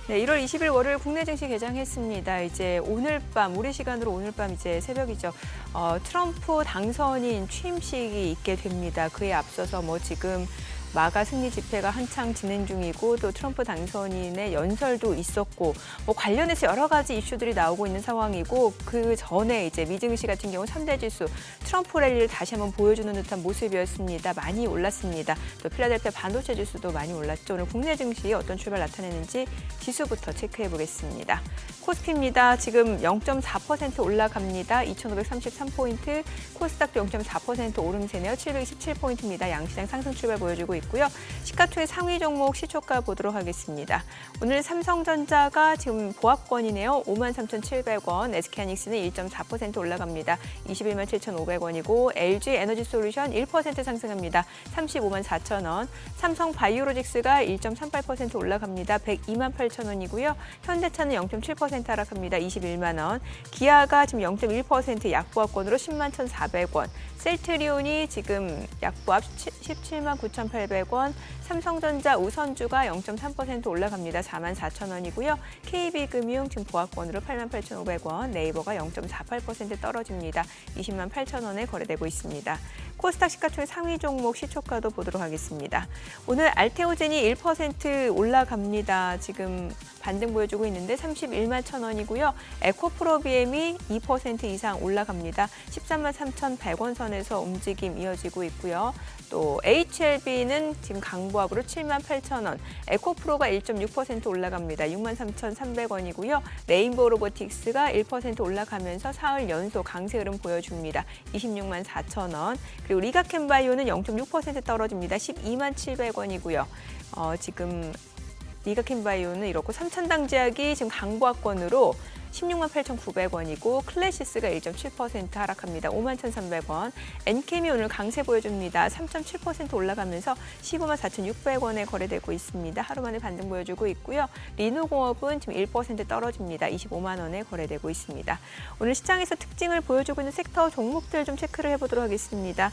네, 1월 20일 월요일 국내 증시 개장했습니다. 이제 오늘 밤, 우리 시간으로 오늘 밤 이제 새벽이죠. 트럼프 당선인 취임식이 있게 됩니다. 그에 앞서서 뭐 지금 마가 승리 집회가 한창 진행 중이고 또 트럼프 당선인의 연설도 있었고 뭐 관련해서 여러 가지 이슈들이 나오고 있는 상황이고 그 전에 이제 미증시 같은 경우 3대 지수 트럼프 랠리를 다시 한번 보여주는 듯한 모습이었습니다. 많이 올랐습니다. 또 필라델피아 반도체 지수도 많이 올랐죠. 오늘 국내 증시 어떤 출발 나타내는지 지수부터 체크해 보겠습니다. 코스피입니다. 지금 0.4% 올라갑니다. 2,533포인트, 코스닥도 0.4% 오름세네요. 727포인트입니다. 양시장 상승 출발 보여주고 있고요. 시가총액 상위 종목 시초가 보도록 하겠습니다. 오늘 삼성전자가 지금 보합권이네요. 53,700원, SK하이닉스는 1.4% 올라갑니다. 21만 7,500원이고 LG 에너지솔루션 1% 상승합니다. 35만 4,000원, 삼성바이오로직스가 1.38% 올라갑니다. 102만 8,000원이고요. 현대차는 0.7% 하락합니다. 21만 원. 기아가 지금 0.1% 약보합권으로 10만 1,400원. 셀트리온이 지금 약보합 17만 9,800원. 삼성전자 우선주가 0.3% 올라갑니다. 4만 4,000원이고요. KB금융 지금 보합권으로 8만 8,500원. 네이버가 0.48% 떨어집니다. 20만 8,000원에 거래되고 있습니다. 코스닥 시가총액 상위 종목 시초가도 보도록 하겠습니다. 오늘 알테오젠이 1% 올라갑니다. 지금 반등 보여주고 있는데 31만 1,000원이고요. 에코프로비엠이 2% 이상 올라갑니다. 13만 3,100원 선에서 움직임 이어지고 있고요. 또 HLB는 지금 강보합으로 7만 8,000원, 에코프로가 1.6% 올라갑니다. 6만 3,300원이고요. 레인보우 로보틱스가 1% 올라가면서 사흘 연속 강세 흐름 보여줍니다. 26만 4,000원. 그리고 리가켄바이오는 0.6% 떨어집니다. 12만 700원이고요. 지금 리가켄바이오는 이렇고 삼천당제약이 지금 강보합권으로 16만 8,900원이고 클래시스가 1.7% 하락합니다. 5만 1,300원. 엔캠이 오늘 강세 보여줍니다. 3.7% 올라가면서 15만 4,600원에 거래되고 있습니다. 하루 만에 반등 보여주고 있고요. 리노공업은 지금 1% 떨어집니다. 25만 원에 거래되고 있습니다. 오늘 시장에서 특징을 보여주고 있는 섹터 종목들 좀 체크를 해보도록 하겠습니다.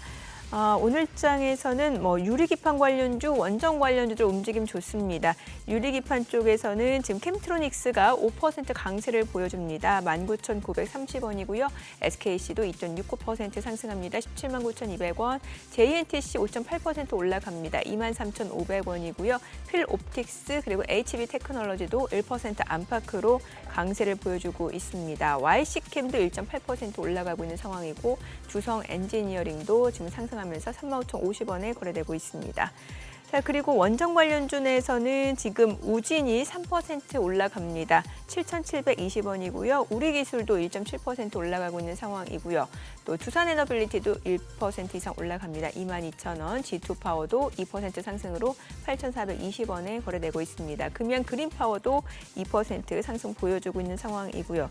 오늘 장에서는 뭐 유리기판 관련주, 원전 관련주들 움직임 좋습니다. 유리기판 쪽에서는 지금 캠트로닉스가 5% 강세를 보여줍니다. 19,930원이고요. SKC도 2.69% 상승합니다. 17만 9,200원. JNTC 5.8% 올라갑니다. 23,500원이고요. 필옵틱스 그리고 HB테크놀로지도 1% 안팎으로 강세를 보여주고 있습니다. YC캠도 1.8% 올라가고 있는 상황이고 주성 엔지니어링도 지금 상승하면서 35,050원에 거래되고 있습니다. 자, 그리고 원전 관련주 내에서는 지금 우진이 3% 올라갑니다. 7,720원이고요. 우리기술도 1.7% 올라가고 있는 상황이고요. 또 두산에너빌리티도 1% 이상 올라갑니다. 22,000원. G2파워도 2% 상승으로 8,420원에 거래되고 있습니다. 금양 그린파워도 2% 상승 보여주고 있는 상황이고요.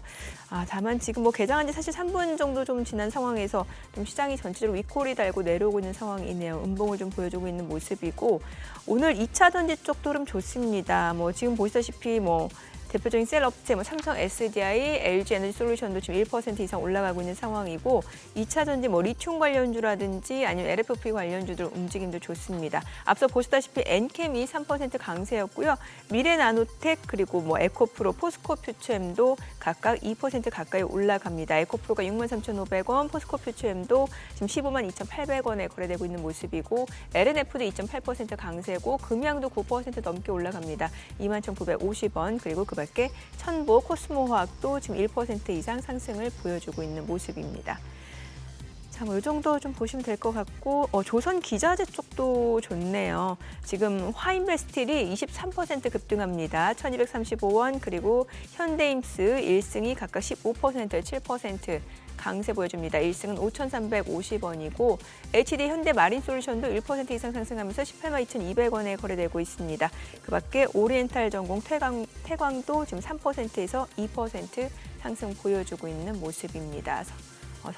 다만 지금 뭐 개장한 지 사실 3분 정도 좀 지난 상황에서 좀 시장이 전체적으로 윗골이 달고 내려오고 있는 상황이네요. 음봉을 좀 보여주고 있는 모습이고 오늘 2차 전지 쪽도 흐름 좋습니다. 뭐 지금 보시다시피 뭐 대표적인 셀업체 삼성 SDI, LG 에너지솔루션도 지금 1% 이상 올라가고 있는 상황이고 2차 전지 리튬 관련주라든지 아니면 LFP 관련주들 움직임도 좋습니다. 앞서 보시다시피 엔캠이 3% 강세였고요. 미래나노텍 그리고 에코프로, 포스코퓨처엠도 각각 2% 가까이 올라갑니다. 에코프로가 63,500원, 포스코퓨처엠도 지금 15만 2,800원에 거래되고 있는 모습이고 LNF도 2.8% 강세고 금양도 9% 넘게 올라갑니다. 21,950원 그리고 그 가깝게 천보, 코스모화학도 지금 1% 이상 상승을 보여주고 있는 모습입니다. 자, 뭐 이 정도 좀 보시면 될 것 같고 조선 기자재 쪽도 좋네요. 지금 화인베스틸이 23% 급등합니다. 1235원 그리고 현대임스 1승이 각각 15%, 7% 강세 보여줍니다. 1승은 5,350원이고 HD 현대마린솔루션도 1% 이상 상승하면서 182,200원에 거래되고 있습니다. 그밖에 오리엔탈 전공 태광도 지금 3%에서 2% 상승 보여주고 있는 모습입니다.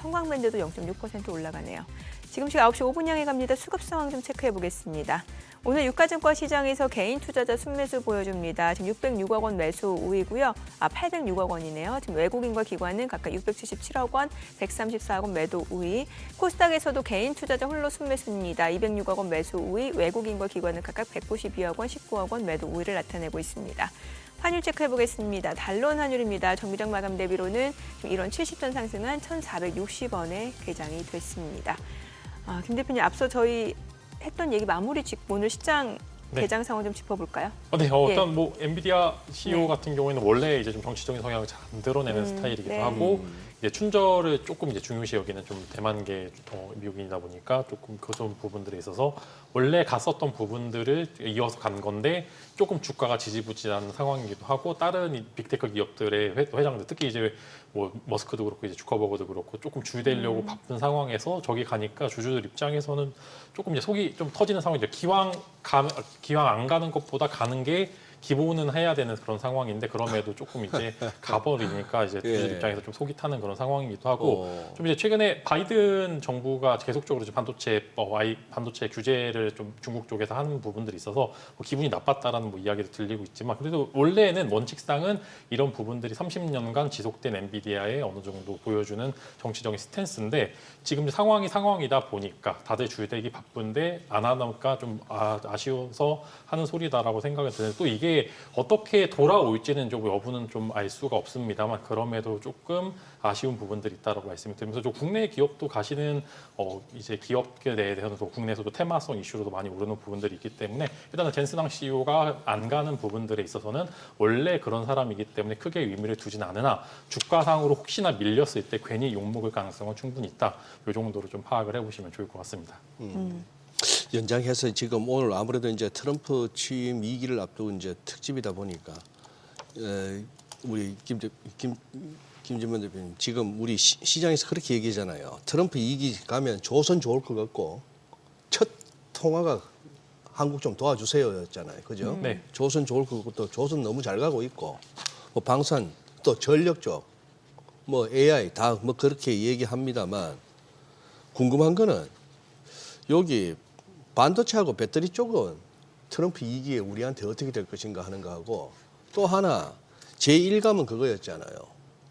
성광밴드도 0.6% 올라가네요. 지금 시각 9시 5분 향해 갑니다. 수급 상황 좀 체크해 보겠습니다. 오늘 유가증권 시장에서 개인 투자자 순매수 보여줍니다. 지금 606억 원 매수 우위고요. 806억 원이네요. 지금 외국인과 기관은 각각 677억 원, 134억 원 매도 우위. 코스닥에서도 개인 투자자 홀로 순매수입니다. 206억 원 매수 우위, 외국인과 기관은 각각 192억 원, 19억 원 매도 우위를 나타내고 있습니다. 환율 체크해 보겠습니다. 달러 환율입니다. 정비적 마감 대비로는 1원 70전 상승한 1,460원에 개장이 됐습니다. 김 대표님, 앞서 저희 했던 얘기 마무리 짓고 오늘 시장 네. 개장 상황 좀 짚어볼까요? 네, 예. 일단 뭐 엔비디아 CEO 네. 같은 경우에는 원래 이제 좀 정치적인 성향을 잘 안 드러내는 스타일이기도 네. 하고 이제 춘절을 조금 이제 중요시 여기는 좀 대만계 미국인이다 보니까 조금 그런 부분들에 있어서 원래 갔었던 부분들을 이어서 간 건데 조금 주가가 지지부진한 상황이기도 하고 다른 이 빅테크 기업들의 회장들 특히 이제 뭐 머스크도 그렇고 이제 주커버거도 그렇고 조금 주되려고 바쁜 상황에서 저기 가니까 주주들 입장에서는 조금 이제 속이 좀 터지는 상황이죠. 기왕 안 가는 것보다 가는 게 기본은 해야 되는 그런 상황인데 그럼에도 조금 이제 가버리니까 이제 주주들 예. 입장에서 좀 속이 타는 그런 상황이기도 하고 좀 이제 최근에 바이든 정부가 계속적으로 이제 반도체 규제를 좀 중국 쪽에서 하는 부분들이 있어서 뭐 기분이 나빴다라는 뭐 이야기도 들리고 있지만 그래도 원래는 원칙상은 이런 부분들이 30년간 지속된 엔비디아의 어느 정도 보여주는 정치적인 스탠스인데 지금 상황이다 보니까 다들 주되기 바쁜데 안 하니까 좀 아쉬워서 하는 소리다라고 생각이 드는데 또 이게 어떻게 돌아올지는 좀 여부는 좀 알 수가 없습니다만 그럼에도 조금 아쉬운 부분들이 있다라고 말씀을 드리면서 좀 국내 기업도 가시는 이제 기업에 대해서는 또 국내에서도 테마성 이슈로도 많이 오르는 부분들이 있기 때문에 일단은 젠스당 CEO가 안 가는 부분들에 있어서는 원래 그런 사람이기 때문에 크게 의미를 두진 않으나 주가상으로 혹시나 밀렸을 때 괜히 욕먹을 가능성은 충분히 있다. 이 정도로 좀 파악을 해보시면 좋을 것 같습니다. 연장해서 지금 오늘 아무래도 이제 트럼프 취임 2기를 앞두고 이제 특집이다 보니까 우리 김진만 대표님 지금 우리 시장에서 그렇게 얘기하잖아요. 트럼프 2기 가면 조선 좋을 것 같고 첫 통화가 한국 좀 도와주세요였잖아요. 그죠? 네. 조선 좋을 것 같고 또 조선 너무 잘 가고 있고 뭐 방산 또 전력 쪽 뭐 AI 다 뭐 그렇게 얘기합니다만 궁금한 거는 여기 반도체하고 배터리 쪽은 트럼프 2기에 우리한테 어떻게 될 것인가 하는 거하고 또 하나 제1감은 그거였잖아요.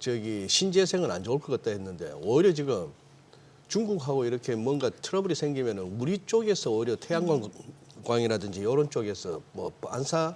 저기 신재생은 안 좋을 것 같다 했는데 오히려 지금 중국하고 이렇게 뭔가 트러블이 생기면 우리 쪽에서 오히려 태양광이라든지 이런 쪽에서 뭐 반사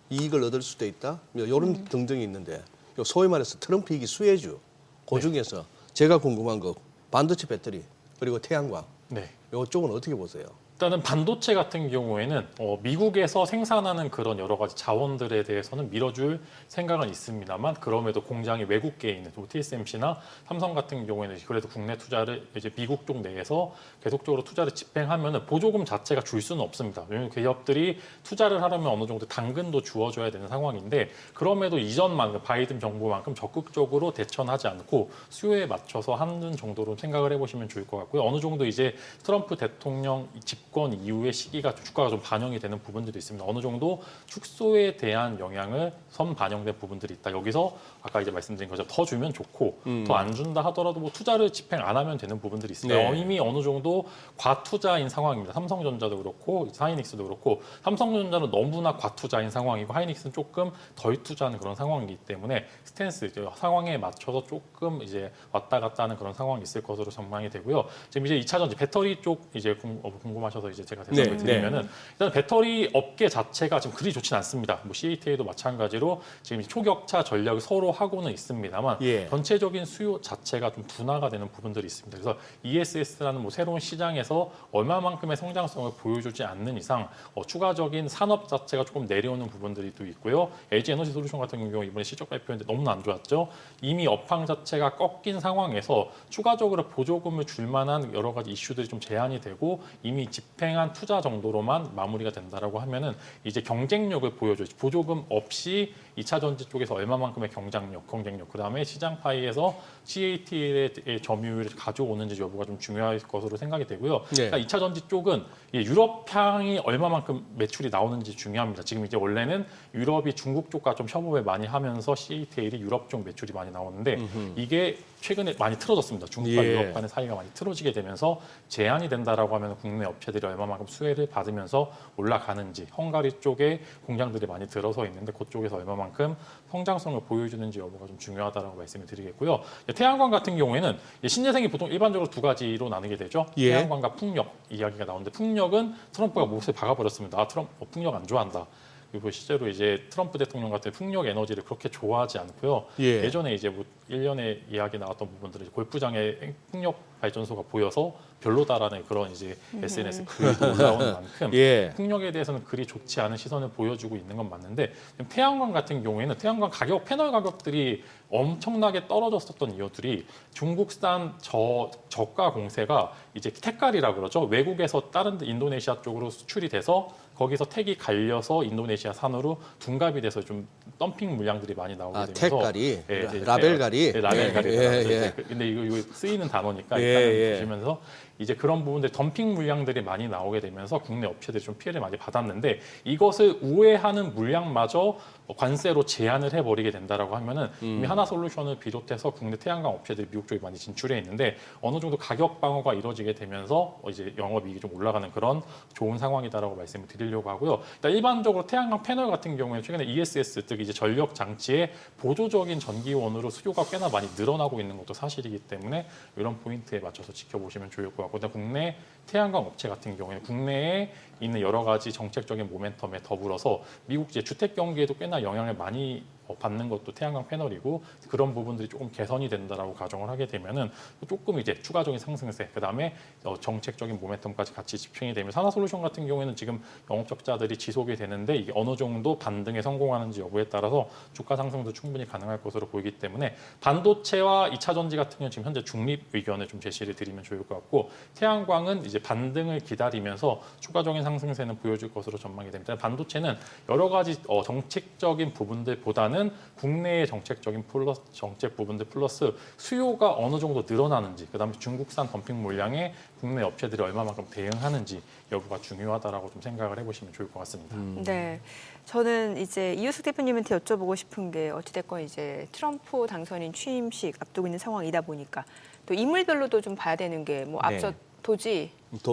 이익을 얻을 수도 있다. 이런 등등이 있는데 소위 말해서 트럼프 2기 수혜주 그 중에서 제가 궁금한 거 반도체 배터리 그리고 태양광 네. 이쪽은 어떻게 보세요? 일단은 반도체 같은 경우에는 미국에서 생산하는 그런 여러 가지 자원들에 대해서는 밀어줄 생각은 있습니다만 그럼에도 공장이 외국계에 있는 TSMC나 삼성 같은 경우에는 그래도 국내 투자를 이제 미국 쪽 내에서 계속적으로 투자를 집행하면은 보조금 자체가 줄 수는 없습니다. 왜냐하면 기업들이 투자를 하려면 어느 정도 당근도 주어줘야 되는 상황인데 그럼에도 이전만큼 바이든 정부만큼 적극적으로 대처하지 않고 수요에 맞춰서 하는 정도로 생각을 해보시면 좋을 것 같고요. 어느 정도 이제 트럼프 대통령 집권 이후의 시기가 주가가 좀 반영이 되는 부분들이 있습니다. 어느 정도 축소에 대한 영향을 반영된 부분들이 있다. 여기서 아까 이제 말씀드린 것처럼 더 주면 좋고 더 안 준다 하더라도 뭐 투자를 집행 안 하면 되는 부분들이 있습니다. 네. 이미 어느 정도 과투자인 상황입니다. 삼성전자도 그렇고 하이닉스도 그렇고 삼성전자는 너무나 과투자인 상황이고 하이닉스는 조금 덜 투자하는 그런 상황이기 때문에 스탠스 상황에 맞춰서 조금 이제 왔다 갔다 하는 그런 상황이 있을 것으로 전망이 되고요. 지금 이제 2차 전지 배터리 쪽 이제 궁금하셔서 이어서 이제 제가 대답을 드리면은 일단 배터리 업계 자체가 지금 그리 좋진 않습니다. 뭐 CATL도 마찬가지로 지금 초격차 전략을 서로 하고는 있습니다만 전체적인 수요 자체가 좀 둔화가 되는 부분들이 있습니다. 그래서 ESS라는 뭐 새로운 시장에서 얼마만큼의 성장성을 보여주지 않는 이상 추가적인 산업 자체가 조금 내려오는 부분들이 또 있고요. LG 에너지 솔루션 같은 경우 이번에 실적 발표했는데 너무나 안 좋았죠. 이미 업황 자체가 꺾인 상황에서 추가적으로 보조금을 줄 만한 여러 가지 이슈들이 좀 제한이 되고 이미 집행한 투자 정도로만 마무리가 된다라고 하면은 이제 경쟁력을 보여줘야지. 보조금 없이 2차 전지 쪽에서 얼마만큼의 경쟁력, 그다음에 시장 파이에서 CATL의 점유율을 가져오는지 여부가 좀 중요할 것으로 생각이 되고요. 그러니까 2차 전지 쪽은 유럽향이 얼마만큼 매출이 나오는지 중요합니다. 지금 이제 원래는 유럽이 중국 쪽과 좀 협업을 많이 하면서 CATL이 유럽 쪽 매출이 많이 나오는데 이게 최근에 많이 틀어졌습니다. 중국과 유럽 간의 사이가 많이 틀어지게 되면서 제한이 된다라고 하면 국내 업체들이 얼마만큼 수혜를 받으면서 올라가는지 헝가리 쪽에 공장들이 많이 들어서 있는데 그쪽에서 얼마만큼 성장성을 보여주는지 여부가 좀 중요하다라고 말씀을 드리겠고요. 태양광 같은 경우에는 신재생이 보통 일반적으로 두 가지로 나누게 되죠. 태양광과 풍력 이야기가 나오는데 풍력은 트럼프가 못을 박아버렸습니다. 트럼프 풍력 안 좋아한다. 그리고 실제로 이제 트럼프 대통령 같은 풍력 에너지를 그렇게 좋아하지 않고요. 예전에 이제 뭐 1년에 이야기 나왔던 부분들은 골프장에 풍력 발전소가 보여서 별로다라는 그런 이제 SNS 글도 올라오는 만큼 풍력에 대해서는 그리 좋지 않은 시선을 보여주고 있는 건 맞는데 태양광 같은 경우에는 태양광 가격 패널 가격들이 엄청나게 떨어졌었던 이유들이 중국산 저가 공세가 이제 택갈이라고 그러죠. 외국에서 다른 인도네시아 쪽으로 수출이 돼서 거기서 택이 갈려서 인도네시아 산으로 둔갑이 돼서 좀 덤핑 물량들이 많이 나오게 되면서 택갈이 라벨갈이 라벨갈이 근데 이거 쓰이는 단어니까 일단 보시면서 이제 그런 부분들 덤핑 물량들이 많이 나오게 되면서 국내 업체들이 좀 피해를 많이 받았는데 이것을 우회하는 물량마저 관세로 제한을 해버리게 된다라고 하면은 이미 하나솔루션을 비롯해서 국내 태양광 업체들이 미국 쪽에 많이 진출해 있는데 어느 정도 가격 방어가 이루어지게 되면서 이제 영업이익이 좀 올라가는 그런 좋은 상황이다라고 말씀을 드리려고 하고요. 일반적으로 태양광 패널 같은 경우에 최근에 ESS 즉 이제 전력 장치의 보조적인 전기원으로 수요가 꽤나 많이 늘어나고 있는 것도 사실이기 때문에 이런 포인트에 맞춰서 지켜보시면 좋을 것 같고, 국내 태양광 업체 같은 경우에 국내에 있는 여러 가지 정책적인 모멘텀에 더불어서 미국 이제 주택 경기에도 꽤나 영향을 많이 받는 것도 태양광 패널이고 그런 부분들이 조금 개선이 된다라고 가정을 하게 되면은 조금 이제 추가적인 상승세 그다음에 정책적인 모멘텀까지 같이 집중이 되면서 하나솔루션 같은 경우에는 지금 영업 적자들이 지속이 되는데 이게 어느 정도 반등에 성공하는지 여부에 따라서 주가 상승도 충분히 가능할 것으로 보이기 때문에 반도체와 2차 전지 같은 경우는 지금 현재 중립 의견을 좀 제시를 드리면 좋을 것 같고 태양광은 이제 반등을 기다리면서 추가적인 상승세는 보여줄 것으로 전망이 됩니다. 반도체는 여러 가지 정책적인 부분들보다는 국내의 정책적인 정책 부분들 플러스 수요가 어느 정도 늘어나는지 그다음에 중국산 덤핑 물량에 국내 업체들이 얼마만큼 대응하는지 여부가 중요하다라고 좀 생각을 해보시면 좋을 것 같습니다. 네, 저는 이제 이유숙 대표님한테 여쭤보고 싶은 게 어찌됐건 이제 트럼프 당선인 취임식 앞두고 있는 상황이다 보니까 또 인물별로도 좀 봐야 되는 게 뭐 앞서 도지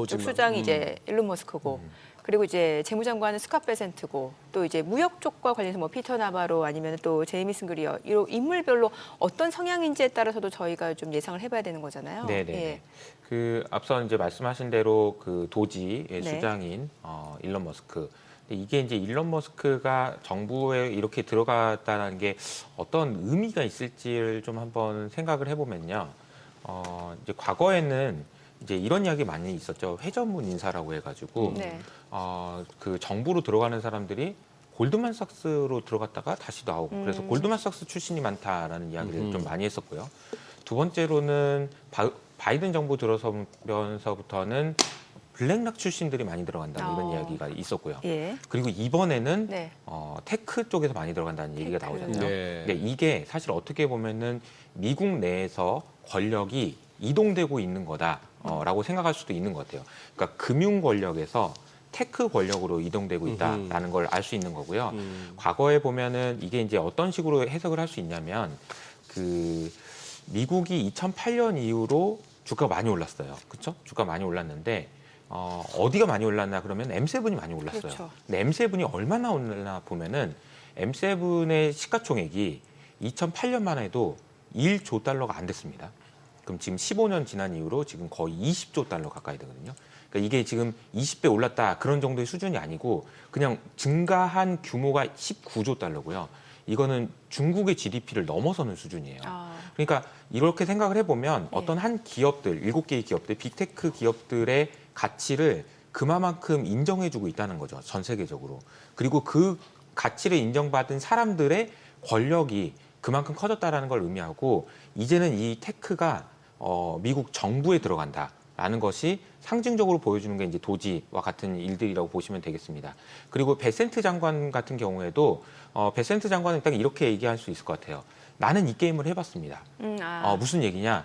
수장이 이제 일론 머스크고 그리고 이제 재무장관은 스캇 베센트고 또 이제 무역 쪽과 관련해서 뭐 피터 나바로 아니면 또 제이미슨 그리어 이런 인물별로 어떤 성향인지에 따라서도 저희가 좀 예상을 해봐야 되는 거잖아요. 네네. 그 앞서 이제 말씀하신 대로 그 도지의 수장인 일론 머스크. 이게 이제 일론 머스크가 정부에 이렇게 들어갔다는 게 어떤 의미가 있을지를 좀 한번 생각을 해보면요. 이제 과거에는 이제 이런 이야기 많이 있었죠. 회전문 인사라고 해가지고 그 정부로 들어가는 사람들이 골드만삭스로 들어갔다가 다시 나오고 그래서 골드만삭스 출신이 많다라는 이야기를 좀 많이 했었고요. 두 번째로는 바이든 정부 들어서면서부터는 블랙락 출신들이 많이 들어간다는 이런 이야기가 있었고요. 그리고 이번에는 테크 쪽에서 많이 들어간다는 얘기가 나오잖아요. 근데 이게 사실 어떻게 보면은 미국 내에서 권력이 이동되고 있는 거다라고 생각할 수도 있는 것 같아요. 그러니까 금융 권력에서 테크 권력으로 이동되고 있다라는 걸 알 수 있는 거고요. 과거에 보면은 이게 이제 어떤 식으로 해석을 할 수 있냐면 그 미국이 2008년 이후로 주가가 많이 올랐어요. 그렇죠? 주가 많이 올랐는데 어디가 많이 올랐나 그러면 M7이 많이 올랐어요. 그렇죠. 근데 M7이 얼마나 올랐나 보면은 M7의 시가총액이 2008년만 해도 1조 달러가 안 됐습니다. 그럼 지금 15년 지난 이후로 지금 거의 20조 달러 가까이 되거든요. 그러니까 이게 지금 20배 올랐다 그런 정도의 수준이 아니고 그냥 증가한 규모가 19조 달러고요. 이거는 중국의 GDP를 넘어서는 수준이에요. 그러니까 이렇게 생각을 해보면 어떤 한 기업들, 7개의 기업들, 빅테크 기업들의 가치를 그만큼 인정해주고 있다는 거죠. 전 세계적으로. 그리고 그 가치를 인정받은 사람들의 권력이 그만큼 커졌다라는 걸 의미하고 이제는 이 테크가 미국 정부에 들어간다라는 것이 상징적으로 보여주는 게 이제 도지와 같은 일들이라고 보시면 되겠습니다. 그리고 베센트 장관 같은 경우에도 베센트 장관은 딱 이렇게 얘기할 수 있을 것 같아요. 나는 이 게임을 해봤습니다. 무슨 얘기냐?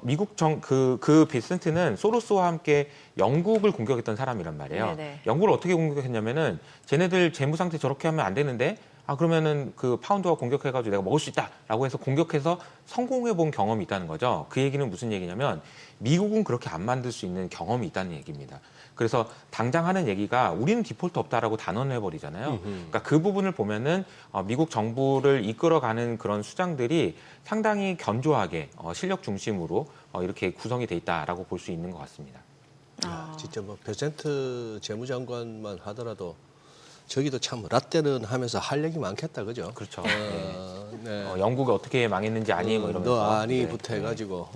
미국 그 베센트는 소로스와 함께 영국을 공격했던 사람이란 말이에요. 네네. 영국을 어떻게 공격했냐면은 쟤네들 재무 상태 저렇게 하면 안 되는데 그러면은 그 파운드가 공격해가지고 내가 먹을 수 있다라고 해서 공격해서 성공해본 경험이 있다는 거죠. 그 얘기는 무슨 얘기냐면 미국은 그렇게 안 만들 수 있는 경험이 있다는 얘기입니다. 그래서 당장 하는 얘기가 우리는 디폴트 없다라고 단언해버리잖아요. 그러니까 그 부분을 보면은 미국 정부를 이끌어가는 그런 수장들이 상당히 견조하게 실력 중심으로 이렇게 구성이 돼 있다라고 볼 수 있는 것 같습니다. 진짜 뭐 베센트 재무장관만 하더라도 저기도 참 라떼는 하면서 할 얘기 많겠다, 그죠? 그렇죠. 네. 영국이 어떻게 망했는지 아니 뭐 이러면서. 너 아니부터 해가지고.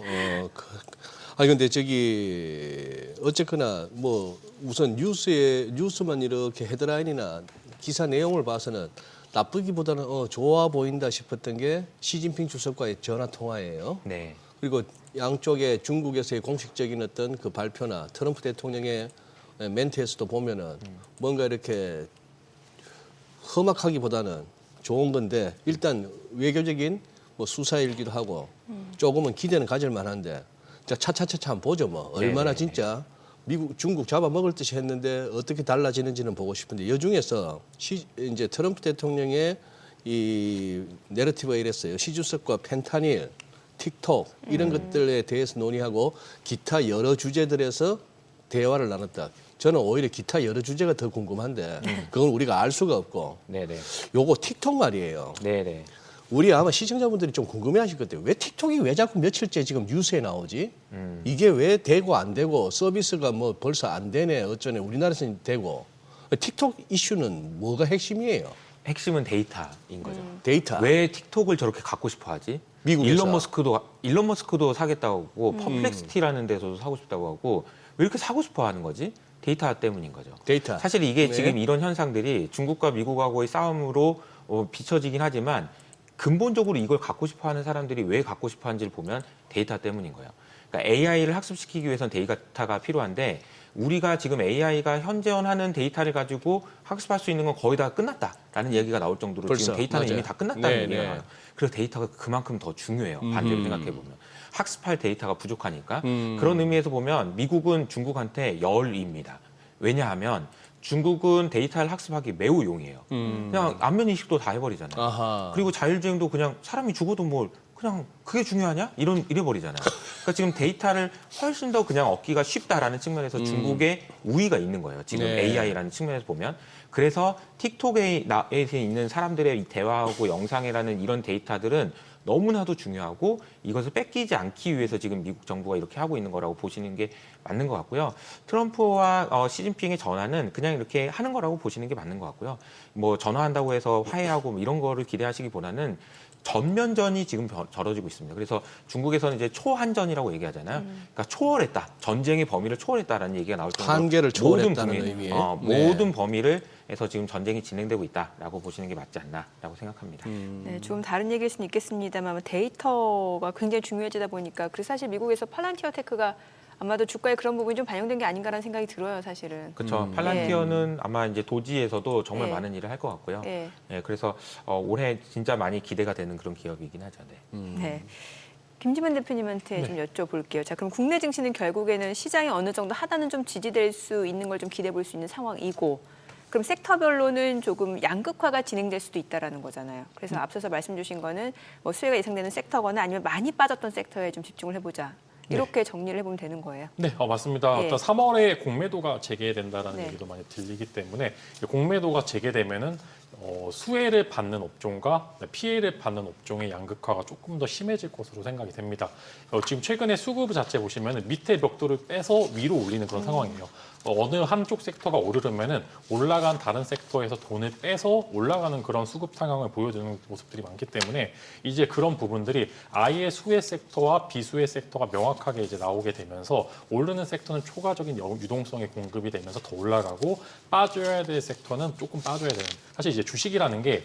아니 근데 저기 어쨌거나 뭐 우선 뉴스만 이렇게 헤드라인이나 기사 내용을 봐서는 나쁘기보다는 좋아 보인다 싶었던 게 시진핑 주석과의 전화 통화예요. 네. 그리고 양쪽의 중국에서의 공식적인 어떤 그 발표나 트럼프 대통령의 멘트에서도 보면은 뭔가 이렇게 험악하기보다는 좋은 건데 일단 외교적인 뭐 수사일기도 하고 조금은 기대는 가질 만한데 자 차차차차 한번 보죠 뭐 얼마나 진짜 중국 잡아먹을 듯이 했는데 어떻게 달라지는지는 보고 싶은데 여중에서 이제 트럼프 대통령의 이 내러티브가 이랬어요. 시주석과 펜타닐, 틱톡 이런 것들에 대해서 논의하고 기타 여러 주제들에서 대화를 나눴다. 저는 오히려 기타 여러 주제가 더 궁금한데 그건 우리가 알 수가 없고 네네. 요거 틱톡 말이에요. 네네. 우리 아마 시청자분들이 좀 궁금해하실 것 같아요. 왜 틱톡이 왜 자꾸 며칠째 지금 뉴스에 나오지? 이게 왜 되고 안 되고 서비스가 뭐 벌써 안 되네 어쩌네 우리나라에서는 되고 틱톡 이슈는 뭐가 핵심이에요? 핵심은 데이터인 거죠. 데이터. 왜 틱톡을 저렇게 갖고 싶어 하지? 미국에서. 일론 머스크도 사겠다고 하고 퍼플렉시티라는 데서도 사고 싶다고 하고 왜 이렇게 사고 싶어 하는 거지? 데이터 때문인 거죠. 데이터. 사실 이게 네. 지금 이런 현상들이 중국과 미국하고의 싸움으로 비춰지긴 하지만 근본적으로 이걸 갖고 싶어 하는 사람들이 왜 갖고 싶어 하는지를 보면 데이터 때문인 거예요. 그러니까 AI를 학습시키기 위해서는 데이터가 필요한데 우리가 지금 AI가 현재원하는 데이터를 가지고 학습할 수 있는 건 거의 다 끝났다라는 얘기가 나올 정도로 벌써, 지금 데이터는 맞아요. 이미 다 끝났다는 네, 얘기가 네. 나와요. 그래서 데이터가 그만큼 더 중요해요. 반대로 생각해보면. 학습할 데이터가 부족하니까. 그런 의미에서 보면 미국은 중국한테 열입니다. 왜냐하면 중국은 데이터를 학습하기 매우 용이해요. 그냥 안면 인식도 다 해버리잖아요. 아하. 그리고 자율주행도 그냥 사람이 죽어도 뭐 그냥 그게 중요하냐? 이래버리잖아요. 그러니까 지금 데이터를 훨씬 더 그냥 얻기가 쉽다라는 측면에서 중국의 우위가 있는 거예요. 지금 네. AI라는 측면에서 보면. 그래서 틱톡에 있는 사람들의 이 대화하고 영상이라는 이런 데이터들은 너무나도 중요하고 이것을 뺏기지 않기 위해서 지금 미국 정부가 이렇게 하고 있는 거라고 보시는 게 맞는 것 같고요. 트럼프와 시진핑의 전화는 그냥 이렇게 하는 거라고 보시는 게 맞는 것 같고요. 뭐 전화한다고 해서 화해하고 뭐 이런 거를 기대하시기보다는 전면전이 지금 벌어지고 있습니다. 그래서 중국에서는 이제 초한전이라고 얘기하잖아요. 그러니까 초월했다. 전쟁의 범위를 초월했다라는 얘기가 나올 정도로 한계를 초월했다는 모든 의미의. 모든 범위를 해서 지금 전쟁이 진행되고 있다라고 보시는 게 맞지 않나라고 생각합니다. 네, 좀 다른 얘기일 수는 있겠습니다만 데이터가 굉장히 중요해지다 보니까 그래서 사실 미국에서 팔란티어 테크가 아마도 주가에 그런 부분이 좀 반영된 게 아닌가라는 생각이 들어요, 사실은. 그렇죠. 팔란티어는 아마 이제 도지에서도 정말 네. 많은 일을 할 것 같고요. 네. 예, 그래서 올해 진짜 많이 기대가 되는 그런 기업이긴 하죠. 네. 네. 김지만 대표님한테 좀 여쭤볼게요. 자, 그럼 국내 증시는 결국에는 시장이 어느 정도 하단은 좀 지지될 수 있는 걸 좀 기대해 볼 수 있는 상황이고, 그럼 섹터별로는 조금 양극화가 진행될 수도 있다라는 거잖아요. 그래서 앞서서 말씀 주신 거는 뭐 수혜가 예상되는 섹터거나 아니면 많이 빠졌던 섹터에 좀 집중을 해보자. 이렇게 정리를 해보면 되는 거예요. 네, 맞습니다. 예. 어떤 3월에 공매도가 재개된다라는 네. 얘기도 많이 들리기 때문에 공매도가 재개되면은 수혜를 받는 업종과 피해를 받는 업종의 양극화가 조금 더 심해질 것으로 생각이 됩니다. 지금 최근에 수급 자체 보시면 밑에 벽돌을 빼서 위로 올리는 그런 상황이에요. 어느 한쪽 섹터가 오르려면은 올라간 다른 섹터에서 돈을 빼서 올라가는 그런 수급 상황을 보여주는 모습들이 많기 때문에 이제 그런 부분들이 아예 수혜 섹터와 비수혜 섹터가 명확하게 이제 나오게 되면서 오르는 섹터는 초과적인 유동성의 공급이 되면서 더 올라가고 빠져야 될 섹터는 조금 빠져야 되는. 사실 이제 주식이라는 게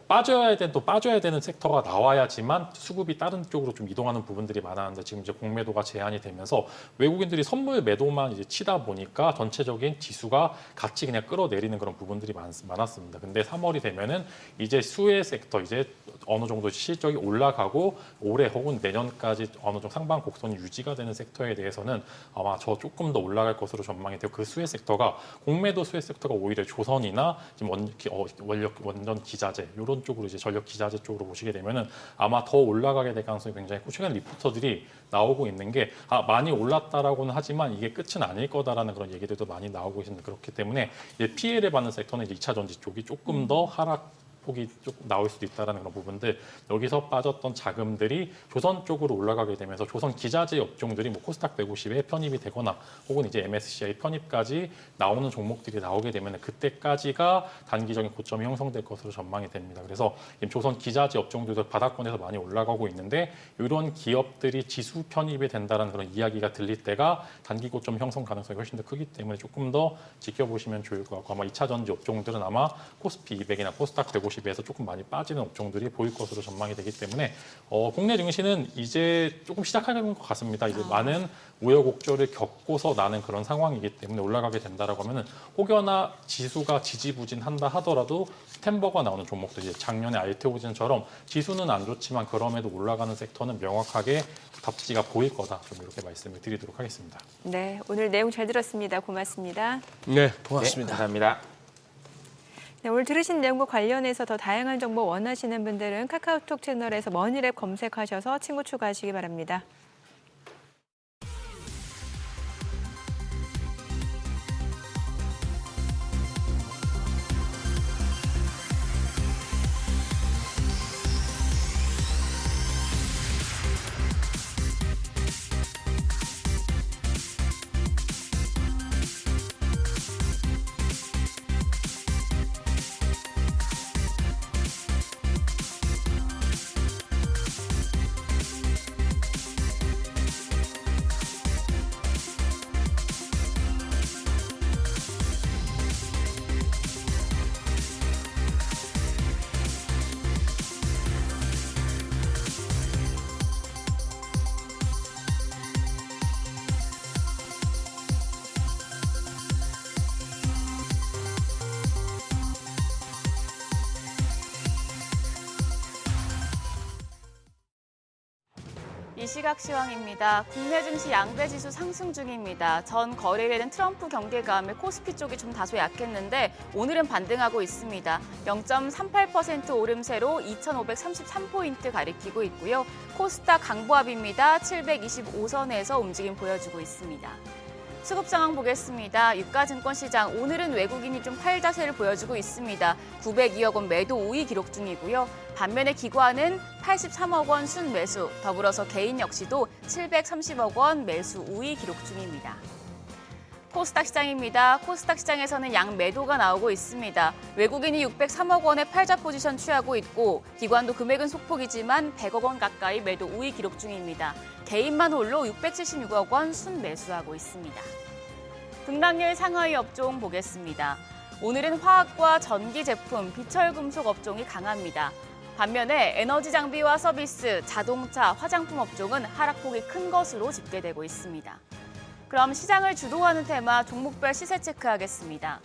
빠져야 되는 섹터가 나와야지만 수급이 다른 쪽으로 좀 이동하는 부분들이 많았는데 지금 이제 공매도가 제한이 되면서 외국인들이 선물 매도만 이제 치다 보니까 전체적인 지수가 같이 그냥 끌어내리는 그런 부분들이 많았습니다. 근데 3월이 되면은 이제 수혜 섹터 이제 어느 정도 실적이 올라가고 올해 혹은 내년까지 어느 정도 상방 곡선이 유지가 되는 섹터에 대해서는 아마 조금 더 올라갈 것으로 전망이 되고 그 수혜 섹터가 공매도 수혜 섹터가 오히려 조선이나 지금 원전 기자재 이런 쪽으로 이제 전력 기자재 쪽으로 보시게 되면은 아마 더 올라가게 될 가능성이 굉장히 크고 최근 리포터들이 나오고 있는 게 많이 올랐다라고는 하지만 이게 끝은 아닐 거다라는 그런 얘기들도 많이 나오고 있습니다. 그렇기 때문에 이제 피해를 받는 섹터는 이제 2차 전지 쪽이 조금 더 폭이 조금 나올 수도 있다는 그런 부분들 여기서 빠졌던 자금들이 조선 쪽으로 올라가게 되면서 조선 기자재 업종들이 뭐 코스닥 150에 편입이 되거나 혹은 이제 MSCI 편입까지 나오는 종목들이 나오게 되면 그때까지가 단기적인 고점이 형성될 것으로 전망이 됩니다. 그래서 조선 기자재 업종들도 바닥권에서 많이 올라가고 있는데 이런 기업들이 지수 편입이 된다는 그런 이야기가 들릴 때가 단기 고점 형성 가능성이 훨씬 더 크기 때문에 조금 더 지켜보시면 좋을 것 같고 아마 2차 전지 업종들은 아마 코스피 200이나 코스닥 150 비해서 조금 많이 빠지는 업종들이 보일 것으로 전망이 되기 때문에 국내 증시는 이제 조금 시작하는 것 같습니다. 이제 많은 우여곡절을 겪고서 나는 그런 상황이기 때문에 올라가게 된다라고 하면은 혹여나 지수가 지지부진한다 하더라도 스탠버가 나오는 종목들 이제 작년에 알테오진처럼 지수는 안 좋지만 그럼에도 올라가는 섹터는 명확하게 답지가 보일 거다. 좀 이렇게 말씀을 드리도록 하겠습니다. 네, 오늘 내용 잘 들었습니다. 고맙습니다. 네, 고맙습니다. 네, 감사합니다. 네, 오늘 들으신 내용과 관련해서 더 다양한 정보 원하시는 분들은 카카오톡 채널에서 머니랩 검색하셔서 친구 추가하시기 바랍니다. 이 시각 시황입니다. 국내 증시 양대 지수 상승 중입니다. 전 거래일에는 트럼프 경계감에 코스피 쪽이 좀 다소 약했는데 오늘은 반등하고 있습니다. 0.38% 오름세로 2,533포인트 가리키고 있고요. 코스닥 강보합입니다. 725선에서 움직임 보여주고 있습니다. 수급 상황 보겠습니다. 유가증권 시장 오늘은 외국인이 좀 팔자세를 보여주고 있습니다. 902억 원 매도 우위 기록 중이고요. 반면에 기관은 83억 원 순매수, 더불어서 개인 역시도 730억 원 매수 우위 기록 중입니다. 코스닥 시장입니다. 코스닥 시장에서는 양 매도가 나오고 있습니다. 외국인이 603억 원의 팔자 포지션 취하고 있고 기관도 금액은 소폭이지만 100억 원 가까이 매도 우위 기록 중입니다. 개인만 홀로 676억 원 순매수하고 있습니다. 등락률 상하위 업종 보겠습니다. 오늘은 화학과 전기 제품, 비철금속 업종이 강합니다. 반면에 에너지 장비와 서비스, 자동차, 화장품 업종은 하락폭이 큰 것으로 집계되고 있습니다. 그럼 시장을 주도하는 테마 종목별 시세 체크하겠습니다.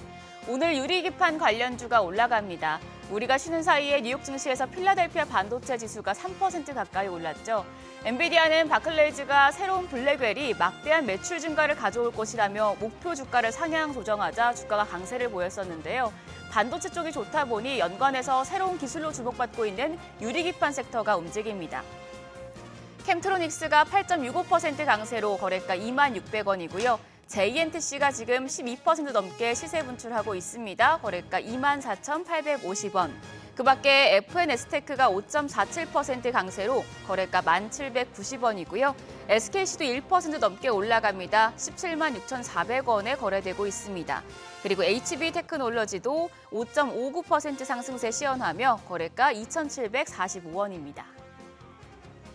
오늘 유리기판 관련주가 올라갑니다. 우리가 쉬는 사이에 뉴욕 증시에서 필라델피아 반도체 지수가 3% 가까이 올랐죠. 엔비디아는 바클레이즈가 새로운 블랙웰이 막대한 매출 증가를 가져올 것이라며 목표 주가를 상향 조정하자 주가가 강세를 보였었는데요. 반도체 쪽이 좋다 보니 연관해서 새로운 기술로 주목받고 있는 유리기판 섹터가 움직입니다. 캠트로닉스가 8.65% 강세로 거래가 26,600원이고요. JNTC가 지금 12% 넘게 시세 분출하고 있습니다. 거래가 24,850원. 그 밖에 FNS테크가 5.47% 강세로 거래가 1,790원이고요. SKC도 1% 넘게 올라갑니다. 17만 6,400원에 거래되고 있습니다. 그리고 HB테크놀로지도 5.59% 상승세 시현하며 거래가 2,745원입니다.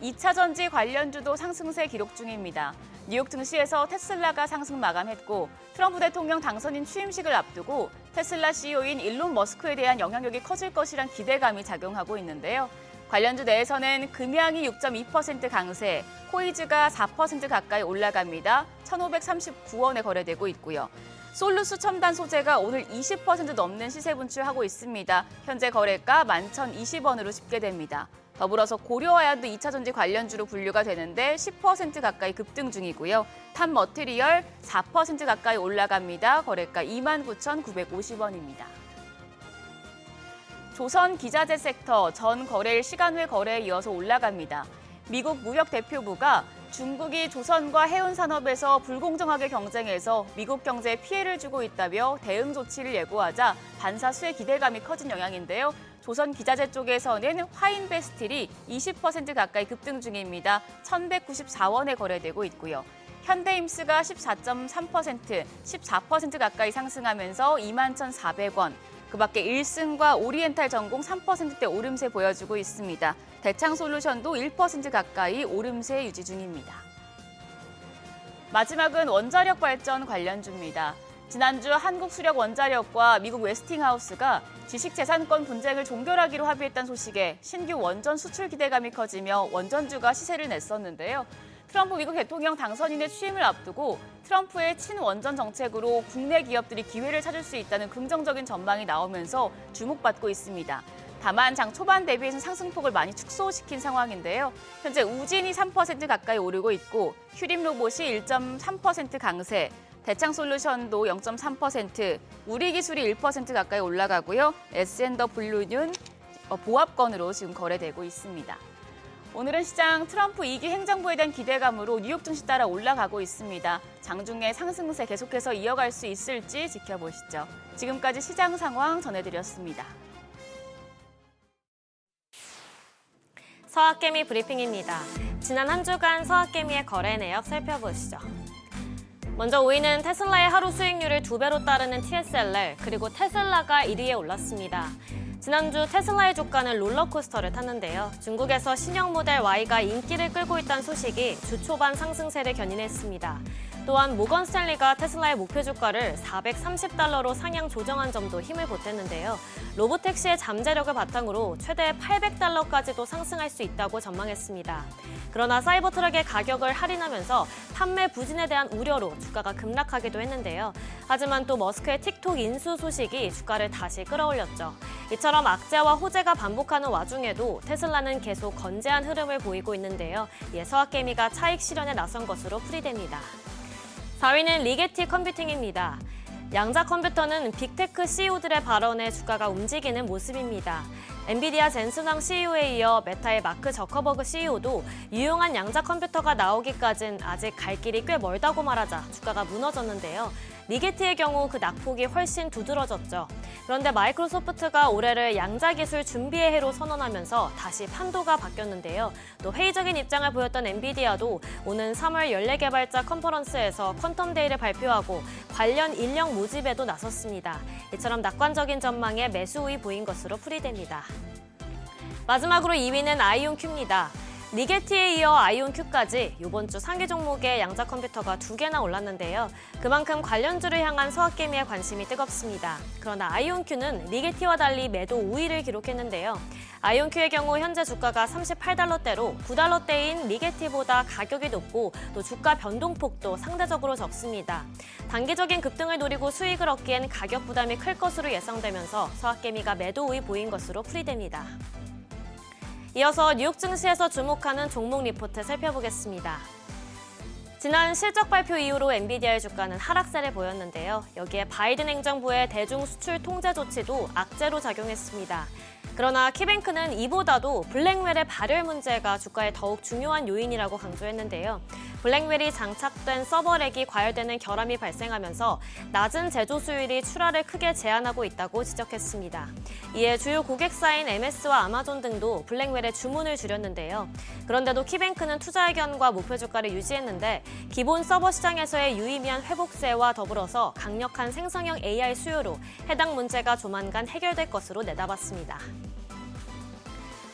2차 전지 관련주도 상승세 기록 중입니다. 뉴욕 증시에서 테슬라가 상승 마감했고 트럼프 대통령 당선인 취임식을 앞두고 테슬라 CEO인 일론 머스크에 대한 영향력이 커질 것이란 기대감이 작용하고 있는데요. 관련주 내에서는 금양이 6.2% 강세, 코이즈가 4% 가까이 올라갑니다. 1,539원에 거래되고 있고요. 솔루스 첨단 소재가 오늘 20% 넘는 시세 분출하고 있습니다. 현재 거래가 11,020원으로 집계됩니다. 더불어서 고려아연도 2차 전지 관련주로 분류가 되는데 10% 가까이 급등 중이고요. 탑머티리얼 4% 가까이 올라갑니다. 거래가 29,950원입니다. 조선 기자재 섹터 전 거래일 시간외 거래에 이어서 올라갑니다. 미국 무역대표부가 중국이 조선과 해운 산업에서 불공정하게 경쟁해서 미국 경제에 피해를 주고 있다며 대응 조치를 예고하자 반사수의 기대감이 커진 영향인데요. 조선 기자재 쪽에서는 화인베스틸이 20% 가까이 급등 중입니다. 1,194원에 거래되고 있고요. 현대임스가 14.3%, 14% 가까이 상승하면서 21,400원. 그 밖에 일승과 오리엔탈 전공 3%대 오름세 보여주고 있습니다. 대창솔루션도 1% 가까이 오름세 유지 중입니다. 마지막은 원자력 발전 관련주입니다. 지난주 한국수력원자력과 미국 웨스팅하우스가 지식재산권 분쟁을 종결하기로 합의했다는 소식에 신규 원전 수출 기대감이 커지며 원전주가 시세를 냈었는데요. 트럼프 미국 대통령 당선인의 취임을 앞두고 트럼프의 친원전 정책으로 국내 기업들이 기회를 찾을 수 있다는 긍정적인 전망이 나오면서 주목받고 있습니다. 다만 장 초반 대비해서 상승폭을 많이 축소시킨 상황인데요. 현재 우진이 3% 가까이 오르고 있고 휴림로봇이 1.3% 강세, 대창솔루션도 0.3%, 우리기술이 1% 가까이 올라가고요. S&W는 보합권으로 지금 거래되고 있습니다. 오늘은 시장 트럼프 2기 행정부에 대한 기대감으로 뉴욕 증시 따라 올라가고 있습니다. 장중에 상승세 계속해서 이어갈 수 있을지 지켜보시죠. 지금까지 시장 상황 전해드렸습니다. 서학개미 브리핑입니다. 지난 한 주간 서학개미의 거래 내역 살펴보시죠. 먼저 5위는 테슬라의 하루 수익률을 2배로 따르는 TSLR, 그리고 테슬라가 1위에 올랐습니다. 지난주 테슬라의 주가는 롤러코스터를 탔는데요. 중국에서 신형 모델 Y가 인기를 끌고 있다는 소식이 주 초반 상승세를 견인했습니다. 또한 모건 스탠리가 테슬라의 목표 주가를 $430로 상향 조정한 점도 힘을 보탰는데요. 로보택시의 잠재력을 바탕으로 최대 $800까지도 상승할 수 있다고 전망했습니다. 그러나 사이버트럭의 가격을 할인하면서 판매 부진에 대한 우려로 주가가 급락하기도 했는데요. 하지만 또 머스크의 틱톡 인수 소식이 주가를 다시 끌어올렸죠. 이처럼 악재와 호재가 반복하는 와중에도 테슬라는 계속 건재한 흐름을 보이고 있는데요. 이에 서학개미가 차익 실현에 나선 것으로 풀이됩니다. 4위는 리게티 컴퓨팅입니다. 양자 컴퓨터는 빅테크 CEO들의 발언에 주가가 움직이는 모습입니다. 엔비디아 젠슨왕 CEO에 이어 메타의 마크 저커버그 CEO도 유용한 양자 컴퓨터가 나오기까진 아직 갈 길이 꽤 멀다고 말하자 주가가 무너졌는데요. 리게티의 경우 그 낙폭이 훨씬 두드러졌죠. 그런데 마이크로소프트가 올해를 양자 기술 준비의 해로 선언하면서 다시 판도가 바뀌었는데요. 또 회의적인 입장을 보였던 엔비디아도 오는 3월 연례 개발자 컨퍼런스에서 퀀텀 데이를 발표하고 관련 인력 모집에도 나섰습니다. 이처럼 낙관적인 전망에 매수 우위 보인 것으로 풀이됩니다. 마지막으로 2위는 아이온큐입니다. 리게티에 이어 아이온큐까지 이번 주 상위 종목의 양자 컴퓨터가 2개나 올랐는데요. 그만큼 관련주를 향한 서학개미의 관심이 뜨겁습니다. 그러나 아이온큐는 리게티와 달리 매도 우위를 기록했는데요. 아이온큐의 경우 현재 주가가 $38대로 $9대인 리게티보다 가격이 높고 또 주가 변동폭도 상대적으로 적습니다. 단기적인 급등을 노리고 수익을 얻기엔 가격 부담이 클 것으로 예상되면서 서학개미가 매도 우위 보인 것으로 풀이됩니다. 이어서 뉴욕 증시에서 주목하는 종목 리포트 살펴보겠습니다. 지난 실적 발표 이후로 엔비디아의 주가는 하락세를 보였는데요. 여기에 바이든 행정부의 대중 수출 통제 조치도 악재로 작용했습니다. 그러나 키뱅크는 이보다도 블랙웰의 발열 문제가 주가에 더욱 중요한 요인이라고 강조했는데요. 블랙웰이 장착된 서버렉이 과열되는 결함이 발생하면서 낮은 제조 수율이 출하를 크게 제한하고 있다고 지적했습니다. 이에 주요 고객사인 MS와 아마존 등도 블랙웰에 주문을 줄였는데요. 그런데도 키뱅크는 투자 의견과 목표 주가를 유지했는데 기본 서버 시장에서의 유의미한 회복세와 더불어서 강력한 생성형 AI 수요로 해당 문제가 조만간 해결될 것으로 내다봤습니다.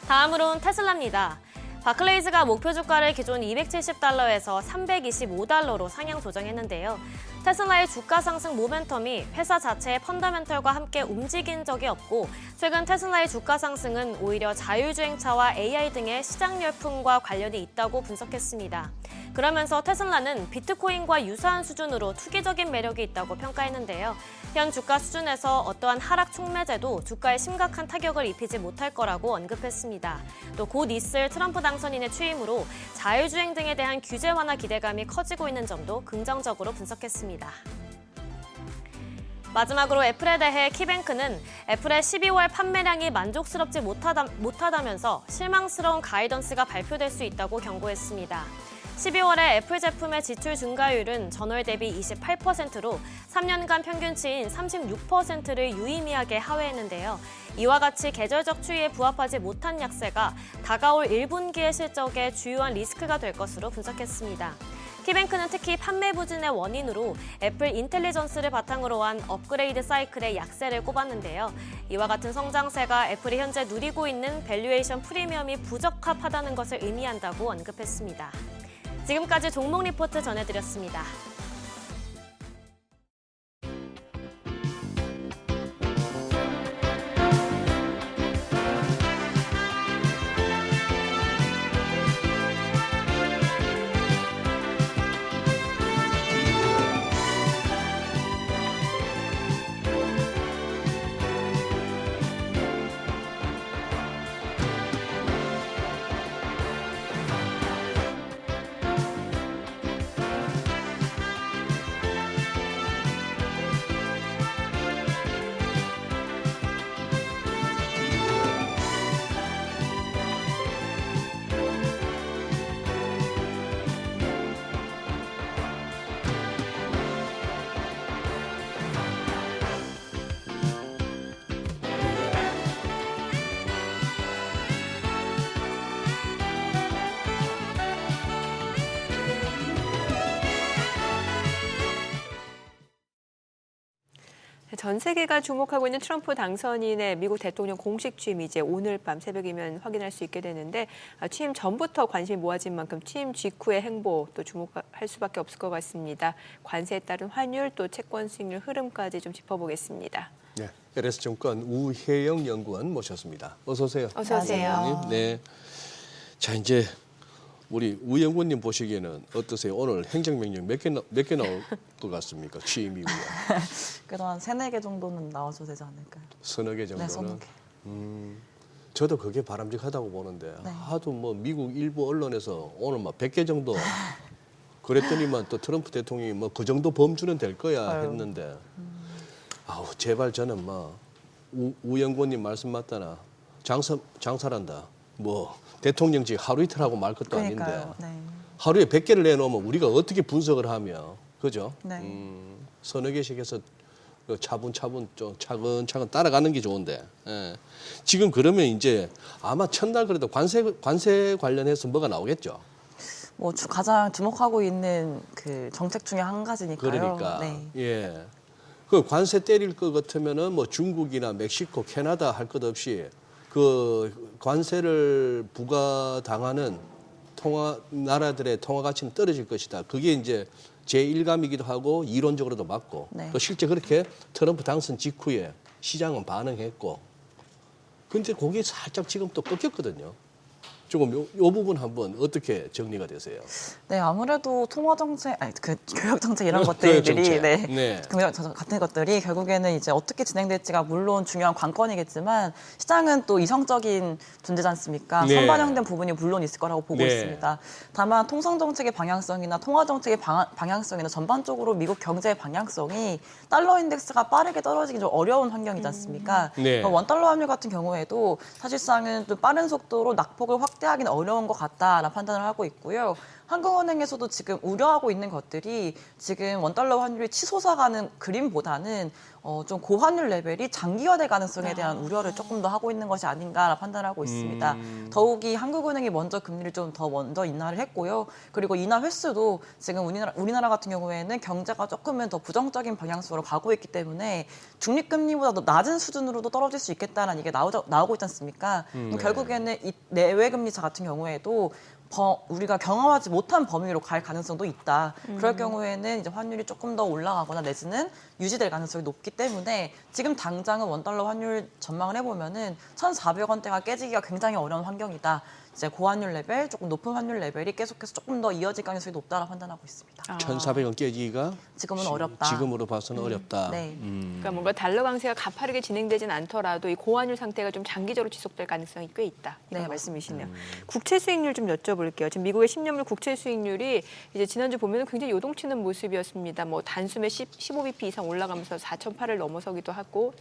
다음으로는 테슬라입니다. 바클레이즈가 목표 주가를 기존 270달러에서 325달러로 상향 조정했는데요. 테슬라의 주가 상승 모멘텀이 회사 자체의 펀더멘털과 함께 움직인 적이 없고 최근 테슬라의 주가 상승은 오히려 자율주행차와 AI 등의 시장 열풍과 관련이 있다고 분석했습니다. 그러면서 테슬라는 비트코인과 유사한 수준으로 투기적인 매력이 있다고 평가했는데요. 현 주가 수준에서 어떠한 하락 촉매제도 주가에 심각한 타격을 입히지 못할 거라고 언급했습니다. 또 곧 있을 트럼프 당선인의 취임으로 자율주행 등에 대한 규제 완화 기대감이 커지고 있는 점도 긍정적으로 분석했습니다. 마지막으로 애플에 대해 키뱅크는 애플의 12월 판매량이 만족스럽지 못하다면서 실망스러운 가이던스가 발표될 수 있다고 경고했습니다. 12월에 애플 제품의 지출 증가율은 전월 대비 28%로 3년간 평균치인 36%를 유의미하게 하회했는데요. 이와 같이 계절적 추이에 부합하지 못한 약세가 다가올 1분기의 실적에 주요한 리스크가 될 것으로 분석했습니다. 키뱅크는 특히 판매 부진의 원인으로 애플 인텔리전스를 바탕으로 한 업그레이드 사이클의 약세를 꼽았는데요. 이와 같은 성장세가 애플이 현재 누리고 있는 밸류에이션 프리미엄이 부적합하다는 것을 의미한다고 언급했습니다. 지금까지 종목 리포트 전해드렸습니다. 전 세계가 주목하고 있는 트럼프 당선인의 미국 대통령 공식 취임이 이제 오늘 밤 새벽이면 확인할 수 있게 되는데 취임 전부터 관심이 모아진 만큼 취임 직후의 행보 또 주목할 수밖에 없을 것 같습니다. 관세에 따른 환율 또 채권 수익률 흐름까지 좀 짚어보겠습니다. 네, LS증권 우혜영 연구원 모셨습니다. 어서 오세요. 어서 오세요. 네. 자, 이제 우리 우 연구원님 보시기에는 어떠세요? 오늘 행정명령 몇 개 나올 것 같습니까? 취임 이후에. 그래도 한 3-4개 정도는 나와도 되지 않을까요? 서너 개 정도는. 네, 서너 개. 저도 그게 바람직하다고 보는데 네. 하도 뭐 미국 일부 언론에서 오늘 막 100개 정도 그랬더니만 또 트럼프 대통령이 뭐 그 정도 범주는 될 거야 했는데 아우 제발 저는 뭐 우 연구원님 말씀 맞다나 장사란다. 뭐 대통령직 하루 이틀 하고 말 것도 그러니까요. 아닌데 네. 하루에 100개를 내놓으면 우리가 어떻게 분석을 하며 그죠? 네. 서너 개씩 해서 차분차분 좀 차근차근 따라가는 게 좋은데 예. 지금 그러면 이제 아마 첫날 그래도 관세 관련해서 뭐가 나오겠죠? 뭐 가장 주목하고 있는 그 정책 중에 한 가지니까요. 그러니까 네. 예. 그 관세 때릴 것 같으면은 뭐 중국이나 멕시코, 캐나다 할 것 없이 그 관세를 부과당하는 나라들의 통화 가치는 떨어질 것이다. 그게 이제 제1감이기도 하고 이론적으로도 맞고 네. 또 실제 그렇게 트럼프 당선 직후에 시장은 반응했고 근데 그게 살짝 지금 또 꺾였거든요. 조금 요 부분 한번 어떻게 정리가 되세요? 네, 아무래도 통화 정책, 교육 정책 이런 교육 것들이 정책. 네. 네. 같은 것들이 결국에는 이제 어떻게 진행될지가 물론 중요한 관건이겠지만 시장은 또 이성적인 존재지 않습니까? 네. 선반영된 부분이 물론 있을 거라고 보고 네. 있습니다. 다만 통상 정책의 방향성이나 통화 정책의 방향성이나 전반적으로 미국 경제의 방향성이 달러 인덱스가 빠르게 떨어지기 좀 어려운 환경이지 않습니까? 네. 원달러 환율 같은 경우에도 사실상은 또 빠른 속도로 낙폭을 확대하기는 어려운 것 같다라는 판단을 하고 있고요. 한국은행에서도 지금 우려하고 있는 것들이 지금 원달러 환율이 치솟아가는 그림보다는 좀 고환율 레벨이 장기화될 가능성에 대한 우려를 조금 더 하고 있는 것이 아닌가 판단하고 있습니다. 더욱이 한국은행이 먼저 금리를 좀 더 먼저 인하를 했고요. 그리고 인하 횟수도 지금 우리나라 같은 경우에는 경제가 조금은 더 부정적인 방향성으로 가고 있기 때문에 중립금리보다 더 낮은 수준으로도 떨어질 수 있겠다는 이게 나오고 있지 않습니까? 그럼 결국에는 이 내외 금리차 같은 경우에도 우리가 경험하지 못한 범위로 갈 가능성도 있다. 그럴 경우에는 이제 환율이 조금 더 올라가거나 내지는 유지될 가능성이 높기 때문에 지금 당장은 원달러 환율 전망을 해보면은 1,400원대가 깨지기가 굉장히 어려운 환경이다. 이제 고환율 레벨, 조금 높은 환율 레벨이 계속해서 조금 더 이어질 가능성이 높다라고 판단하고 있습니다. 1,400원 깨지기가 지금은 어렵다. 지금으로 봐서는 어렵다. 네. 그러니까 뭔가 달러 강세가 가파르게 진행되진 않더라도 이 고환율 상태가 좀 장기적으로 지속될 가능성이 꽤 있다. 이런 네, 말씀이시네요. 국채 수익률 좀 여쭤볼게요. 지금 미국의 10년물 국채 수익률이 이제 지난주 보면 굉장히 요동치는 모습이었습니다. 뭐 단숨에 15bp 이상 올라가면서 4.8을 넘어서기도 하고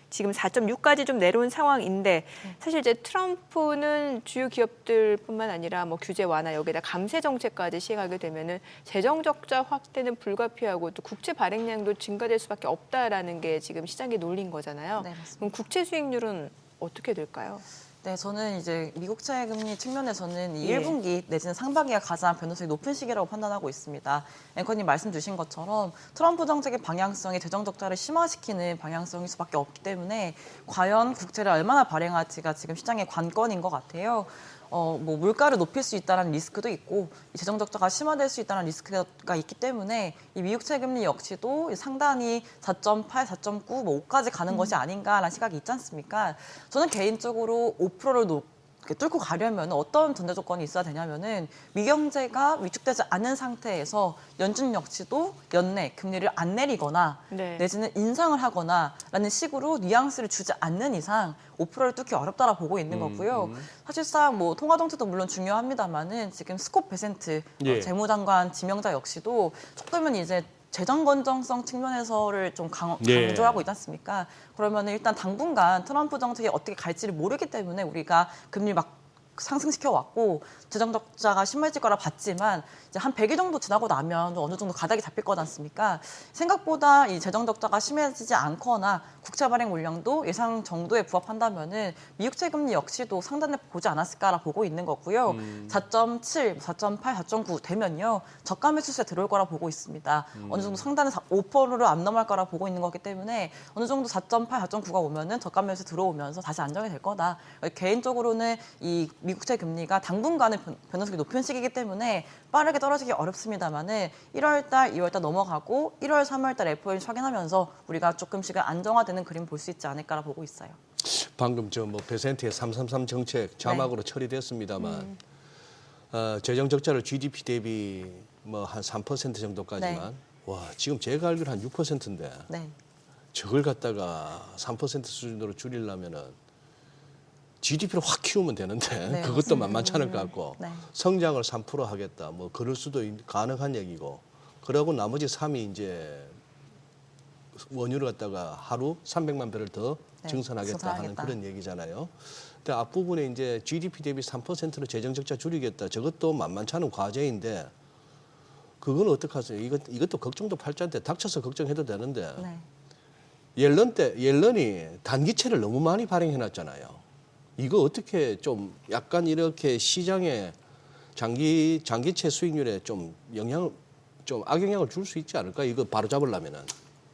지금 4.6까지 좀 내려온 상황인데 사실 이제 트럼프는 주요 기업들뿐만 아니라 뭐 규제 완화 여기다 감세 정책까지 시행하게 되면은 재정 적자 확대는 불가피하고 또 국채 발행량도 증가될 수밖에 없다라는 게 지금 시장의 논리인 거잖아요. 네, 맞습니다. 그럼 국채 수익률은 어떻게 될까요? 네, 저는 이제 미국 채 금리 측면에서는 이 예. 1분기 내지는 상반기가 가장 변동성이 높은 시기라고 판단하고 있습니다. 앵커님 말씀 주신 것처럼 트럼프 정책의 방향성이 재정 적자를 심화시키는 방향성일 수밖에 없기 때문에 과연 국채를 얼마나 발행할지가 지금 시장의 관건인 것 같아요. 뭐 물가를 높일 수 있다는 리스크도 있고 재정 적자가 심화될 수 있다는 리스크가 있기 때문에 이 미국 채금리 역시도 상단이 4.8, 4.9, 뭐 5까지 가는 것이 아닌가라는 시각이 있지 않습니까? 저는 개인적으로 5%를 뚫고 가려면 어떤 전제 조건이 있어야 되냐면은 미경제가 위축되지 않은 상태에서 연준 역시도 연내 금리를 안 내리거나 네. 내지는 인상을 하거나라는 식으로 뉘앙스를 주지 않는 이상 5%를 뚫기 어렵다라 보고 있는 거고요. 사실상 뭐 통화 정책도 물론 중요합니다만은 지금 스콧 베센트 예. 재무장관 지명자 역시도 조금은 이제 재정 건전성 측면에서를 좀 예. 강조하고 있지 않습니까? 그러면 일단 당분간 트럼프 정책이 어떻게 갈지를 모르기 때문에 우리가 금리 막 상승시켜 왔고 재정 적자가 심해질 거라 봤지만 이제 한 100일 정도 지나고 나면 어느 정도 가닥이 잡힐 거지 않습니까? 생각보다 이 재정 적자가 심해지지 않거나 국채 발행 물량도 예상 정도에 부합한다면은 미국채 금리 역시도 상단에 보지 않았을까라 보고 있는 거고요. 4.7, 4.8, 4.9 되면요 저가 매수세 들어올 거라 보고 있습니다. 어느 정도 상단에 5%를 안 넘어갈 거라 보고 있는 거기 때문에 어느 정도 4.8, 4.9가 오면은 저가 매수 들어오면서 다시 안정이 될 거다. 개인적으로는 이 미국채 금리가 당분간은 변동성이 높은 시기이기 때문에 빠르게 떨어지기 어렵습니다만은 1월달, 2월달 넘어가고 1월, 3월달 FOMC 확인하면서 우리가 조금씩은 안정화되는 그림 볼 수 있지 않을까라 보고 있어요. 방금 뭐 베센트의 333 정책 자막으로 처리됐습니다만 재정 적자를 GDP 대비 뭐 한 3% 정도까지만 네. 와 지금 제가 알기로 한 6%인데 네. 저걸 갖다가 3% 수준으로 줄이려면은 GDP를 확 키우면 되는데 네, 그것도 맞습니다. 만만치 않을 것 같고 네. 성장을 3% 하겠다 뭐 그럴 수도 가능한 얘기고 그러고 나머지 3이 이제 원유를 갖다가 하루 300만 배럴 더 네, 증산하겠다 하는 증산하겠다. 그런 얘기잖아요. 근데 앞부분에 이제 GDP 대비 3%로 재정 적자 줄이겠다. 저것도 만만치 않은 과제인데 그건 어떡하세요? 이것도 걱정도 팔자인데 닥쳐서 걱정해도 되는데 네. 옐런이 단기채를 너무 많이 발행해놨잖아요. 이거 어떻게 좀 약간 이렇게 시장에 장기채 수익률에 좀 악영향을 줄 수 있지 않을까? 이거 바로 잡으려면은.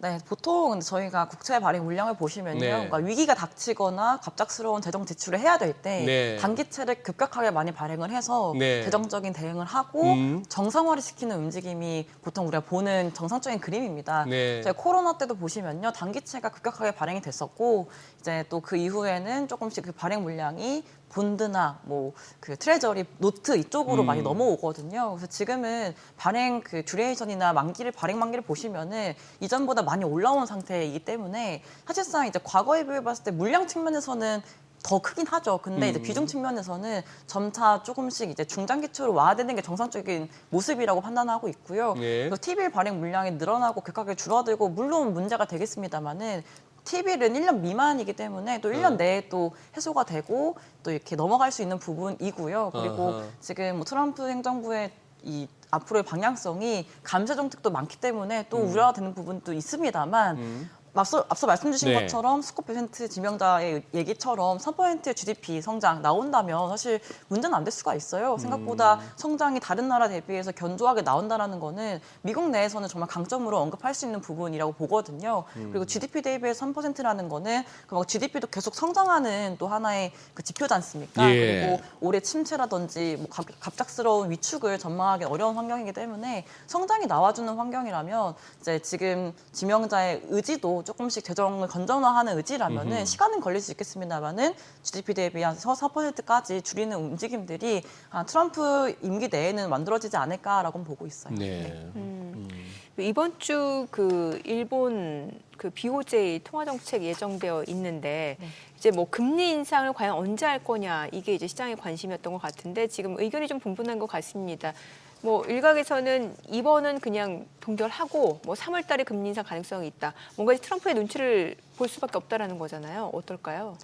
네, 보통 저희가 국채 발행 물량을 보시면요. 네. 그러니까 위기가 닥치거나 갑작스러운 재정 지출을 해야 될 때 네. 단기채를 급격하게 많이 발행을 해서 네. 재정적인 대응을 하고 정상화를 시키는 움직임이 보통 우리가 보는 정상적인 그림입니다. 네. 저희 코로나 때도 보시면요. 단기채가 급격하게 발행이 됐었고 이제 또 그 이후에는 조금씩 그 발행 물량이 본드나 뭐 그 트레저리 노트 이쪽으로 많이 넘어오거든요. 그래서 지금은 발행 그 듀레이션이나 발행 만기를 보시면은 이전보다 많이 올라온 상태이기 때문에 사실상 이제 과거에 비해 봤을 때 물량 측면에서는 더 크긴 하죠. 근데 이제 비중 측면에서는 점차 조금씩 이제 중장기초로 와야되는 게 정상적인 모습이라고 판단하고 있고요. 예. 그래서 TBL 발행 물량이 늘어나고 급격하게 줄어들고 물론 문제가 되겠습니다만은 T빌은 1년 미만이기 때문에 또 1년 내에 또 해소가 되고 또 이렇게 넘어갈 수 있는 부분이고요. 그리고 지금 뭐 트럼프 행정부의 이 앞으로의 방향성이 감세 정책도 많기 때문에 또 우려가 되는 부분도 있습니다만 앞서 말씀 주신 네. 것처럼 스콧 베센트 지명자의 얘기처럼 3%의 GDP 성장 나온다면 사실 문제는 안 될 수가 있어요. 생각보다 성장이 다른 나라 대비해서 견조하게 나온다는 거는 미국 내에서는 정말 강점으로 언급할 수 있는 부분이라고 보거든요. 그리고 GDP 대비해서 3%라는 거는 GDP도 계속 성장하는 또 하나의 그 지표지 않습니까? 예. 그리고 올해 침체라든지 뭐 갑작스러운 위축을 전망하기 어려운 환경이기 때문에 성장이 나와주는 환경이라면 이제 지금 지명자의 의지도 조금씩 재정을 건전화하는 의지라면은 시간은 걸릴 수 있겠습니다만은 GDP 대비해서 4%까지 줄이는 움직임들이 트럼프 임기 내에는 만들어지지 않을까라고 보고 있어요. 네. 이번 주 그 일본 그 BOJ 통화 정책 예정되어 있는데 이제 뭐 금리 인상을 과연 언제 할 거냐 이게 이제 시장의 관심이었던 것 같은데 지금 의견이 좀 분분한 것 같습니다. 뭐 일각에서는 이번은 그냥 동결하고 뭐 3월 달에 금리 인상 가능성이 있다. 뭔가 트럼프의 눈치를 볼 수밖에 없다라는 거잖아요. 어떨까요?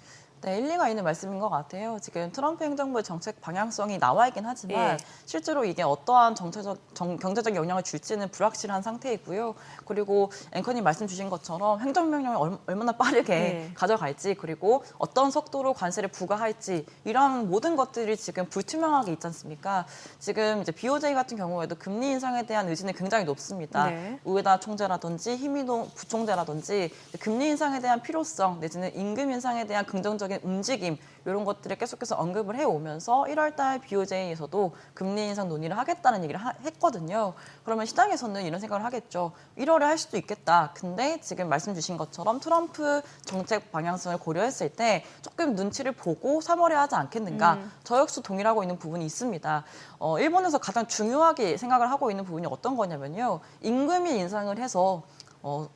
네, 일리가 있는 말씀인 것 같아요. 지금 트럼프 행정부의 정책 방향성이 나와 있긴 하지만 예. 실제로 이게 어떠한 경제적 영향을 줄지는 불확실한 상태이고요. 그리고 앵커님 말씀 주신 것처럼 행정명령을 얼마나 빠르게 예. 가져갈지 그리고 어떤 속도로 관세를 부과할지 이런 모든 것들이 지금 불투명하게 있지 않습니까? 지금 이제 BOJ 같은 경우에도 금리 인상에 대한 의지는 굉장히 높습니다. 네. 우에다 총재라든지 히미노 부총재라든지 금리 인상에 대한 필요성 내지는 임금 인상에 대한 긍정적인 움직임 이런 것들을 계속해서 언급을 해오면서 1월 달 BOJ에서도 금리 인상 논의를 하겠다는 얘기를 했거든요. 그러면 시장에서는 이런 생각을 하겠죠. 1월에 할 수도 있겠다. 근데 지금 말씀 주신 것처럼 트럼프 정책 방향성을 고려했을 때 조금 눈치를 보고 3월에 하지 않겠는가. 저 역시 동일하고 있는 부분이 있습니다. 일본에서 가장 중요하게 생각을 하고 있는 부분이 어떤 거냐면요. 임금이 인상을 해서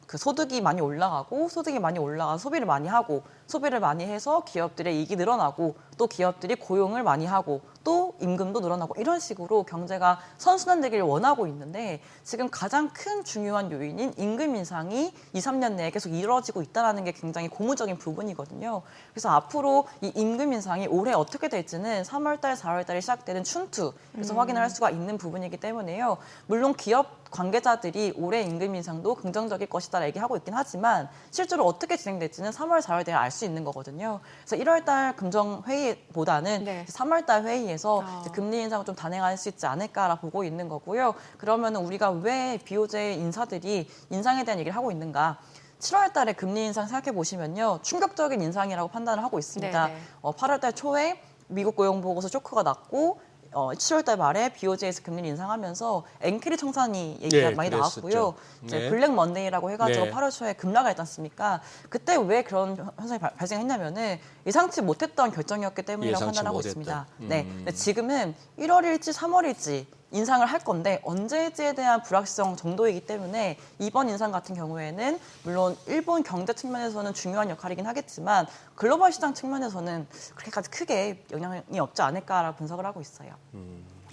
그 소득이 많이 올라가고 소득이 많이 올라가서 소비를 많이 하고 소비를 많이 해서 기업들의 이익이 늘어나고 또 기업들이 고용을 많이 하고 또 임금도 늘어나고 이런 식으로 경제가 선순환되기를 원하고 있는데 지금 가장 큰 중요한 요인인 임금 인상이 2, 3년 내에 계속 이루어지고 있다는 게 굉장히 고무적인 부분이거든요. 그래서 앞으로 이 임금 인상이 올해 어떻게 될지는 3월 달, 4월 달에 시작되는 춘투에서 확인을 할 수가 있는 부분이기 때문에요. 물론 기업 관계자들이 올해 임금 인상도 긍정적일 것이다 얘기하고 있긴 하지만 실제로 어떻게 진행될지는 3월, 4월 달에 알 수 있는 거거든요. 그래서 1월 달 금정 회의보다는 네. 3월 달 회의에서 이제 금리 인상을 좀 단행할 수 있지 않을까라 보고 있는 거고요. 그러면 우리가 왜 BOJ 인사들이 인상에 대한 얘기를 하고 있는가? 7월 달에 금리 인상 생각해 보시면요. 충격적인 인상이라고 판단을 하고 있습니다. 네네. 8월 달 초에 미국 고용 보고서 쇼크가 났고 7월 달 말에 BOJ에서 금리를 인상하면서 엔크리 청산이 얘기가 네, 많이 그랬었죠. 나왔고요. 이제 네. 블랙 먼데이라고 해가지고 네. 8월 초에 급락을 했지 않습니까? 그때 왜 그런 현상이 발생했냐면은 예상치 못했던 결정이었기 때문이라고 예상치 판단하고 못했다. 있습니다. 네. 근데 지금은 1월일지 3월일지 인상을 할 건데 언제일지에 대한 불확실성 정도이기 때문에 이번 인상 같은 경우에는 물론 일본 경제 측면에서는 중요한 역할이긴 하겠지만 글로벌 시장 측면에서는 그렇게까지 크게 영향이 없지 않을까라고 분석을 하고 있어요.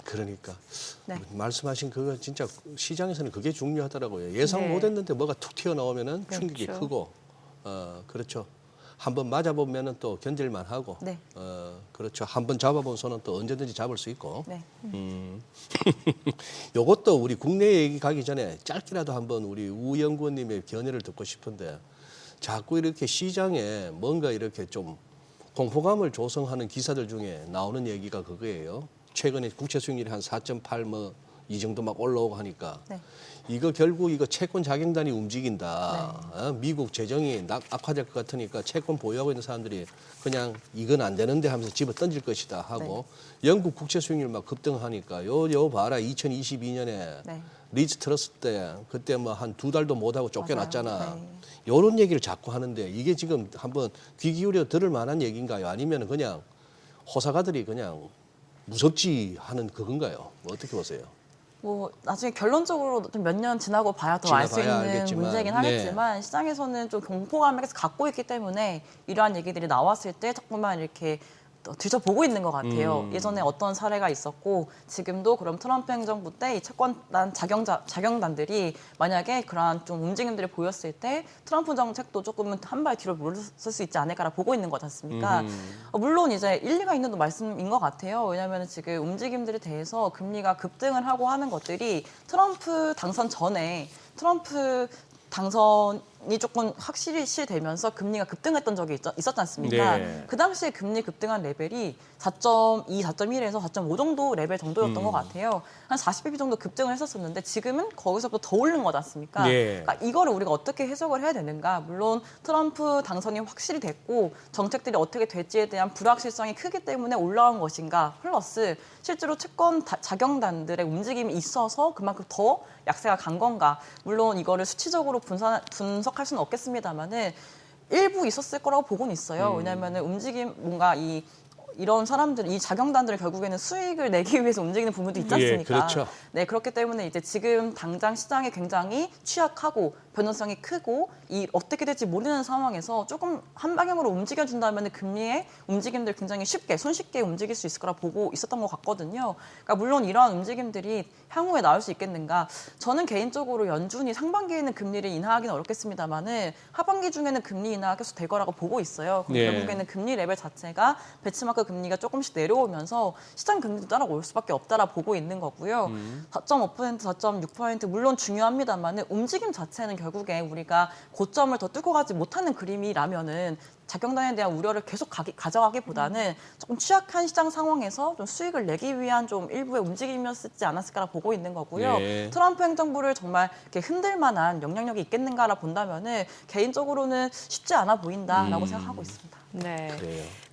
그러니까 네. 말씀하신 그거 진짜 시장에서는 그게 중요하더라고요. 예상 네. 못했는데 뭐가 툭 튀어나오면은 그렇죠. 충격이 크고 그렇죠. 한번 맞아보면은 또 견딜만 하고 네. 그렇죠. 한번 잡아본 손은 또 언제든지 잡을 수 있고. 네. 요것도 우리 국내 얘기 가기 전에 짧게라도 한번 우리 우 연구원님의 견해를 듣고 싶은데 자꾸 이렇게 시장에 뭔가 이렇게 좀 공포감을 조성하는 기사들 중에 나오는 얘기가 그거예요. 최근에 국채 수익률이 한 4.8 뭐 이 정도 막 올라오고 하니까 네. 이거 결국 이거 채권 자경단이 움직인다. 미국 재정이 악화될 것 같으니까 채권 보유하고 있는 사람들이 그냥 이건 안 되는데 하면서 집어 던질 것이다 하고 영국 국채 수익률 막 급등하니까 요 봐라 2022년에 네. 리즈 트러스 때 그때 뭐 한 2달도 못 하고 쫓겨났잖아. 맞아요. 네. 요런 얘기를 자꾸 하는데 이게 지금 한번 귀 기울여 들을 만한 얘기인가요? 아니면 그냥 호사가들이 그냥 무섭지 하는 그건가요? 뭐 어떻게 보세요? 뭐 나중에 결론적으로 좀 몇 년 지나고 봐야 더 알 수 지나봐야 있는 알겠지만, 문제긴 하겠지만 시장에서는 좀 공포감을 계속 갖고 있기 때문에 이러한 얘기들이 나왔을 때 조금만 이렇게 들춰보고 있는 것 같아요. 음. 예전에 어떤 사례가 있었고 지금도 그럼 트럼프 행정부 때 이 채권단 자경단들이 만약에 그러한 좀 움직임들이 보였을 때 트럼프 정책도 조금은 한 발 뒤로 물러설 수 있지 않을까라 보고 있는 거지 않습니까? 물론 이제 일리가 있는 말씀인 것 같아요. 왜냐하면 지금 움직임들에 대해서 금리가 급등을 하고 하는 것들이 트럼프 당선 전에 트럼프 당선이 조금 확실히 되면서 금리가 급등했던 적이 있었지 않습니까? 네. 그 당시에 금리 급등한 레벨이 4.2, 4.1에서 4.5 정도 레벨 정도였던 것 같아요. 한 40bp 정도 급등을 했었었는데 지금은 거기서부터 더 오른 거지 않습니까? 네. 그러니까 이거를 우리가 어떻게 해석을 해야 되는가? 물론 트럼프 당선이 확실히 됐고 정책들이 어떻게 될지에 대한 불확실성이 크기 때문에 올라온 것인가? 플러스 실제로 채권 자경단들의 움직임이 있어서 그만큼 더 약세가 간 건가? 물론 이거를 수치적으로 분석할 수는 없겠습니다만은 일부 있었을 거라고 보고는 있어요. 왜냐하면은 움직임 뭔가 이런 사람들, 이 자경단들을 결국에는 수익을 내기 위해서 움직이는 부분도 있지 않습니까? 예, 그렇죠. 네, 그렇기 때문에 이제 지금 당장 시장이 굉장히 취약하고 변동성이 크고 어떻게 될지 모르는 상황에서 조금 한 방향으로 움직여준다면 금리의 움직임들 굉장히 손쉽게 움직일 수 있을 거라 보고 있었던 것 같거든요. 그러니까 물론 이러한 움직임들이 향후에 나올 수 있겠는가? 저는 개인적으로 연준이 상반기에는 금리를 인하하기는 어렵겠습니다만은 하반기 중에는 금리 인하가 계속 될 거라고 보고 있어요. 그럼 네. 결국에는 금리 레벨 자체가 벤치마크 금리가 조금씩 내려오면서 시장 금리도 따라올 수밖에 없다라 보고 있는 거고요. 4.5%, 4.6% 물론 중요합니다만은 움직임 자체는 결국에 우리가 고점을 더 뚫고 가지 못하는 그림이라면은 자경단에 대한 우려를 계속 가져가기보다는 조금 취약한 시장 상황에서 좀 수익을 내기 위한 좀 일부의 움직임이었지 않았을까라 보고 있는 거고요. 네. 트럼프 행정부를 정말 이렇게 흔들 만한 영향력이 있겠는가라 본다면은 개인적으로는 쉽지 않아 보인다라고 생각하고 있습니다. 네.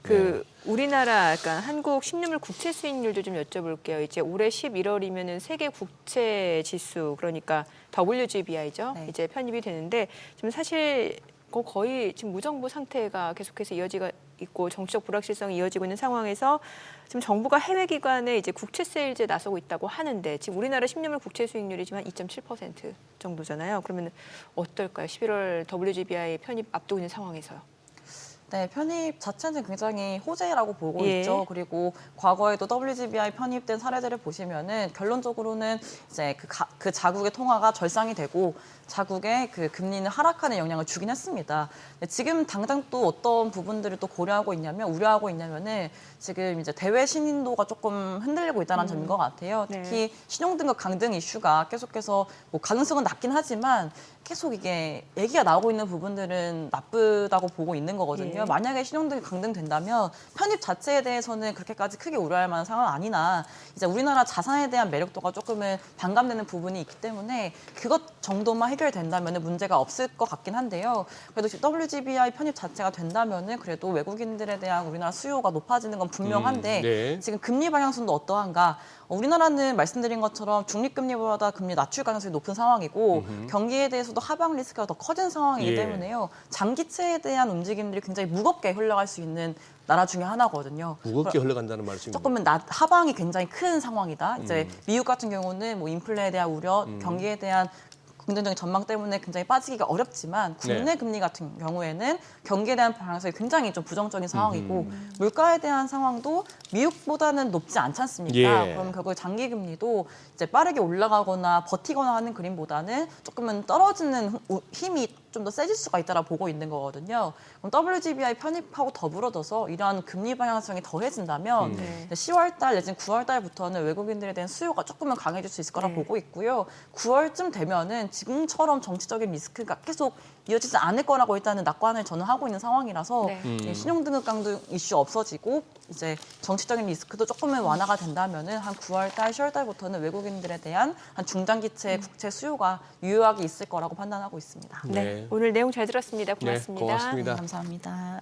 그래요. 우리나라 약간 한국 10년물 국채 수익률도 좀 여쭤볼게요. 이제 올해 11월이면은 세계 국채 지수 그러니까 WGBI죠. 네. 이제 편입이 되는데 지금 사실 거의 지금 무정부 상태가 계속해서 이어지고 있고 정치적 불확실성이 이어지고 있는 상황에서 지금 정부가 해외 기관에 이제 국채 세일즈에 나서고 있다고 하는데 지금 우리나라 10년물 국채 수익률이 지금 한 2.7% 정도잖아요. 그러면 어떨까요? 11월 WGBI 편입 앞두고 있는 상황에서요. 네, 편입 자체는 굉장히 호재라고 보고 예. 있죠. 그리고 과거에도 WGBI 편입된 사례들을 보시면은 결론적으로는 이제 그 자국의 통화가 절상이 되고 자국의 그 금리는 하락하는 영향을 주긴 했습니다. 지금 당장 또 어떤 부분들을 또 고려하고 있냐면 우려하고 있냐면은 지금 이제 대외 신인도가 조금 흔들리고 있다는 점인 것 같아요. 네. 특히 신용등급 강등 이슈가 계속해서 뭐 가능성은 낮긴 하지만 계속 이게 얘기가 나오고 있는 부분들은 나쁘다고 보고 있는 거거든요. 예. 만약에 신용등급이 강등된다면 편입 자체에 대해서는 그렇게까지 크게 우려할 만한 상황은 아니나 이제 우리나라 자산에 대한 매력도가 조금은 반감되는 부분이 있기 때문에 그것 정도만 해결된다면 문제가 없을 것 같긴 한데요. 그래도 WGBI 편입 자체가 된다면 그래도 외국인들에 대한 우리나라 수요가 높아지는 건 분명한데 네. 지금 금리 방향성도 어떠한가? 우리나라는 말씀드린 것처럼 중립금리보다 금리 낮출 가능성이 높은 상황이고 경기에 대해서도 하방 리스크가 더 커진 상황이기 예. 때문에요. 장기채에 대한 움직임들이 굉장히 무겁게 흘러갈 수 있는 나라 중에 하나거든요. 무겁게 흘러간다는 말씀입니다. 조금은 하방이 굉장히 큰 상황이다. 이제 미국 같은 경우는 뭐 인플레에 대한 우려, 경기에 대한 긍정적인 전망 때문에 굉장히 빠지기가 어렵지만 국내 네. 금리 같은 경우에는 경기에 대한 방향성이 굉장히 좀 부정적인 상황이고 물가에 대한 상황도 미국보다는 높지 않지 않습니까? 예. 그럼 결국 장기 금리도 이제 빠르게 올라가거나 버티거나 하는 그림보다는 조금은 떨어지는 힘이 좀 더 세질 수가 있다라 보고 있는 거거든요. 그럼 WGBI 편입하고 더불어져서 이러한 금리 방향성이 더해진다면 네. 10월 달 내지는 9월 달부터는 외국인들에 대한 수요가 조금은 강해질 수 있을 거라 보고 있고요. 9월쯤 되면은 지금처럼 정치적인 리스크가 계속 이어지지 않을 거라고 일단은 낙관을 저는 하고 있는 상황이라서 네. 이 신용등급 강등 이슈 없어지고 이제 정치적인 리스크도 조금은 완화가 된다면은 한 9월 달, 10월 달부터는 외국인들에 대한 한 중장기채 국채 수요가 유효하게 있을 거라고 판단하고 있습니다. 네. 오늘 내용 잘 들었습니다. 네, 고맙습니다. 고맙습니다. 네, 감사합니다.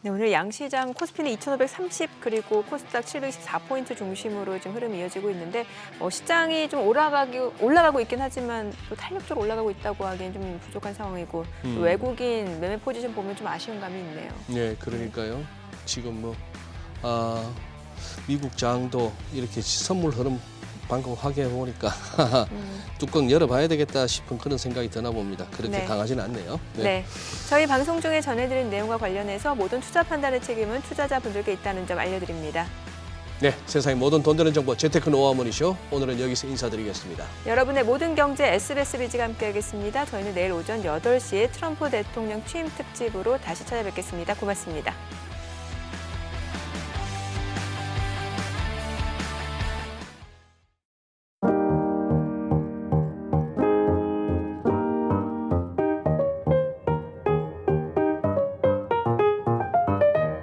네, 오늘 양시장 코스피는 2,530 그리고 코스닥 724포인트 중심으로 지금 흐름이 이어지고 있는데 시장이 좀 올라가고 있긴 하지만 또 탄력적으로 올라가고 있다고 하기엔 좀 부족한 상황이고 또 외국인 매매 포지션 보면 좀 아쉬운 감이 있네요. 네, 그러니까요. 지금 미국 장도 이렇게 선물 흐름 방금 확인해 보니까 뚜껑 열어봐야 되겠다 싶은 그런 생각이 드나 봅니다. 그렇게 네. 강하지는 않네요. 네. 저희 방송 중에 전해드린 내용과 관련해서 모든 투자 판단의 책임은 투자자분들께 있다는 점 알려드립니다. 네, 세상의 모든 돈 되는 정보 재테크 노하우 머니쇼 오늘은 여기서 인사드리겠습니다. 여러분의 모든 경제 SBS 비즈가 함께하겠습니다. 저희는 내일 오전 8시에 트럼프 대통령 취임 특집으로 다시 찾아뵙겠습니다. 고맙습니다.